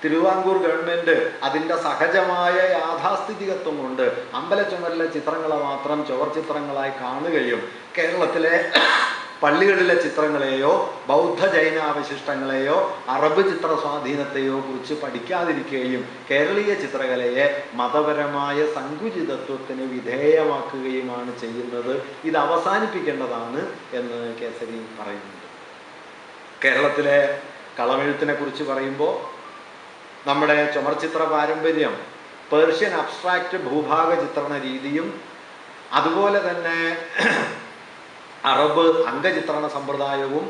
തിരുവിതാംകൂർ ഗവൺമെൻറ് അതിൻ്റെ സഹജമായ യാഥാസ്ഥിതികത്വം കൊണ്ട് അമ്പലച്ചുമരിലെ ചിത്രങ്ങളെ മാത്രം ചുവർ ചിത്രങ്ങളായി കാണുകയും കേരളത്തിലെ പള്ളികളിലെ ചിത്രങ്ങളെയോ ബൗദ്ധ ജൈന അവശിഷ്ടങ്ങളെയോ അറബ് ചിത്ര സ്വാധീനത്തെയോ കുറിച്ച് പഠിക്കാതിരിക്കുകയും കേരളീയ ചിത്രകലയെ മതപരമായ സങ്കുചിതത്വത്തിന് വിധേയമാക്കുകയുമാണ് ചെയ്യുന്നത്. ഇത് അവസാനിപ്പിക്കേണ്ടതാണ് എന്ന് കേസരി പറയുന്നുണ്ട്. കേരളത്തിലെ കളമെഴുത്തിനെ കുറിച്ച് പറയുമ്പോൾ നമ്മുടെ ചുമർചിത്ര പാരമ്പര്യം പേർഷ്യൻ അബ്സ്ട്രാക്റ്റ് ഭൂഭാഗ ചിത്രണ രീതിയും അതുപോലെ തന്നെ അറബ് അംഗചിത്രണ സമ്പ്രദായവും,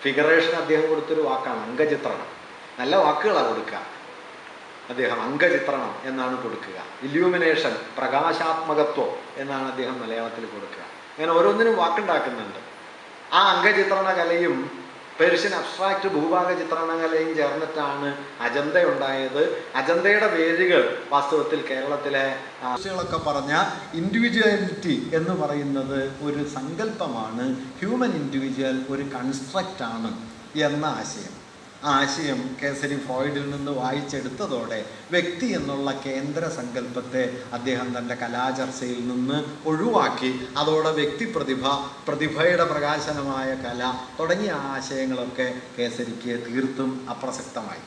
ഫിഗറേഷൻ അദ്ദേഹം കൊടുത്തൊരു വാക്കാണ് അംഗചിത്രണം. നല്ല വാക്കുകളാണ് കൊടുക്കുക. അദ്ദേഹം അംഗചിത്രണം എന്നാണ് കൊടുക്കുക. ഇല്യൂമിനേഷൻ, പ്രകാശാത്മകത്വം എന്നാണ് അദ്ദേഹം മലയാളത്തിൽ കൊടുക്കുക. അങ്ങനെ ഓരോന്നിനും വാക്കുണ്ടാക്കുന്നുണ്ട്. ആ അംഗചിത്രണ കലയും പേർഷ്യൻ അബ്സ്ട്രാക്റ്റ് ഭൂഭാഗ ചിത്രണകലയും ചേർന്നിട്ടാണ് അജന്ത ഉണ്ടായത്. അജന്തയുടെ വേരുകൾ വാസ്തവത്തിൽ കേരളത്തിലെ ആശയങ്ങളൊക്കെ പറഞ്ഞ ഇൻഡിവിജ്വാലിറ്റി എന്ന് പറയുന്നത് ഒരു സങ്കല്പമാണ്. ഹ്യൂമൻ ഇൻഡിവിജ്വൽ ഒരു കൺസ്ട്രക്റ്റാണ് എന്ന ആശയം. ആ ആശയം കേസരി ഫ്രോയിഡിൽ നിന്ന് വായിച്ചെടുത്തതോടെ വ്യക്തി എന്നുള്ള കേന്ദ്ര സങ്കല്പത്തെ അദ്ദേഹം തൻ്റെ കലാചർച്ചയിൽ നിന്ന് ഒഴിവാക്കി. അതോടെ പ്രതിഭയുടെ പ്രകാശനമായ കല തുടങ്ങിയ ആശയങ്ങളൊക്കെ കേസരിക്ക് തീർത്തും അപ്രസക്തമായി.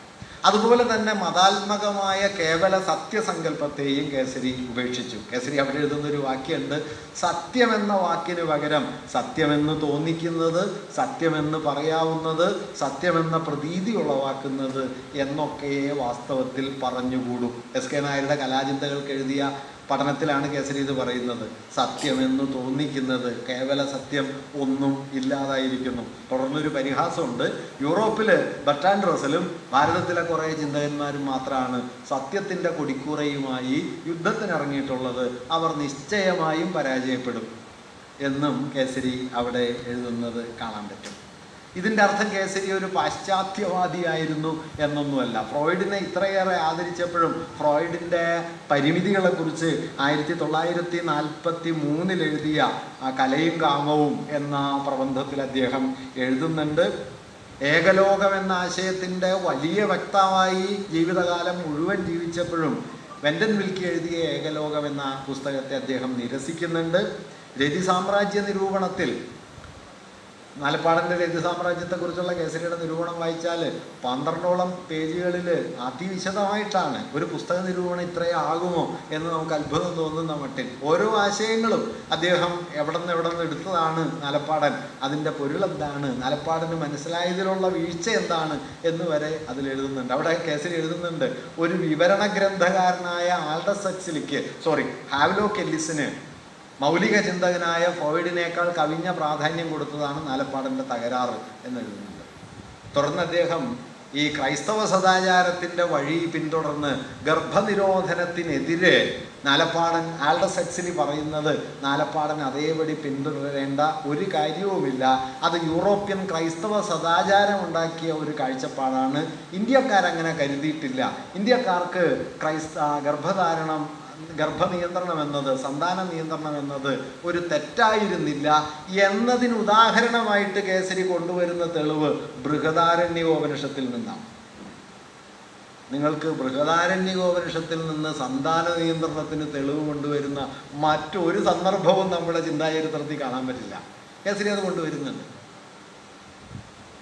അതുപോലെ തന്നെ മതാത്മകമായ കേവല സത്യസങ്കല്പത്തെയും കേസരി ഉപേക്ഷിച്ചു. കേസരി അവിടെ എഴുതുന്നൊരു വാക്യമുണ്ട്, സത്യമെന്ന വാക്കിന് പകരം സത്യമെന്ന് തോന്നിക്കുന്നത്, സത്യമെന്ന് പറയാവുന്നത്, സത്യമെന്ന പ്രതീതി ഉളവാക്കുന്നത് എന്നൊക്കെയേ വാസ്തവത്തിൽ പറഞ്ഞുകൂടും. എസ് കെ നായരുടെ കലാചിന്തകൾക്ക് എഴുതിയ പഠനത്തിലാണ് കേസരി ഇത് പറയുന്നത്. സത്യമെന്ന് തോന്നിക്കുന്നത്, കേവല സത്യം ഒന്നും ഇല്ലാതായിരിക്കുന്നു. തുടർന്നൊരു പരിഹാസമുണ്ട്, യൂറോപ്പിൽ ബർട്രാൻഡ് റസലും ഭാരതത്തിലെ കുറേ ചിന്തകന്മാരും മാത്രമാണ് സത്യത്തിൻ്റെ കൊടിക്കൂറയുമായി യുദ്ധത്തിനിറങ്ങിയിട്ടുള്ളത്, അവർ നിശ്ചയമായും പരാജയപ്പെടും എന്നും കേസരി അവിടെ എഴുതുന്നത് കാണാൻ പറ്റും. ഇതിൻ്റെ അർത്ഥം കേസരി ഒരു പാശ്ചാത്യവാദിയായിരുന്നു എന്നൊന്നുമല്ല. ഫ്രോയിഡിനെ ഇത്രയേറെ ആദരിച്ചപ്പോഴും ഫ്രോയിഡിൻ്റെ പരിമിതികളെക്കുറിച്ച് 1943 എഴുതിയ കലയും കാമവും എന്ന പ്രബന്ധത്തിൽ അദ്ദേഹം എഴുതുന്നുണ്ട്. ഏകലോകം എന്ന ആശയത്തിൻ്റെ വലിയ വക്താവായി ജീവിതകാലം മുഴുവൻ ജീവിച്ചപ്പോഴും വെൻഡൻ വിൽക്കി എഴുതിയ ഏകലോകം എന്ന പുസ്തകത്തെ അദ്ദേഹം നിരസിക്കുന്നുണ്ട്. രതിസാമ്രാജ്യ നിരൂപണത്തിൽ നാലപ്പാടൻ്റെ രതിസാമ്രാജ്യത്തെക്കുറിച്ചുള്ള കേസരിയുടെ നിരൂപണം വായിച്ചാൽ 12ഓളം പേജുകളിൽ അതിവിശദമായിട്ടാണ്. ഒരു പുസ്തക നിരൂപണം ഇത്രയും ആകുമോ എന്ന് നമുക്ക് അത്ഭുതം തോന്നുന്ന മട്ടിൽ ഓരോ ആശയങ്ങളും അദ്ദേഹം എവിടെ നിന്ന് എടുത്തതാണ് നാലപ്പാടൻ, അതിൻ്റെ പൊരുളെന്താണ്, നാലപ്പാടന് മനസ്സിലായതിലുള്ള വീഴ്ച എന്താണ് എന്ന് വരെ അതിൽ എഴുതുന്നുണ്ട്. അവിടെ കേസരി എഴുതുന്നുണ്ട്, ഒരു വിവരണ ഗ്രന്ഥകാരനായ ആൽഡസ് ഹക്സ്ലിക്ക് ഹാവ്ലോക്ക് എല്ലിസിന് മൗലിക ചിന്തകനായ ഫ്രോയിഡിനേക്കാൾ കവിഞ്ഞ പ്രാധാന്യം കൊടുത്തതാണ് നാലപ്പാടൻ്റെ തകരാറ് എന്നെഴുതുന്നുണ്ട്. തുടർന്ന് അദ്ദേഹം ഈ ക്രൈസ്തവ സദാചാരത്തിൻ്റെ വഴി പിന്തുടർന്ന് ഗർഭനിരോധനത്തിനെതിരെ നാലപ്പാടൻ ആൽഡസ് ഹക്സ്ലി പറയുന്നത് നാലപ്പാടൻ അതേപടി പിന്തുടരേണ്ട ഒരു കാര്യവുമില്ല, അത് യൂറോപ്യൻ ക്രൈസ്തവ സദാചാരം ഉണ്ടാക്കിയ ഒരു കാഴ്ചപ്പാടാണ്, ഇന്ത്യക്കാരങ്ങനെ കരുതിയിട്ടില്ല, ഇന്ത്യക്കാർക്ക് ഗർഭനിയന്ത്രണം എന്നത്, സന്താന നിയന്ത്രണം എന്നത് ഒരു തെറ്റായിരുന്നില്ല എന്നതിന് ഉദാഹരണമായിട്ട് കേസരി കൊണ്ടുവരുന്ന തെളിവ് ബൃഹദാരണ്യകോപനിഷത്തിൽ നിന്നാണ്. നിങ്ങൾക്ക് ബൃഹദാരണ്യകോപനിഷത്തിൽ നിന്ന് സന്താന നിയന്ത്രണത്തിന് തെളിവ് കൊണ്ടുവരുന്ന മറ്റൊരു സന്ദർഭവും നമ്മുടെ ചിന്താചരിത്രത്തിൽ കാണാൻ പറ്റില്ല. കേസരി അത് കൊണ്ടുവരുന്നുണ്ട്.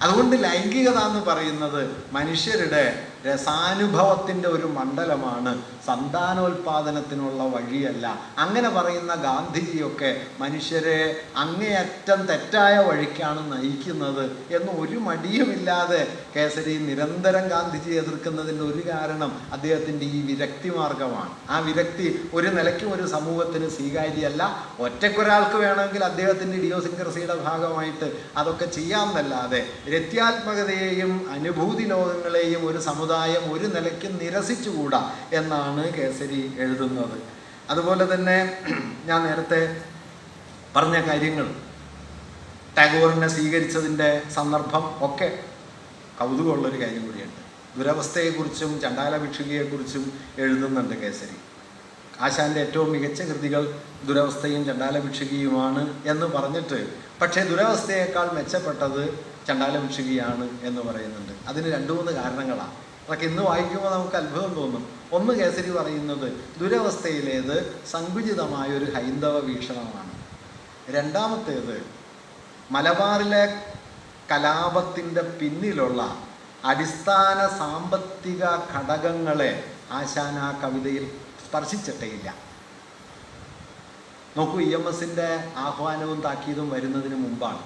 അതുകൊണ്ട് ലൈംഗികത എന്ന് പറയുന്നത് മനുഷ്യരുടെ രസാനുഭവത്തിൻ്റെ ഒരു മണ്ഡലമാണ്, സന്താനോൽപാദനത്തിനുള്ള വഴിയല്ല. അങ്ങനെ പറയുന്ന ഗാന്ധിജിയൊക്കെ മനുഷ്യരെ അങ്ങേയറ്റം തെറ്റായ വഴിക്കാണ് നയിക്കുന്നത് എന്ന് ഒരു മടിയുമില്ലാതെ കേസരി നിരന്തരം ഗാന്ധിജി എതിർക്കുന്നതിൻ്റെ ഒരു കാരണം അദ്ദേഹത്തിൻ്റെ ഈ വിരക്തി മാർഗമാണ്. ആ വിരക്തി ഒരു നിലയ്ക്കും ഒരു സമൂഹത്തിന് സ്വീകാര്യമല്ല. ഒറ്റക്കൊരാൾക്ക് വേണമെങ്കിൽ അദ്ദേഹത്തിൻ്റെ ഇഡിയോസിൻക്രസിയുടെ ഭാഗമായിട്ട് അതൊക്കെ ചെയ്യാമെന്നല്ലാതെ രത്യാത്മകതയെയും അനുഭൂതി ലോകങ്ങളെയും ഒരു സമുദായം ഒരു നിലയ്ക്ക് നിരസിച്ചുകൂടാ എന്നാണ് കേസരി എഴുതുന്നത്. അതുപോലെ തന്നെ ഞാൻ നേരത്തെ പറഞ്ഞ കാര്യങ്ങൾ, ടാഗോറിനെ സ്വീകരിച്ചതിൻ്റെ സന്ദർഭം ഒക്കെ കൗതുകമുള്ളൊരു കാര്യം കൂടിയുണ്ട്. ദുരവസ്ഥയെക്കുറിച്ചും ചണ്ടാല ഭിക്ഷുകിയെക്കുറിച്ചും എഴുതുന്നുണ്ട് കേസരി. ആശാൻ്റെ ഏറ്റവും മികച്ച കൃതികൾ ദുരവസ്ഥയും ചണ്ടാല ഭിക്ഷുകിയുമാണ് എന്ന് പറഞ്ഞിട്ട്, പക്ഷേ ദുരവസ്ഥയേക്കാൾ മെച്ചപ്പെട്ടത് ചണ്ടാല ഭിക്ഷുകിയാണ് എന്ന് പറയുന്നുണ്ട്. അതിന് 2-3 കാരണങ്ങളാണ്. അതൊക്കെ ഇന്ന് വായിക്കുമ്പോൾ നമുക്ക് അത്ഭുതം തോന്നും. ഒന്ന്, കേസരി പറയുന്നത് ദുരവസ്ഥയിലേത് സങ്കുചിതമായൊരു ഹൈന്ദവ വീക്ഷണമാണ്. രണ്ടാമത്തേത്, മലബാറിലെ കലാപത്തിൻ്റെ പിന്നിലുള്ള അടിസ്ഥാന സാമ്പത്തിക ഘടകങ്ങളെ ആശാൻ ആ കവിതയിൽ സ്പർശിച്ചിട്ടേയില്ല. നോക്കൂ, EMSൻ്റെ ആഹ്വാനവും താക്കീതും വരുന്നതിന് മുമ്പാണ്.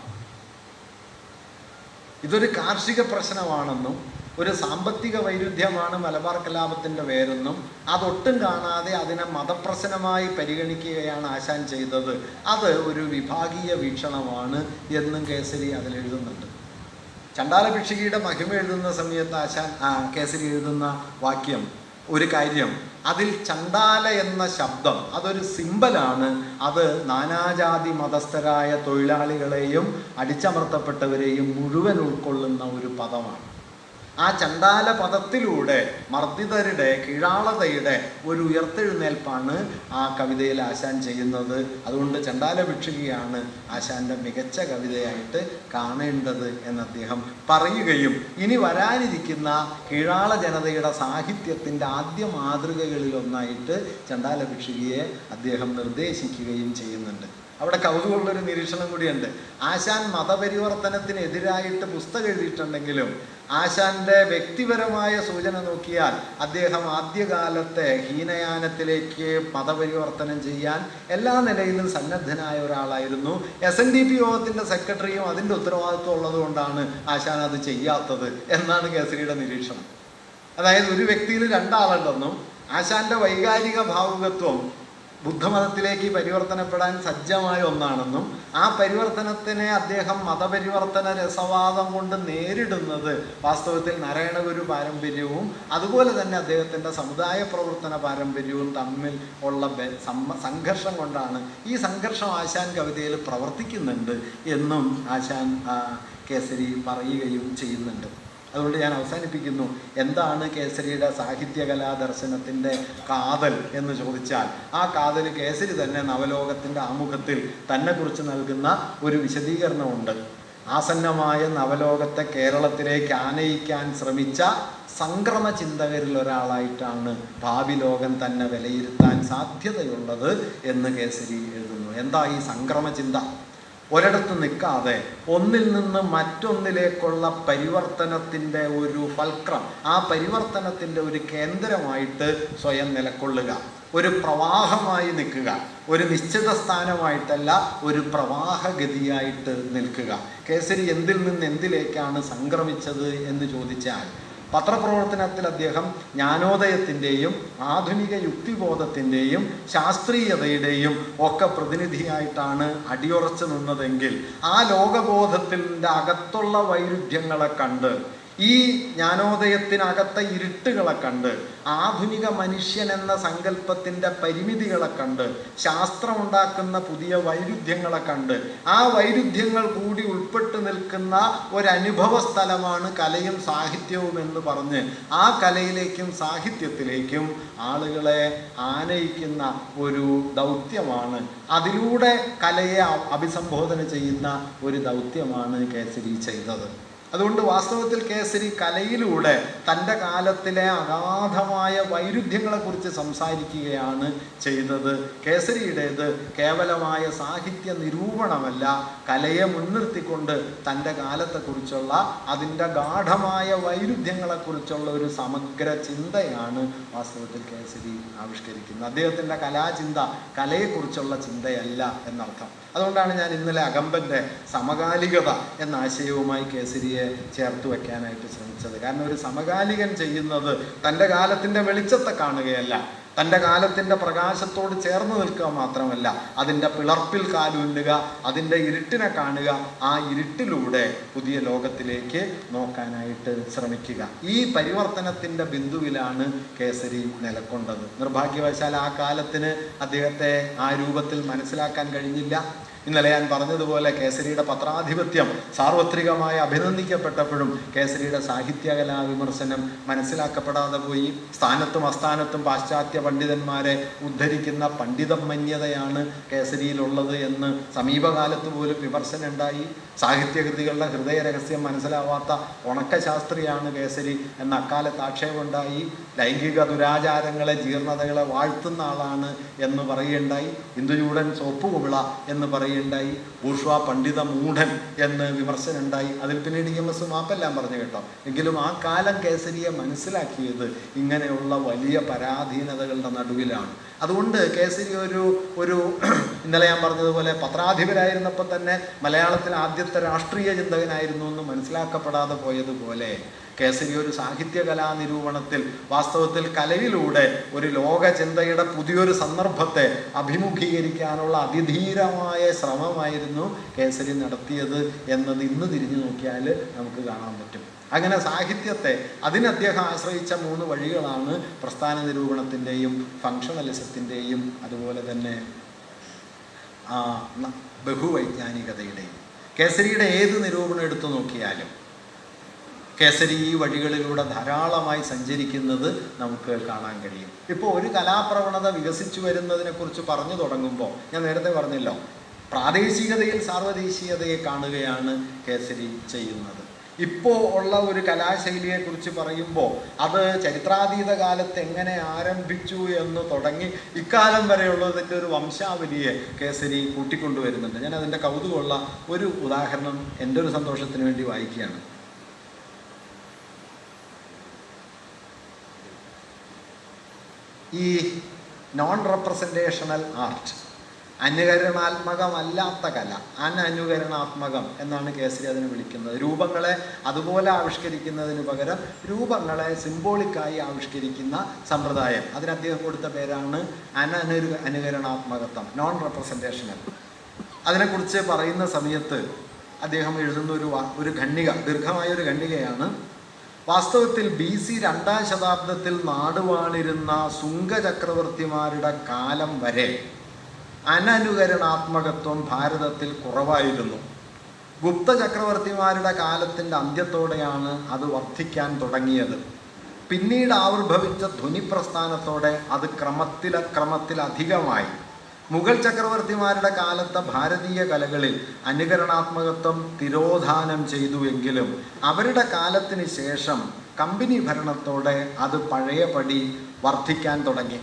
ഇതൊരു കാർഷിക പ്രശ്നമാണെന്നും ഒരു സാമ്പത്തിക വൈരുദ്ധ്യമാണ് മലബാർ കലാപത്തിൻ്റെ വേരെന്നും അതൊട്ടും കാണാതെ അതിനെ മതപ്രശ്നമായി പരിഗണിക്കുകയാണ് ആശാൻ ചെയ്തത്. അത് ഒരു വിഭാഗീയ വീക്ഷണമാണ് എന്നും കേസരി അതിലെഴുതുന്നുണ്ട്. ചണ്ടാല ഭിക്ഷുകിയുടെ മഹിമ എഴുതുന്ന സമയത്ത് കേസരി എഴുതുന്ന വാക്യം, ഒരു കാര്യം, അതിൽ ചണ്ടാല എന്ന ശബ്ദം അതൊരു സിമ്പലാണ്. അത് നാനാജാതി മതസ്ഥരായ തൊഴിലാളികളെയും അടിച്ചമർത്തപ്പെട്ടവരെയും മുഴുവൻ ഉൾക്കൊള്ളുന്ന ഒരു പദമാണ്. ആ ചണ്ടാല പദത്തിലൂടെ മർദ്ദിതരുടെ കീഴാളതയുടെ ഒരു ഉയർത്തെഴുന്നേൽപ്പാണ് ആ കവിതയിൽ ആശാൻ ചെയ്യുന്നത്. അതുകൊണ്ട് ചണ്ടാല ഭിക്ഷുകിയാണ് ആശാൻ്റെ മികച്ച കവിതയായിട്ട് കാണേണ്ടത് എന്ന് അദ്ദേഹം പറയുകയും ഇനി വരാനിരിക്കുന്ന കീഴാള ജനതയുടെ സാഹിത്യത്തിൻ്റെ ആദ്യ മാതൃകകളിലൊന്നായിട്ട് ചണ്ടാല ഭിക്ഷുകിയെ അദ്ദേഹം നിർദ്ദേശിക്കുകയും ചെയ്യുന്നുണ്ട്. അവിടെ കൗതുകമുള്ളൊരു നിരീക്ഷണം കൂടിയുണ്ട്. ആശാൻ മതപരിവർത്തനത്തിനെതിരായിട്ട് പുസ്തകം എഴുതിയിട്ടുണ്ടെങ്കിലും ആശാന്റെ വ്യക്തിപരമായ സൂചന നോക്കിയാൽ അദ്ദേഹം ആദ്യകാലത്തെ ഹീനയാനത്തിലേക്ക് മതപരിവർത്തനം ചെയ്യാൻ എല്ലാ നിലയിലും സന്നദ്ധനായ ഒരാളായിരുന്നു. SNDP യോഗത്തിൻ്റെ സെക്രട്ടറിയും അതിൻ്റെ ഉത്തരവാദിത്വം ഉള്ളതുകൊണ്ടാണ് ആശാൻ അത് ചെയ്യാത്തത് എന്നാണ് കേസരിയുടെ നിരീക്ഷണം. അതായത് ഒരു വ്യക്തിയിൽ രണ്ടാളുണ്ടെന്നും ആശാന്റെ വൈകാരിക ഭാവുകത്വം ബുദ്ധമതത്തിലേക്ക് പരിവർത്തനപ്പെടാൻ സജ്ജമായ ഒന്നാണെന്നും ആ പരിവർത്തനത്തിനെ അദ്ദേഹം മതപരിവർത്തന രസവാദം കൊണ്ട് നേരിടുന്നത് വാസ്തവത്തിൽ നാരായണഗുരു പാരമ്പര്യവും അതുപോലെ തന്നെ അദ്ദേഹത്തിൻ്റെ സമുദായ പ്രവർത്തന പാരമ്പര്യവും തമ്മിൽ ഉള്ള സംഘർഷം കൊണ്ടാണ്. ഈ സംഘർഷം ആശാൻ കവിതയിൽ പ്രവർത്തിക്കുന്നുണ്ട് എന്നും ആശാൻ കേസരി പറയുകയും ചെയ്യുന്നുണ്ട്. അതുകൊണ്ട് ഞാൻ അവസാനിപ്പിക്കുന്നു. എന്താണ് കേസരിയുടെ സാഹിത്യകലാ ദർശനത്തിൻ്റെ കാതൽ എന്ന് ചോദിച്ചാൽ ആ കാതൽ കേസരി തന്നെ നവലോകത്തിൻ്റെ ആമുഖത്തിൽ തന്നെക്കുറിച്ച് നൽകുന്ന ഒരു വിശദീകരണമുണ്ട്. ആസന്നമായ നവലോകത്തെ കേരളത്തിലേക്ക് ആനയിക്കാൻ ശ്രമിച്ച സംക്രമ ചിന്തകരിൽ ഒരാളായിട്ടാണ് ഭാവി ലോകം തന്നെ വിലയിരുത്താൻ സാധ്യതയുള്ളത് എന്ന് കേസരി എഴുതുന്നു. എന്താ ഈ സംക്രമ ചിന്ത? ഒരിടത്ത് നിൽക്കാതെ ഒന്നിൽ നിന്ന് മറ്റൊന്നിലേക്കുള്ള പരിവർത്തനത്തിൻ്റെ ഒരു ഫൽക്രം, ആ പരിവർത്തനത്തിൻ്റെ ഒരു കേന്ദ്രമായിട്ട് സ്വയം നിലകൊള്ളുക, ഒരു പ്രവാഹമായി നിൽക്കുക, ഒരു നിശ്ചിത സ്ഥാനമായിട്ടല്ല ഒരു പ്രവാഹഗതിയായിട്ട് നിൽക്കുക. കേസരി എന്തിൽ നിന്ന് എന്തിലേക്കാണ് സംക്രമിച്ചത് എന്ന് ചോദിച്ചാൽ പത്രപ്രവർത്തനത്തിൽ അദ്ദേഹം ജ്ഞാനോദയത്തിൻ്റെയും ആധുനിക യുക്തിബോധത്തിൻ്റെയും ശാസ്ത്രീയതയുടെയും ഒക്കെ പ്രതിനിധിയായിട്ടാണ് അടിയുറച്ചു നിന്നതെങ്കിൽ ആ ലോകബോധത്തിൻ്റെ അകത്തുള്ള വൈരുദ്ധ്യങ്ങളെ കണ്ട്, ഈ ജ്ഞാനോദയത്തിനകത്തെ ഇരുട്ടുകളെ കണ്ട്, ആധുനിക മനുഷ്യൻ എന്ന സങ്കല്പത്തിൻ്റെ പരിമിതികളെ കണ്ട്, ശാസ്ത്രമുണ്ടാക്കുന്ന പുതിയ വൈരുദ്ധ്യങ്ങളെ കണ്ട്, ആ വൈരുദ്ധ്യങ്ങൾ കൂടി ഉൾപ്പെട്ട് നിൽക്കുന്ന ഒരനുഭവ സ്ഥലമാണ് കലയും സാഹിത്യവും എന്ന് പറഞ്ഞ് ആ കലയിലേക്കും സാഹിത്യത്തിലേക്കും ആളുകളെ ആനയിക്കുന്ന ഒരു ദൗത്യമാണ്, അതിലൂടെ കലയെ അഭിസംബോധന ചെയ്യുന്ന ഒരു ദൗത്യമാണ് കേസരി ചെയ്തത്. അതുകൊണ്ട് വാസ്തവത്തിൽ കേസരി കലയിലൂടെ തൻ്റെ കാലത്തിലെ അഗാധമായ വൈരുദ്ധ്യങ്ങളെക്കുറിച്ച് സംസാരിക്കുകയാണ് ചെയ്തത്. കേസരിയുടേത് കേവലമായ സാഹിത്യ നിരൂപണമല്ല, കലയെ മുൻനിർത്തിക്കൊണ്ട് തൻ്റെ കാലത്തെക്കുറിച്ചുള്ള അതിൻ്റെ ഗാഠമായ വൈരുദ്ധ്യങ്ങളെക്കുറിച്ചുള്ള ഒരു സമഗ്ര ചിന്തയാണ് വാസ്തവത്തിൽ കേസരി ആവിഷ്കരിക്കുന്നത്. അദ്ദേഹത്തിൻ്റെ കലാചിന്ത കലയെക്കുറിച്ചുള്ള ചിന്തയല്ല എന്നർത്ഥം. അതുകൊണ്ടാണ് ഞാൻ ഇന്നലെ അകമ്പൻ്റെ സമകാലികത എന്ന ആശയവുമായി കേസരിയെ ചേർത്ത് വയ്ക്കാനായിട്ട് ശ്രമിച്ചത്. കാരണം ഒരു സമകാലികൻ ചെയ്യുന്നത് തൻ്റെ കാലത്തിൻ്റെ വെളിച്ചത്തെ കാണുകയല്ല, തൻ്റെ കാലത്തിൻ്റെ പ്രകാശത്തോട് ചേർന്ന് നിൽക്കുക മാത്രമല്ല, അതിൻ്റെ പിളർപ്പിൽ കാലൂന്നുക, അതിൻ്റെ ഇരുട്ടിനെ കാണുക, ആ ഇരുട്ടിലൂടെ പുതിയ ലോകത്തിലേക്ക് നോക്കാനായിട്ട് ശ്രമിക്കുക. ഈ പരിവർത്തനത്തിൻ്റെ ബിന്ദുവിലാണ് കേസരി നിലകൊണ്ടത്. നിർഭാഗ്യവശാൽ ആ കാലത്തിന് അദ്ദേഹത്തെ ആ രൂപത്തിൽ മനസ്സിലാക്കാൻ കഴിഞ്ഞില്ല. ഇന്നലെ ഞാൻ പറഞ്ഞതുപോലെ കേസരിയുടെ പത്രാധിപത്യം സാർവത്രികമായി അഭിനന്ദിക്കപ്പെട്ടപ്പോഴും കേസരിയുടെ സാഹിത്യകലാ വിമർശനം മനസ്സിലാക്കപ്പെടാതെ പോയി. സ്ഥാനത്തും അസ്ഥാനത്തും പാശ്ചാത്യ പണ്ഡിതന്മാരെ ഉദ്ധരിക്കുന്ന പണ്ഡിതമന്യതയാണ് കേസരിയിലുള്ളത് എന്ന് സമീപകാലത്ത് പോലും വിമർശനം ഉണ്ടായി. സാഹിത്യകൃതികളുടെ ഹൃദയ രഹസ്യം മനസ്സിലാവാത്ത ഉണക്കശാസ്ത്രിയാണ് കേസരി എന്ന അക്കാലത്ത് ആക്ഷേപമുണ്ടായി. ലൈംഗിക ദുരാചാരങ്ങളെ, ജീർണതകളെ വാഴ്ത്തുന്ന ആളാണ് എന്ന് പറയുകയുണ്ടായി. ഇന്ദുചൂടൻ സോപ്പുകുമിള എന്ന് പറയുകയുണ്ടായി. ബൂർഷ്വാ പണ്ഡിത മൂഢൻ എന്ന് വിമർശനം ഉണ്ടായി. അതിൽ പിന്നീട് EMS മാപ്പെല്ലാം പറഞ്ഞു കേട്ടോ. എങ്കിലും ആ കാലം കേസരിയെ മനസ്സിലാക്കിയത് ഇങ്ങനെയുള്ള വലിയ പരാധീനതകളുടെ നടുവിലാണ്. അതുകൊണ്ട് കേസരി ഒരു ഇന്നലെ ഞാൻ പറഞ്ഞതുപോലെ പത്രാധിപരായിരുന്നപ്പോൾ തന്നെ മലയാളത്തിൽ ആദ്യത്തെ രാഷ്ട്രീയ ചിന്തകനായിരുന്നു എന്ന് മനസ്സിലാക്കപ്പെടാതെ പോയതുപോലെ കേസരി ഒരു സാഹിത്യകലാ നിരൂപണത്തിൽ വാസ്തവത്തിൽ കലയിലൂടെ ഒരു ലോക ചിന്തയുടെ പുതിയൊരു സന്ദർഭത്തെ അഭിമുഖീകരിക്കാനുള്ള അതിധീരമായ ശ്രമമായിരുന്നു കേസരി നടത്തിയത് എന്നത് ഇന്ന് തിരിഞ്ഞു നോക്കിയാൽ നമുക്ക് കാണാൻ പറ്റും. അങ്ങനെ സാഹിത്യത്തെ അതിന് അദ്ദേഹം ആശ്രയിച്ച 3 വഴികളാണ് പ്രസ്ഥാന നിരൂപണത്തിൻ്റെയും ഫങ്ഷണലിസത്തിൻ്റെയും അതുപോലെ തന്നെ ബഹുവൈജ്ഞാനികതയുടെയും. കേസരിയുടെ ഏത് നിരൂപണം എടുത്തു നോക്കിയാലും കേസരി ഈ വഴികളിലൂടെ ധാരാളമായി സഞ്ചരിക്കുന്നത് നമുക്ക് കാണാൻ കഴിയും. ഇപ്പോൾ ഒരു കലാപ്രവണത വികസിച്ചു വരുന്നതിനെക്കുറിച്ച് പറഞ്ഞു തുടങ്ങുമ്പോൾ ഞാൻ നേരത്തെ പറഞ്ഞല്ലോ, പ്രാദേശികതയിൽ സാർവദേശീയതയെ കാണുകയാണ് കേസരി ചെയ്യുന്നത്. ഇപ്പോൾ ഉള്ള ഒരു കലാശൈലിയെക്കുറിച്ച് പറയുമ്പോൾ അത് ചരിത്രാതീത കാലത്ത് എങ്ങനെ ആരംഭിച്ചു എന്ന് തുടങ്ങി ഇക്കാലം വരെയുള്ളതിൻ്റെ ഒരു വംശാവലിയെ കേസരി കൂട്ടിക്കൊണ്ടുവരുന്നുണ്ട്. ഞാൻ അതിൻ്റെ കൗതുകമുള്ള ഒരു ഉദാഹരണം എൻ്റെ ഒരു സന്തോഷത്തിന് വേണ്ടി വായിക്കുകയാണ്. ഈ നോൺ റെപ്രസെൻറ്റേഷണൽ ആർട്ട്, അനുകരണാത്മകമല്ലാത്ത കല, അനനുകരണാത്മകം എന്നാണ് കേസരി അതിനെ വിളിക്കുന്നത്. രൂപങ്ങളെ അതുപോലെ ആവിഷ്കരിക്കുന്നതിന് പകരം രൂപങ്ങളെ സിംബോളിക്കായി ആവിഷ്കരിക്കുന്ന സമ്പ്രദായം, അതിന് അദ്ദേഹം കൊടുത്ത പേരാണ് അനുകരണാത്മകത്വം, നോൺ റെപ്രസെൻറ്റേഷണൽ. അതിനെക്കുറിച്ച് പറയുന്ന സമയത്ത് അദ്ദേഹം എഴുതുന്ന ഒരു ഖണ്ഡിക, ദീർഘമായൊരു ഖണ്ഡികയാണ്. വാസ്തവത്തിൽ BC 2-ാം ശതാബ്ദത്തിൽ നാടുവാണിരുന്ന സുംഗ ചക്രവർത്തിമാരുടെ കാലം വരെ അനനുകരണാത്മകത്വം ഭാരതത്തിൽ കുറവായിരുന്നു. ഗുപ്ത ചക്രവർത്തിമാരുടെ കാലത്തിൻ്റെ അന്ത്യത്തോടെയാണ് അത് വർദ്ധിക്കാൻ തുടങ്ങിയത്. പിന്നീട് ആവിർഭവിച്ച ധ്വനിപ്രസ്ഥാനത്തോടെ അത് ക്രമത്തിലധികമായി. മുഗൾ ചക്രവർത്തിമാരുടെ കാലത്തെ ഭാരതീയ കലകളിൽ അനുകരണാത്മകത്വം തിരോധാനം ചെയ്തുവെങ്കിലും അവരുടെ കാലത്തിന് ശേഷം കമ്പനി ഭരണത്തോടെ അത് പഴയപടി വർദ്ധിക്കാൻ തുടങ്ങി.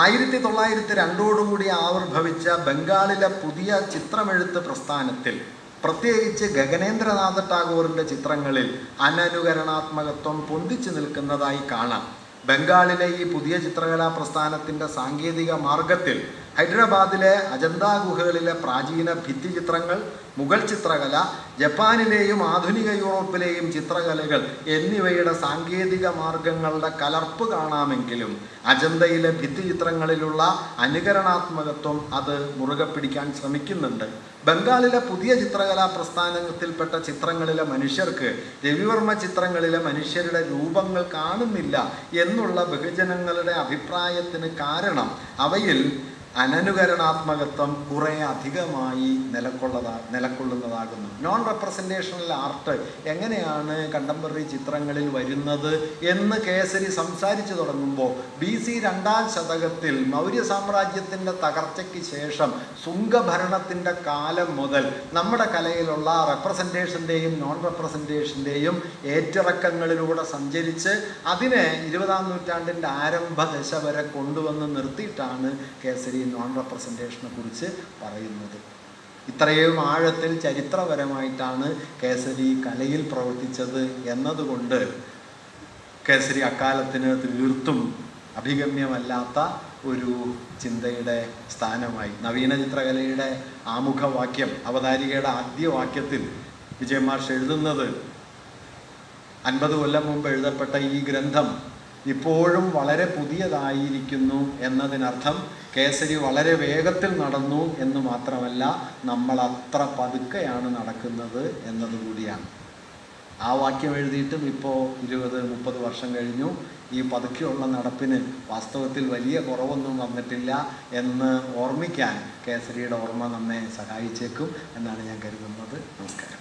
1902 ആവിർഭവിച്ച ബംഗാളിലെ പുതിയ ചിത്രമെഴുത്ത് പ്രസ്ഥാനത്തിൽ, പ്രത്യേകിച്ച് ഗഗനേന്ദ്രനാഥ ടാഗോറിൻ്റെ ചിത്രങ്ങളിൽ അനനുകരണാത്മകത്വം പൊന്തിച്ചു നിൽക്കുന്നതായി കാണാം. ബംഗാളിലെ ഈ പുതിയ ചിത്രകലാ പ്രസ്ഥാനത്തിൻ്റെ സാങ്കേതിക മാർഗത്തിൽ ഹൈദരാബാദിലെ അജന്ത ഗുഹകളിലെ പ്രാചീന ഭിത്തിചിത്രങ്ങൾ, മുഗൾ ചിത്രകല, ജപ്പാനിലെയും ആധുനിക യൂറോപ്പിലെയും ചിത്രകലകൾ എന്നിവയുടെ സാങ്കേതിക മാർഗങ്ങളുടെ കലർപ്പ് കാണാമെങ്കിലും അജന്തയിലെ ഭിത്തിചിത്രങ്ങളിലുള്ള അനുകരണാത്മകത്വം അത് മുറുകെ പിടിക്കാൻ ശ്രമിക്കുന്നുണ്ട്. ബംഗാളിലെ പുതിയ ചിത്രകലാ പ്രസ്ഥാനത്തിൽപ്പെട്ട ചിത്രങ്ങളിലെ മനുഷ്യർക്ക് രവിവർമ്മ ചിത്രങ്ങളിലെ മനുഷ്യരുടെ രൂപങ്ങൾ കാണുന്നില്ല എന്നുള്ള ബഹുജനങ്ങളുടെ അഭിപ്രായത്തിന് കാരണം അവയിൽ അനനുകരണാത്മകത്വം കുറേ അധികമായി നിലകൊള്ളുന്നതാകുന്നു. നോൺ റെപ്രസെൻറ്റേഷണൽ ആർട്ട് എങ്ങനെയാണ് കണ്ടംപററി ചിത്രങ്ങളിൽ വരുന്നത് എന്ന് കേസരി സംസാരിച്ചു തുടങ്ങുമ്പോൾ BC 2-ാം ശതകത്തിൽ മൗര്യ സാമ്രാജ്യത്തിൻ്റെ തകർച്ചയ്ക്ക് ശേഷം സുംഗഭരണത്തിൻ്റെ കാലം മുതൽ നമ്മുടെ കലയിലുള്ള റെപ്രസെൻറ്റേഷൻ്റെയും നോൺ റെപ്രസെൻറ്റേഷൻ്റെയും ഏറ്റിറക്കങ്ങളിലൂടെ സഞ്ചരിച്ച് അതിനെ 20-ാം നൂറ്റാണ്ടിൻ്റെ ആരംഭ ദശ വരെ കൊണ്ടുവന്ന് നിർത്തിയിട്ടാണ് കേസരി നോൺ റെപ്രസെൻറ്റേഷനെ കുറിച്ച് പറയുന്നത്. ഇത്രയും ആഴത്തിൽ ചരിത്രപരമായിട്ടാണ് കേസരി കലയിൽ പ്രവർത്തിച്ചത് എന്നതുകൊണ്ട് കേസരി അക്കാലത്തിന് തീർത്തും അഭിഗമ്യമല്ലാത്ത ഒരു ചിന്തയുടെ സ്ഥാനമായി. നവീന ചിത്രകലയുടെ ആമുഖവാക്യം, അവതാരികയുടെ ആദ്യ വാക്യത്തിൽ വിജയമാഷ് എഴുതുന്നത് 50 കൊല്ലം മുമ്പ് എഴുതപ്പെട്ട ഈ ഗ്രന്ഥം ഇപ്പോഴും വളരെ പുതിയതായിരിക്കുന്നു എന്നതിനർത്ഥം കേസരി വളരെ വേഗത്തിൽ നടന്നു എന്ന് മാത്രമല്ല, നമ്മൾ അത്ര പതുക്കെയാണ് നടക്കുന്നത് എന്നതുകൂടിയാണ്. ആ വാക്യം എഴുതിയിട്ടും ഇപ്പോൾ 20-30 വർഷം കഴിഞ്ഞു. ഈ പതുക്കെയുള്ള നടപ്പിന് വാസ്തവത്തിൽ വലിയ കുറവൊന്നും വന്നിട്ടില്ല എന്ന് ഓർമ്മിക്കാൻ കേസരിയുടെ ഓർമ്മ നമ്മെ സഹായിച്ചേക്കും എന്നാണ് ഞാൻ കരുതുന്നത്. നമസ്കാരം.